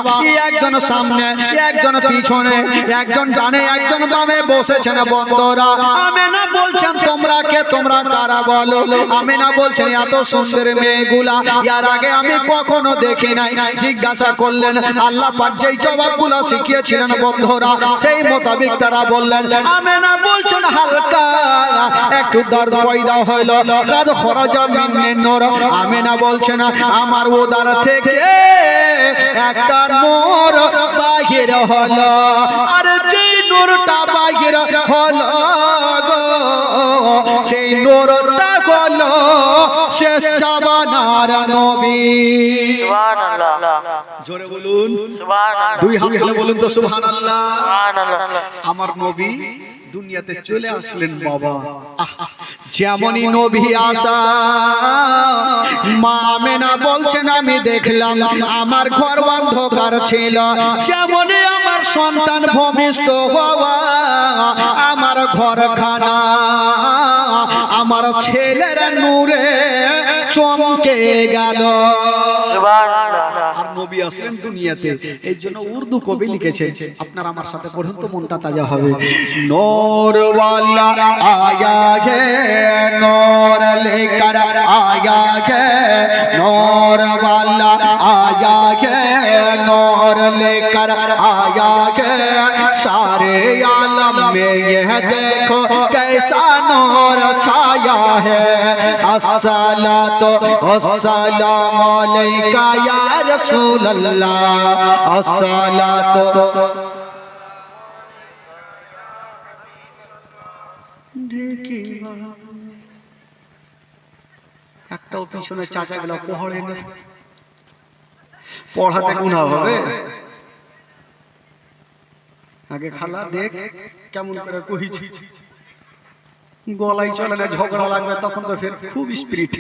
একজন সামনে একজন পিছনে, একজন ডানে একজন বামে বসেছেন। বন্ধুরা আমিনা বলছেন তোমরা কে, তোমরা কারা বলো? আমিনা বলছেন এত সুন্দর মেয়েগুলা এর আগে আমি কখনো দেখি নাই। জিজ্ঞাসা করলেন, আল্লাহ পাক যেই জবাবগুলো শিখিয়েছিলেন বন্ধুরা সেই মোতাবেক তারা বললেন। আমিনা বলছেন হালকা একটু দর্দ পয়দা হইল, কাদ খরাজা মিন নূর। আমিনা বলছেন আমার উদর থেকে একটা নূর বাহির হলো, আর যেই নূরটা বাহির হলো গো সেই নূরটা হলো শেষ জামানার নবী। সুবহানাল্লাহ। জোরে বলুন সুবহানাল্লাহ। দুই হাত তুলে বলুন তো সুবহানাল্লাহ। সুবহানাল্লাহ। আমার নবী দুনিয়াতে চলে আসলেন। বাবা যেমনই নবী আসা, মা আমিনা বলছেন আমি দেখলাম আমার ঘর অন্ধকার ছিল, যেমনই আমার সন্তান ভূমিষ্ঠ হওয়া আমার ঘরখানা আমার ছেলের নূরে চমকে গেল। সুবহানাল্লাহ। আর নবী আসলেন দুনিয়াতে, এই জন্য উর্দু কবি লিখেছেন, আপনারা আমার সাথে পড়ুন তো মনটা তাজা হবে। নূর ওয়ালা আয়া হে নূর লেকর আয়া হে, নূর ওয়ালা আয়া হে नूर लेकर आया है सारे आलम में, यह देखो कैसा नूर छाया है। अस्सलातु वस्सलामु अलैका या रसूल अल्लाह, अस्सलातु একটাও পিছনে চাচা গেল পড়ে না, পড়াতে গুনাহ হবে। আগে খালা দেখ কেমন করে কইছি, গলায় চলে না, ঝগড়া লাগবে তখন তো ফের খুব স্পিরিট।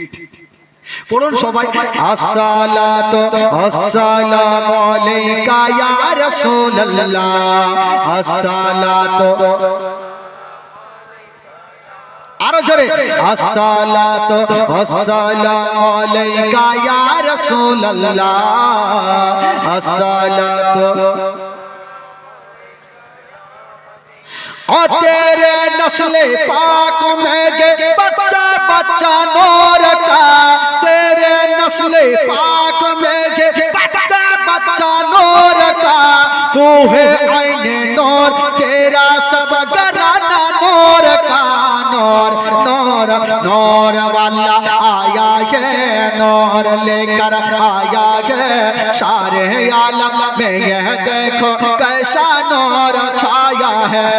পড়ুন সবাই, আসসালাতু আসসালামু আলাইকা ইয়া রাসূলুল্লাহ, আসসালাতু, আরো জোরে, আসসালাতু আসসালামু আলাইকা ইয়া রাসূলুল্লাহ, আসসালাতু और तेरे नस्ले पाक में गे बच्चा बच्चा नूर का, तेरे नस्ले पाक में गे बच्चा बच्चा नूर का, तू है आईने नूर, तेरा सब घराना नूर का, नूर नूर नूर वाला आया है, नूर लेकर आया है, सारे आलम में यह देखो कैसा नूर छाया है।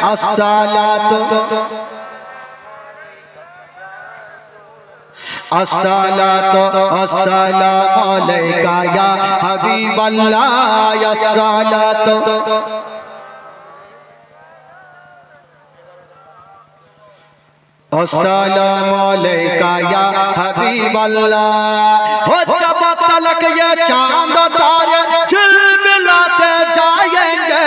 अस्सलातु अस्सलातु अस्सलामु अलैका या हबीबल्लाह, अस्सलातु अस्सलामु अलैका या हबीबल्लाह। हो जब तलक ये चांद तारे झिलमिलाते जाएंगे,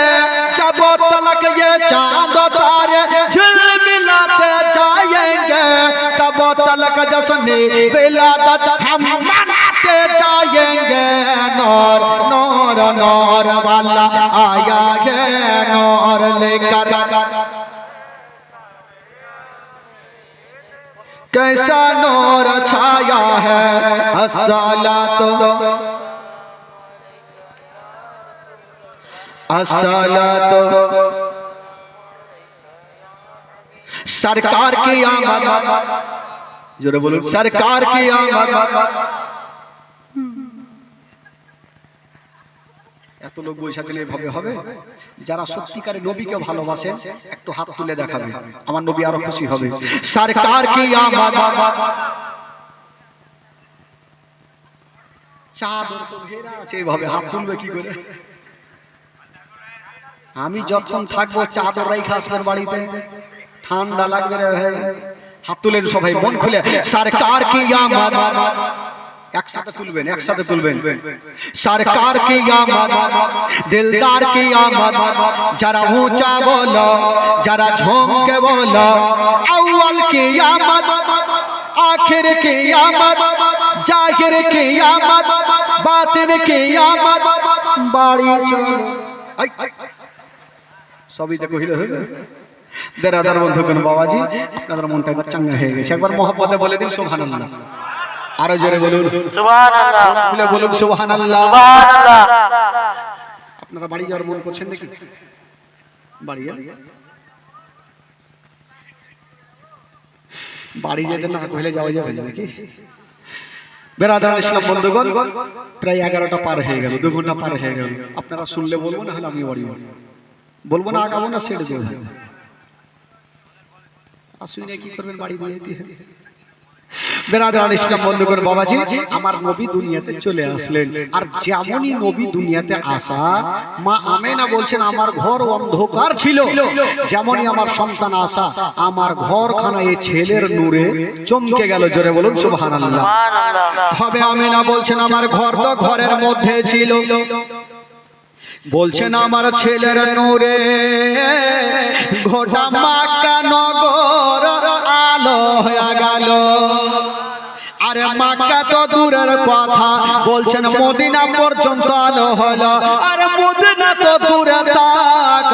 जब तलक ये चांद तारे झिलमिलाते जाएंगे, तब तलक जश्न विलादत हम मनाते जाएंगे। नूर नूर नूर वाला आया है, नूर लेकर कैसा नूर छाया है। अस्सलातु अस्सलातु सरकार की आमद, जोरे बोलो, सरकार की आमद। এত লোক বসে আছেন, এইভাবে হবে? যারা সত্যিকারে নবীকে ভালোবাসেন একটু হাত তুলে দেখাবে, আমার নবী আরো খুশি হবে। সরকার কি আমদ, চাদর তো ঘেরা আছে, এইভাবে হাত তুলবে কি করে? আমি যখন থাকবো চাদর রাইখা আসবেন বাড়িতে, ঠান্ডা লাগবে রে ভাই। হাত তুলেন সবাই মন খুলে, সরকার কি আমদ, একসাথে তুলবেন, একসাথে তুলবেন। সরকার কি আমদ, দিলদার কি আমদ, যারা ऊंचा बोलो, যারা ঝুমকে बोलो, अव्वल की आमद, आखिर की आमद, जाहिर की आमद, बातिन की आमद, बाड़ी चलो। সবই তো কহিলে হবে। বেরাদার বন্ধুগণ, বাবাজি আপনাদের মনটা একবার চাঙ্গা হয়ে গেছে, একবার মহব্বতে বলে দিন সুবহানাল্লাহ। আরো জোরে বলুন সুবহানাল্লাহ, খুলে বলুন সুবহানাল্লাহ। আপনারা বাড়ি যাওয়ার মন করছেন নাকি? বাড়ি বাড়ি যেতে না কইলে যাওয়া যাবে নাকি? বেরাদার ইসলাম বন্ধুগণ, প্রায় 11টা পার হয়ে গেল, 2 ঘন্টা পার হয়ে গেল। আপনারা শুনলে বলবো, না হলে আমি বাড়ি বলবো না, আগাবো না, ছেড়ে দেবো। আসুন কি করবেন, বাড়ি দিয়ে যেতে হবে। বেরাদার ইসলাম বন্ধুগণ, বাবাজি আমার নবী দুনিয়াতে চলে আসলেন, আর যেমনই নবী দুনিয়াতে আসা, মা আমেনা বলছেন আমার ঘর অন্ধকার ছিল, যেমনই আমার সন্তান আসা, আমার ঘরখানা এই ছেলের নূরে চমকে গেল। জোরে বলুন সুবহানাল্লাহ। তবে আমেনা বলছেন আমার ঘর তো ঘরের মধ্যে ছিল, বলছেন আমার ছেলের নূরে গোটা মক্কা নগর আলো হয়ে গেল। আরে মক্কা তো দূরের কথা, বলছেন মদিনা পর্যন্ত আলো হলো। আরে মদিনা তো দূরে থাক,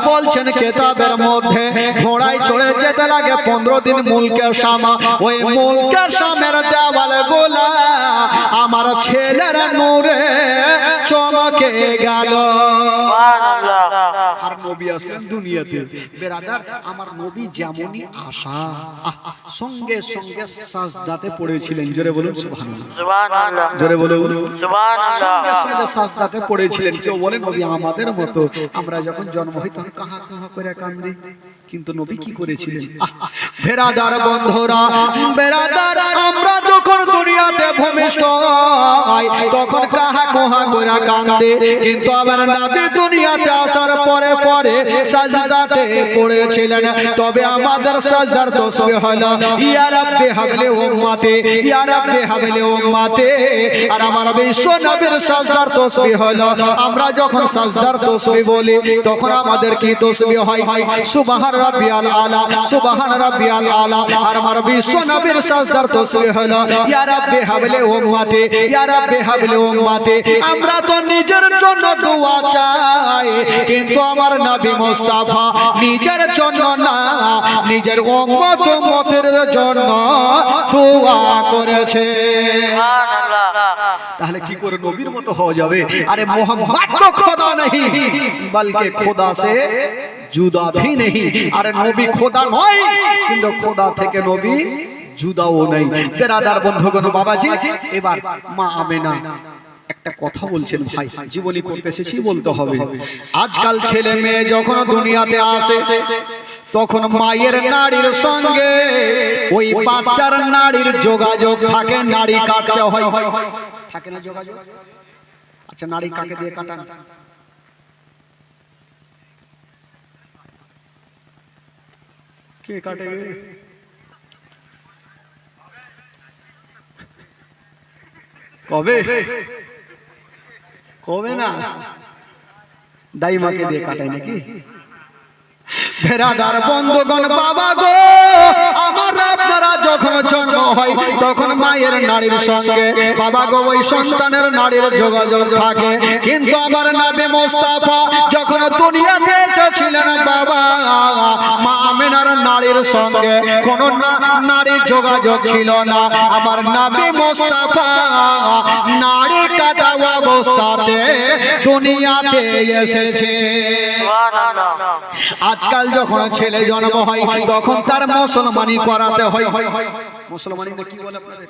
বলছেন কিতাবের মধ্যে ঘোড়ায় চড়ে যেতে লাগে 15 দিন মুলকের শামা, ওই মুলকের শামের দেওয়াল গোলা আমার ছেলের নূরে চমকে গেল। আর নবী আসলেন দুনিয়াতে। বেরাদার আমার নবী যেমনই আসা, সঙ্গে সঙ্গে সাজদাতে পড়েছিলেন। জোরে বলুন সুবহানাল্লাহ, জোরে বলুন সুবহানাল্লাহ। সঙ্গে সঙ্গে সাজদাতে পড়েছিলেন। কেউ বলে নবী আমাদের মতো, আমরা যখন জন্ম হই তখন কাহা কাহা করে কান্দি, কিন্তু নবী কি করেছিলেন? বেরাদার বন্ধুরা, বেরাদার আমরা যখন দুনিয়াতে ভূমিষ্ঠ হই তখন কাহা কোহা করে কান্দে, কিন্তু আবার নবী দুনিয়াতে আসার পরে পরে সাজদাতে পড়েছিলেন। তবে আমাদের সাজদার তসবিহ হলো ইয়া রাব্বি হাবলি উম্মতি, ইয়া রাব্বি হাবলি উম্মতি। আর আমার বিশ্ব নবীর সাজদার তসবিহ হলো আমরা যখন সাজদার তসবিহ বলি তখন আমাদের কি তসবিহ হয়? সুবহান রাব্বিয়াল আলা, সুবহান রাব্বিয়াল আলা। আর আমার বিশ্ব নবীর সাজদার তসবিহ হলো ইয়া রাব্বি হাবলি উম্মতি, ইয়া রাব্বি হাবলি উম্মতি। আমরা তো নিজের জন্য দোয়া চাই, কিন্তু আমার নবী মুস্তাফা নিজের জন্য না, নিজের উম্মত উম্মতের জন্য দোয়া করেছে। সুবহানাল্লাহ। তাহলে কি করে নবীর মতো হওয়া যাবে? আরে মোহাম্মদ তো খোদা नहीं बल्कि खुदा से जुदा भी नहीं। আরে নবী খোদা নয়, কিন্তু খোদা থেকে নবী জুদাও নাই। বেরাদার বন্ধুগণ, বাবাজি, এবার মা আমেনা একটা কথা বলছেন ভাই, জীবনী করতে এসেছি বলতে হবে। আজকাল ছেলে মেয়ে যখন দুনিয়াতে আসে তখন মায়ের নাড়ির সঙ্গে ওই বাচ্চার নাড়ির যোগাযোগ থাকে, নাড়ি কাটতে হয়, থাকে না যোগাযোগ? আচ্ছা, নাড়ি কাকে দিয়ে কাটান? কে কাটে? কবে কবে না দাইমাকে দিয়ে কাটায় নাকি? বেরাদার বন্ধুগণ, বাবা গো, আমার আপনারা যখন জন্ম হয় তখন মায়ের নাড়ির সঙ্গে বাবা গো ওই সন্তানের নাড়ির যোগাযোগ থাকে, কিন্তু আমার নবী মুস্তাফা যখন দুনিয়াতে এসেছিলেন বাবা, মা আমেনার নাড়ির সঙ্গে কোনো নাড়ির যোগাযোগ ছিল না। আমার নবী মুস্তাফা নাড়ি কাটা অবস্থাতে দুনিয়াতে এসেছে। সুবহানাল্লাহ। আজকাল যখন ছেলে জন্ম হয় তখন তার মুসলমানি করাতে হয়। মুসলমানি না কি বলে আপনাদের?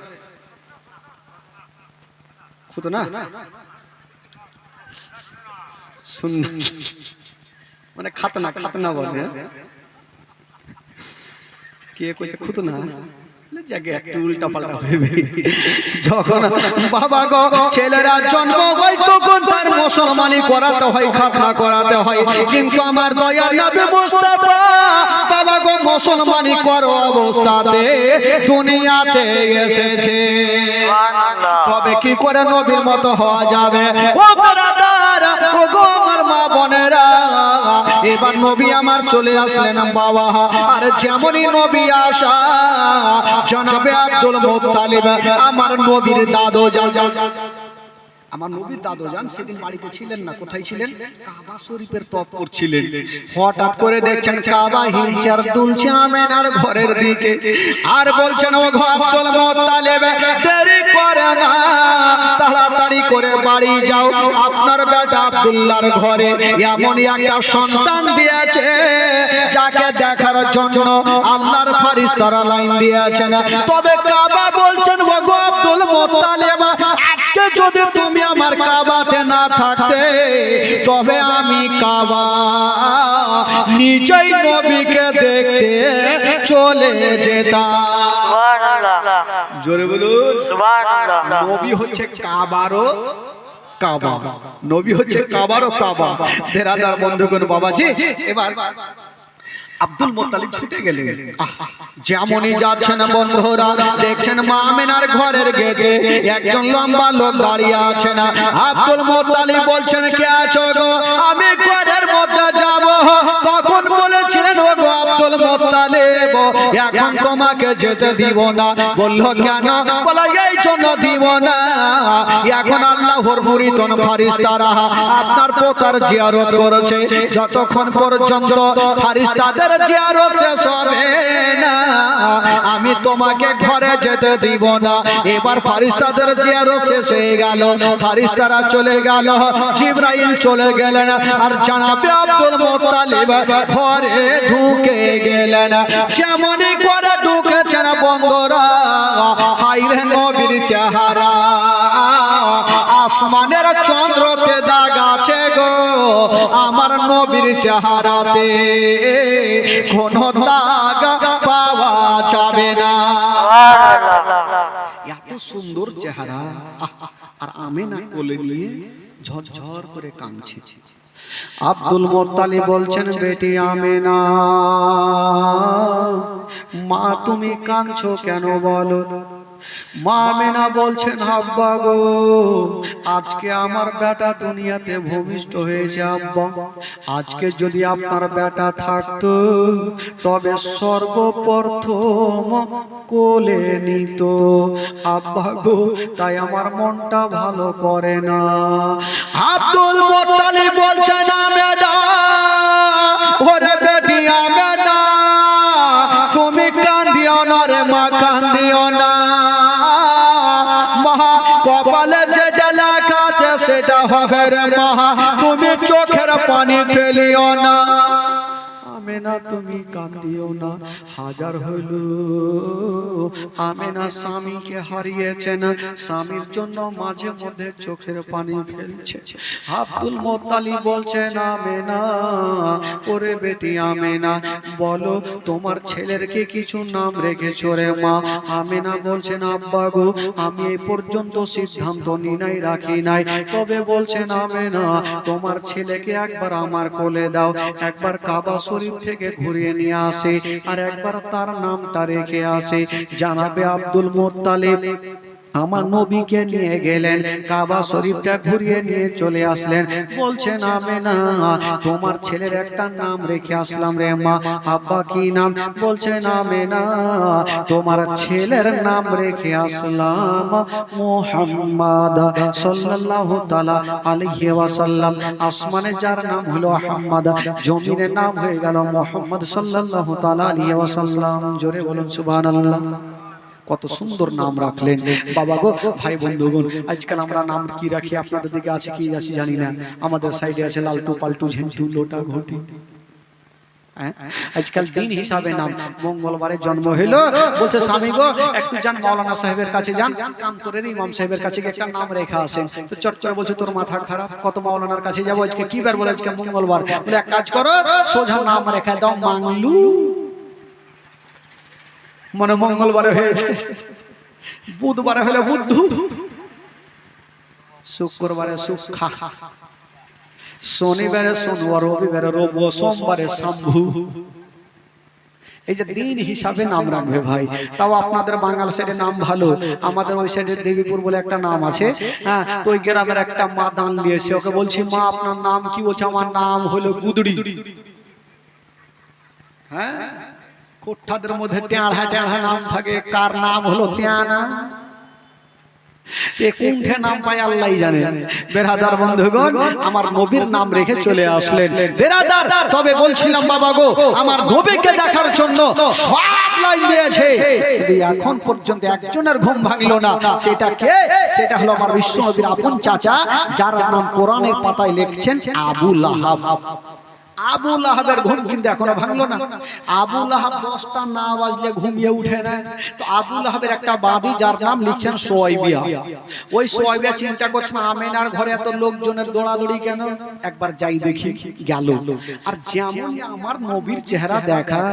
খুদ না শুন, মানে খাতনা, খাতনা বলে। কে কইছে খুদ না? একটু উল্টা পাল্টা হবে। যখন বাবা গো ছেলেরা জন্ম হয় তখন তার মুসলমানি করাতে হয়, খাতনা করাতে হয়, কিন্তু আমার দয়ার নবী মুস্তাফা বাবা গো মুসলমানি করো অবস্থাতে দুনিয়াতে এসেছে। সুবহানাল্লাহ। তবে কি করে নবীর মতো হওয়া যাবে? ও ব্রাদার, ও গো আমার মা বোনেরা, এবার নবী আমার চলে আসলেন বাবা। আর যেমনই নবী আসা জনাবে আব্দুল মুত্তালিব আমার নবীর দাদু যান, আমার নবীর দাদু যান সেদিন বাড়িতে ছিলেন না। কোথায় ছিলেন? কাবা শরীফের তপ করছিলেন। হঠাৎ করে দেখছেন কাবা হিলচার দুলছে আমেনার ঘরের দিকে, আর বলছেন ও গো আব্দুল মুত্তালিব, দেরি করে না, তাড়াতাড়ি করে বাড়ি যাও, আপনার বেটা আব্দুল্লাহর ঘরে এমন একটা সন্তান দিয়েছে যাকে দেখার জন্য আল্লাহর ফেরেশতারা লাইন দিয়েছেন। তবে কাবা বলছেন ও গো আব্দুল মুত্তালিব, আজকে যদি তুমি আমার কাবাতে না থাকতে তবে আমি কাবা নিজেই নবীকে দেখতে চলে যেতাম। সুবহানাল্লাহ। জোরে বলুন সুবহানাল্লাহ। নবী হচ্ছে কাবারও কাবা, নবী হচ্ছে কাবারও কাবা। বেরাদার বন্ধুগণ, বাবাজি, এবার আব্দুল মুত্তালিব ছুটে গেলেন। যেমনই যাচ্ছেন বন্ধুরা দেখছেন মা আমেনার ঘরের গেটে একজন লম্বা লোক দাঁড়িয়ে আছেন। আব্দুল মুত্তালিব বলছেন, কে আছো গো? আমি ঘরের মধ্যে যাব। তখন বলেছিলেন, ও গো আব্দুল মুত্তালিব, এখন তোমাকে যেতে দিব না। বলল, কেন? বলে, এই জন্য দিব না, এখন আল্লাহর মুরিদন ফেরেশতারা আপনার পোতার জিয়ারত করেছে, যতক্ষণ পর্যন্ত ফেরেশতাদের জিয়ারত শেষ হবে না আমি তোমাকে ঘরে যেতে দিব না। এবার ফেরেশতাদের জিয়ারত শেষ হয়ে গেল, ফেরেশতারা চলে গেল, জিবরাইল চলে গেলেন, আর জনাবে আব্দুল মুত্তালিব ঘরে ঢুকে গেলেন। যেমনই করে ঢুকেছেন বন্ধুরা, হায়রে নবীর চেহারা, আসমানের চন্দ্রকে দাগ আছে গো আমার নবীর চেহারাতে, কোন দাগ পাওয়া সুবহানাল্লাহ। এত সুন্দর চেহারা, আর আমেনা কোলে নিয়ে ঝরঝর করে কাঁদছে। আব্দুল মুত্তালিব বলছেন, বেটি আমেনা, মা তুমি কাঁদছো কেন বলো? মা আমেনা বলছেন, আব্বা গো, আজকে আমার বেটা দুনিয়াতে ভূমিষ্ঠ হয়েছে আব্বা। আজকে যদি আপনার বেটা থাকতো তবে সর্বপ্রথম কোলে নিত আব্বা গো, তাই আমার মনটা ভালো করে না। আব্দুল মুত্তালিব বলছেন, আমেনা, ওরে বেটি আমেনা, তুমি কাঁদিও না রে মা, কাঁদিও না। মা কপালে যেটা লেখা আছে সেটা হবে রে মা, তুমি চোখের পানি ফেলিও না। আমেনা তুমি কাঁদিও না। হাজার হইল আমেনা স্বামীকে হারিয়েছেন, স্বামীর জন্য মাঝে মধ্যে চোখের পানি ফেলছে। আব্দুল মুত্তালিব বলছেন, আমেনা, ওরে বেটি আমেনা, বলো তোমার ছেলের কি কিছু নাম রেখেছো রে মা? আমেনা বলছেন, আব্বা গো, আমি এই পর্যন্ত সিদ্ধান্ত নিনাই, রাখি নাই, তবে বলছেন আমেনা, তোমার ছেলেকে একবার আমার কোলে দাও, একবার কাবা শরীফ থেকে ঘুরিয়ে নিয়ে আসে, আর একবার তার নামটা রেখে আসে। জানাবে আব্দুল মুত্তালিব আমার নবীকে নিয়ে গেলেন, কাবা শরীফটা ঘুরিয়ে নিয়ে চলে আসলেন। বলছেন, আমেনা, তোমার ছেলের একটা নাম রেখে আসলাম রে মা। আব্বা কি নাম? বলছেন, আমেনা, তোমার ছেলের নাম রেখে আসলাম মুহাম্মদ সাল্লাল্লাহু তাআলা আলাইহি ওয়াসাল্লাম। আসমানে যার নাম হলো আহমদ, জমিনের নাম হয়ে গেল মুহাম্মদ সাল্লাল্লাহু তাআলা আলাইহি ওয়াসাল্লাম। জোরে বলুন সুবহানাল্লাহ। কত সুন্দর নাম রাখলেন বাবা গো। ভাই বন্ধুগণ, আজকাল আমরা নাম কি রাখি, আপনাদের দিকে আছে কি আছে জানি না, আমাদের সাইডে আছে লালটু, পাল্টু, ঝেন্টু, লোটা, ঘটি। আজকাল দিন হিসাবে নাম। মঙ্গলবারে জন্ম হইলো, বলছে স্বামী গো একটু যান মাওলানা সাহেবের কাছে যান, কান্তরের ইমাম সাহেবের কাছে গিয়ে একটা নাম রেখা আসেন। তো চট করে বলছে, তোর মাথা খারাপ, কত মাওলানার কাছে যাবো, আজকে কি বার? বলে আজকে মঙ্গলবার। বলে এক কাজ করো, সোজা নাম রেখা দাও মাংলু। মানে মঙ্গলবারে হয়েছে, বুধবারে হলে বুদ্ধু, শুক্রবারে সুখা, শনিবারে সোনুয়া, রবিবারে রব, সোমবারে শম্ভু। এই যে দিন হিসাবে নাম রাখবে ভাই। তাও আপনাদের বাঙাল সাইডে নাম ভালো, আমাদের ওই সাইডে দেবীপুর বলে একটা নাম আছে, হ্যাঁ, তো ওই গ্রামের একটা মা দান দিয়েছে, ওকে বলছি, মা আপনার নাম কি? বলছে, আমার নাম হলো গুদড়ি। হ্যাঁ, কোঠাদের মধ্যে টেঁড়া টেঁড়া নাম থাকে, কার নাম হলো ত্যানা, কোনটা নাম পায় আল্লাহ জানে। বেরাদার বন্ধুগণ, আমার নবীর নাম রেখে চলে আসলেন বেরাদার। তবে বলছিলাম বাবা গো, আমার নবীকে দেখার জন্য সব লাইন দিয়েছে, কিন্তু এখন পর্যন্ত একজনের ঘুম ভাঙলো না। সেটা কে? সেটা হলো আমার বিশ্ব নবীর আপন চাচা, যার নাম কোরআনের পাতায় লিখছেন আবু লাহাব। আবু লাহাবের ঘুম কিন্তু এখনো ভাঙলো না। আবু লাহাব 10টা না বাজলে ঘুমিয়ে উঠে না। তো আবু লাহাবের একটা বাদী, যার নাম লিখছেন সোয়াইবিয়া। ওই সোয়াইবিয়া চিন্তা করছেন, আমেনার ঘরে এত লোকজনের দৌড়াদৌড়ি কেন, একবার যাই দেখি। গেল, আর যেমন আমার নবীর চেহারা দেখা,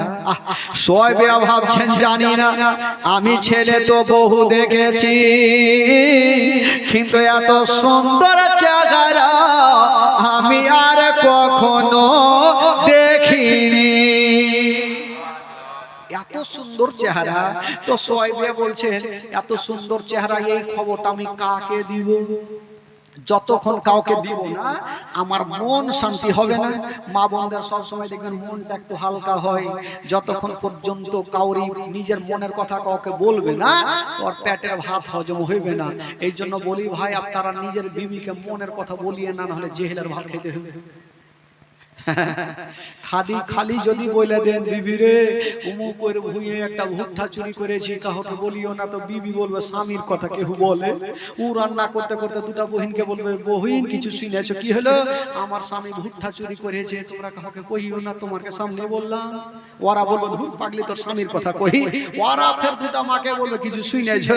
সোয়াইবিয়া ভাবছেন, জানি না, আমি ছেলে তো বহু দেখেছি, কিন্তু এত সুন্দর চেহারা আমি আর কখনো দেখিনি। এত সুন্দর চেহারা। তো সোয়াইবিয়া বলছেন, এত সুন্দর চেহারা, এই খবরটা আমি কাকে দিব? যতক্ষণ কাউকে দিব না আমার মন শান্তি হবে না। মা বোনদের সব সময় দেখবেন মনটা একটু হালকা হয়, যতক্ষণ পর্যন্ত কাউরি নিজের মনের কথা কাউকে বলবে না, ওর পেটের ভাত হজম হইবে না। এই জন্য বলি ভাই, আপনারা নিজের বিবিকে মনের কথা বলিয়ে না, হলে জেহেলের ভাত খেতে হবে। খালি যদি বলে দেন, বিবি রে উমুক করে ভুঁইয়ে একটা ভুট্টা চুরি করেছি, কাউকে বলিও না, তো বিবি বলবে স্বামীর কথা কেউ বলে। ও রান্না করতে করতে দুটা বহিনকে বলবে, বহিন কিছু শুনেছো? কি হলো? আমার স্বামী ভুট্টা চুরি করেছে, তোমরা কাউকে কহিও না, তোমাকে সামনে বললাম। ওরা বলবে, ধুর পাগলি, তোর স্বামীর কথা কহি। ওরা ফের দুটা মাকে বলবে, কিছু শুনেছো?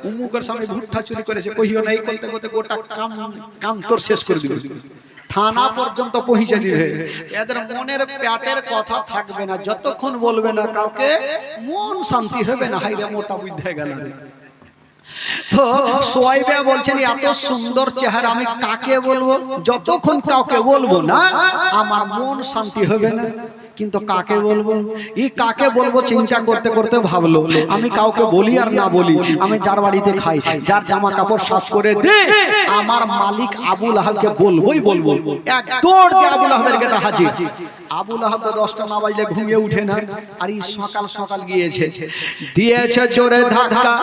উমুকের স্বামী ভুট্টা চুরি করেছে, কহিও না। এই করতে করতে গোটা কাম তোর শেষ করে দিবে। থানা পর্যন্ত পৌঁছে দিবে। এদের মনের পেটের কথা থাকবে না, যতক্ষণ বলবে না কাউকে মন শান্তি হবে না। হাইরে মোটা বুঝে গেল। তো সোয়াইবা বলছেন এত সুন্দর চেহারা আমি কাকে বলবো, যতক্ষণ কাউকে বলবো না আমার মন শান্তি হবে না। কিন্তু কাকে বলবো, এই কাকে বলবো চিন্তা করতে করতে ভাবলো আমি কাউকে বলি আর না বলি, আমি যার বাড়িতে খাই, যার জামা কাপড় সাফ করে দে, আমার মালিক আবুল আহাবকে বলবোই বলবো। এক দৌড় দিয়ে আবুল আহাবের গেটে হাজির। আবুল আহাব তো 10টা না বাজলে ঘুমিয়ে উঠে না, আর এই সকাল সকাল গিয়েছে, দিয়েছে জোরে ধাক্কা,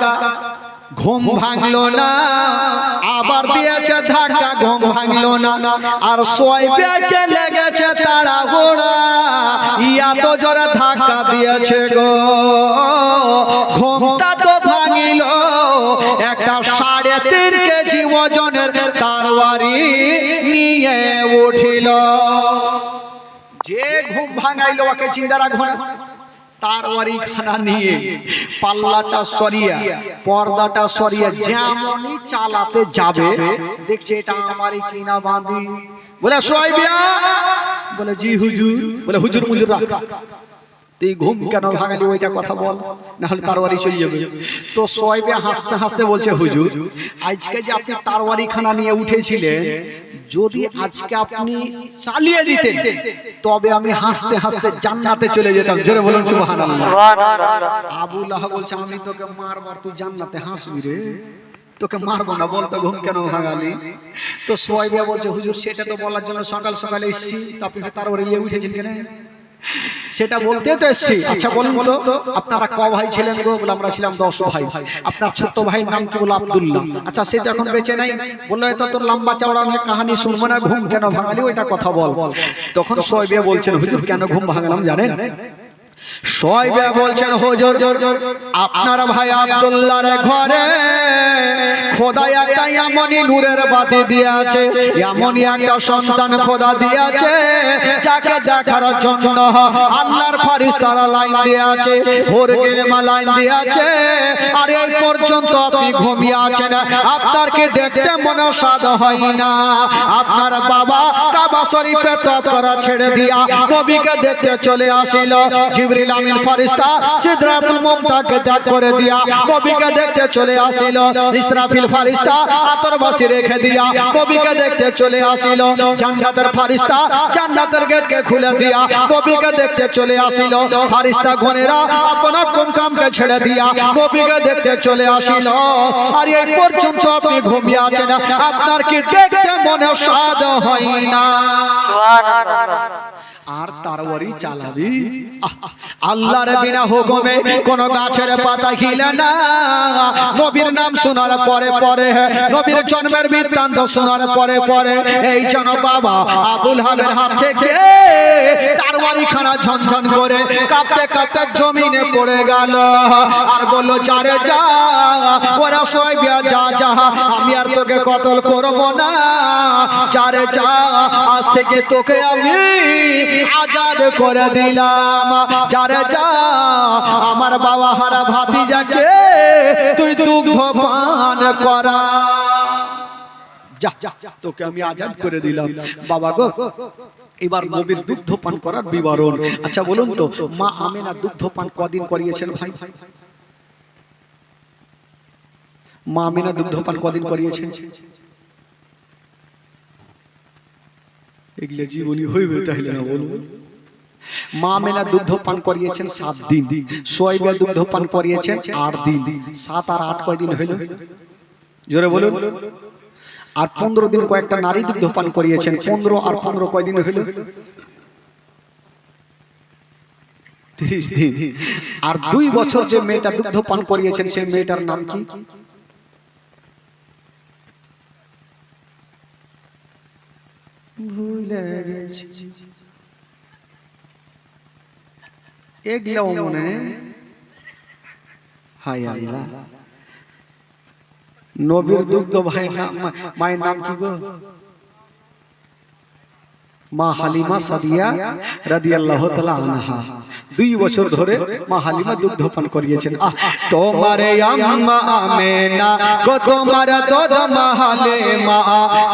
ঘুম ভাঙলো না, আবার দিয়েছে ধাক্কা, ঘুম ভাঙলো না। আর সোয়াইবাকে লেগেছে তাড়াহুড়া, এত জোরে ধাক্কা দিয়েছে গো, ঘুমটা তো ভাঙিল। একটা 3.5 কেজি ওজনের তরবারি নিয়ে উঠিল। যে ঘুম ভাঙাইলো ওকে চিন্তা রাখবো না, তারওয়ারি খানা নিয়ে পাল্লাটা সরিয়া, পর্দাটা সরিয়া যেমনই চালাতে যাবে, দেখছে এটা আমারই কিনা বাঁধি। বলে সোয়াইবা, বলে জি হুজুর। বলে হুজুর মুজুর রাখ, তুই ঘুম কেন ভাঙালি ওইটা কথা বল, না হলে তারওয়ারি চলে যাবে। তো সোয়াইবা হাসতে হাসতে বলছে হুজুর আজকে যে আপনি তারওয়ারি খানা নিয়ে উঠেছিলেন, যদি আজকে আপনি চালিয়ে দিতেন তবে আমি হাসতে হাসতে জান্নাতে চলে যেতাম। জোরে বলুন সুবহানাল্লাহ। আবুল আহাব বলছে আমি তোকে মারবো, তুই জান্নাতে হাসবি রে, তোকে মারবো না, বলতো ঘুম কেন ভাঙালি। তো সোয়াইবা বলছে হুজুর সেটা তো বলার জন্য সকাল সকাল এসেছি, আপনি তারওয়ারি নিয়ে উঠেছেন কেন, সেটা বলতে তো এসেছি। আচ্ছা বলুন তো আপনারা ক ভাই ছিলেন গো? বলে আমরা ছিলাম 10 ভাই। আপনার ছোট ভাইয়ের নাম কি? বলে আব্দুল্লাহ। আচ্ছা সে তো এখন বেঁচে নাই। বললো এত তোর লম্বা চওড়া কাহিনী শুনবো না, ঘুম কেন ভাঙালি ওইটা কথা বল। তখন সোয়াইবা বলছেন হুজুর কেন ঘুম ভাঙলাম জানেন? সোয়াইবা বলছেন হুজুর আপনার ভাই আব্দুল্লাহর ঘরে খোদা একটা এমনই নূরের বাতি দিয়েছে, এমনই একটা সন্তান খোদা দিয়েছে যাকে দেখার জন্য আল্লাহর ফেরেশতারা লাইন দিয়েছে, হুরগিলমা লাইন দিয়েছে। আর এই পর্যন্ত আপনি ঘুমিয়ে আছেন, আপনার কি দেখতে মনে স্বাদ হয় না? আপনার বাবা কাবা শরীফে তওয়াফ করা ছেড়ে দিয়া নবীকে দেখতে চলে আসিল। জিবরিল আমিন ফেরেশতা সিদরাতুল মুনতাহাকে ত্যাগ করে দিয়া নবীকে দেখতে চলে আসিল। ইসরাফিল ফেরেশতা আতরবাসী রেখে দিয়া নবীকে দেখতে চলে আসিল। জান্নাতের ফেরেশতা জান্নাতের গেটকে খুলে দিয়া নবীকে দেখতে চলে আসিল। ফেরেশতা গণেরা আপন আপন কামকে ছেড়ে দিয়া নবীকে দেখতে চলে আসিল। আর এই পর্যন্ত আপনি ঘুমিয়ে আছেন, আপনার কি দেখতে মনে স্বাদ হয় না? আর তারওয়ারি চালাবি? আল্লাহর বিনা হুকুমে কোন গাছের পাতা খিলে না। নবীর নাম শোনার পরে পরে, নবীর জন্মের বৃত্তান্ত শোনার পরে পরে এই জন বাবা আবুল আহাবের হাত থেকে তারওয়ারি খানা ঝনঝন করে কাঁপতে কাঁপতে জমিনে পড়ে গেল। আর বলল যারে যা, ওরা সোয়াইবা যা যা, আমি আর তোকে কতল করব না। যারে যা, আজ থেকে তোকে আমি আজাদ করে দিলাম। যারে যা, আমার বাবা হারা ভাতিজাকে তুই দুগ্ধ পান করা। যা তোকে আমি আজাদ করে দিলাম। বাবা গো এবার নবীর দুগ্ধ পান করার বিবরণ। আচ্ছা বলুন তো মা আমেনা দুগ্ধ পান কদিন করিয়েছেন ভাই? মা আমেনা দুগ্ধ পান কদিন করিয়েছেন? এগুলো জীবনী হইবে তাহলে না বলবো। মা আমেনা দুগ্ধ পান করিয়েছেন 7 দিন, সোয়াইবা দুগ্ধ পান করিয়েছেন 8 দিন। 7 আর 8 কয়দিন হইল? জোরে বলুন। আর 15 দিন কয়েকটা নারী দুগ্ধ পান করিয়েছেন। 15 আর 15 কয়দিন হইল? 30 দিন। আর 2 বছর যে মেয়েটা দুগ্ধ পান করিয়েছেন সেই মেয়েটার নাম কি? ভুলে গেছি। এগুলো মনে হায় আল্লাহ। নবীর দুগ্ধ ভাই নাম মায়ের নাম কি গো? মা হালিমা সাদিয়া রাদিয়াল্লাহু তাআলা আনহা 2 বছর ধরে মা হালিমা দুগ্ধ পান করিয়েছেন। তোমার আম্মা আমেনা গো তোমার দুধ মহালে মা,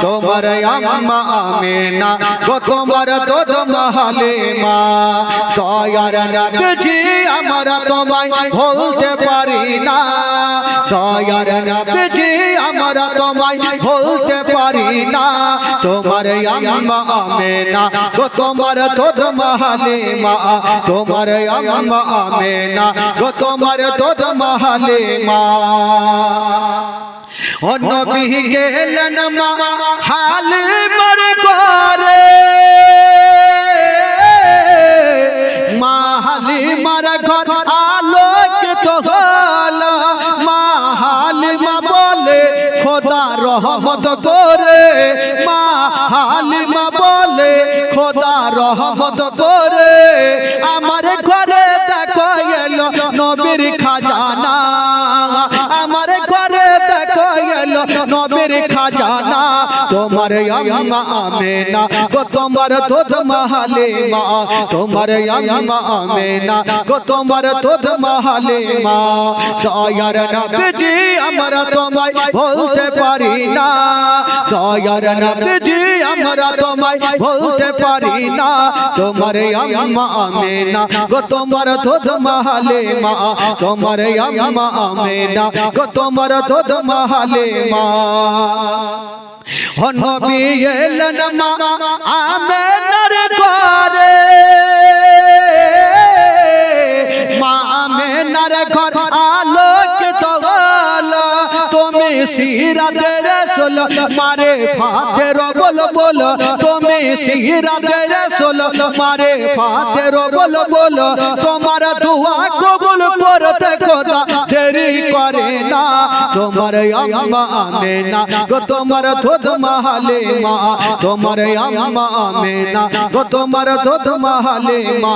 তোমার আম্মা আমেনা গো তোমার দুধ মহালে মা। দয়ার নবীজি আমরা তোমায় ভুলতে পারি না, দয়ার নবীজি আমরা তোমায় ভুলতে পারি না। তোমার আম্মা আমেনা গো তোমার দুধ মহালে মা, তোমার আম্মা আমেনা গো তোমার দুধ মহালে মা। ও নবী গেলেন মা হালিমার ঘরে, মা হালিমার ঘর আলোকিত হলো। মা হালিমা বলে খোদা রহমত করে, মা হালিমা বলে খোদা রহমত করে। আমার ঘরে দেখো এলো নবীর খাজানা, আমার ঘরে দেখো এলো নবীর খাজানা। তোমার আম্মা আমেনা গো তোমার দুধ মহালে মা, তোমার আম্মা আমেনা গো তোমার দুধ মহালে মা। দয়ার নবীজি আমরা তোমায় ভুলতে পারি না, দয়ার নবীজি আমরা তোমায় ভুলতে পারি না। তোমার আম্মা আমেনা গো তোমার দুধ মহালে মা, তোমার আম্মা আমেনা গো তোমার দুধ মহালে মা। ও নবী এলেন মা আমেনার ঘরে, মা আমেনার ঘর আলোকিত হলো। তুমি সিরাতে রাসূল মারে ফাতের বল বল, তুমি সিরাতে রাসূল মারে ফাতের বল বল। তোমার দোয়া কবুল করতে খোদা দেরি করে না। তোমার আম্মা আমেনা গো তোমার দুধ মহালে মা, তোমার আম্মা আমেনা গো তোমার দুধ মহালে মা,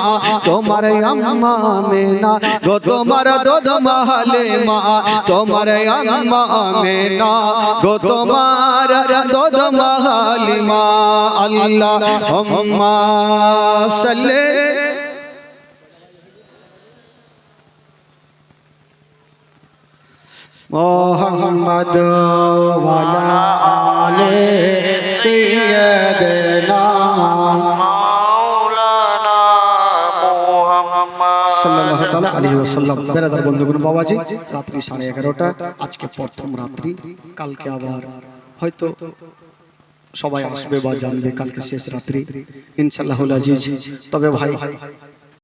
তোমার আম্মা আমেনা গো তোমার দুধ মহালে মা, তোমার আম্মা আমেনা গো তোমার দুধ মহালে মা। আল্লাহুম্মা সাল্লি মোহাম্মদ ওয়ালা আলে সাইয়্যিদিনা মাওলানা মুহাম্মদ সাল্লাল্লাহু তাআলা আলাইহি ওয়াসাল্লাম। বেরাদার বন্ধুগণ বাবাজি, রাত্রি 11:30 আজকে প্রথম রাত্রি, কালকে আবার হয়তো সবাই আসবে বা জানবে কালকে শেষ রাত্রি ইনশাআল্লাহুল আজিজ। তবে ভাই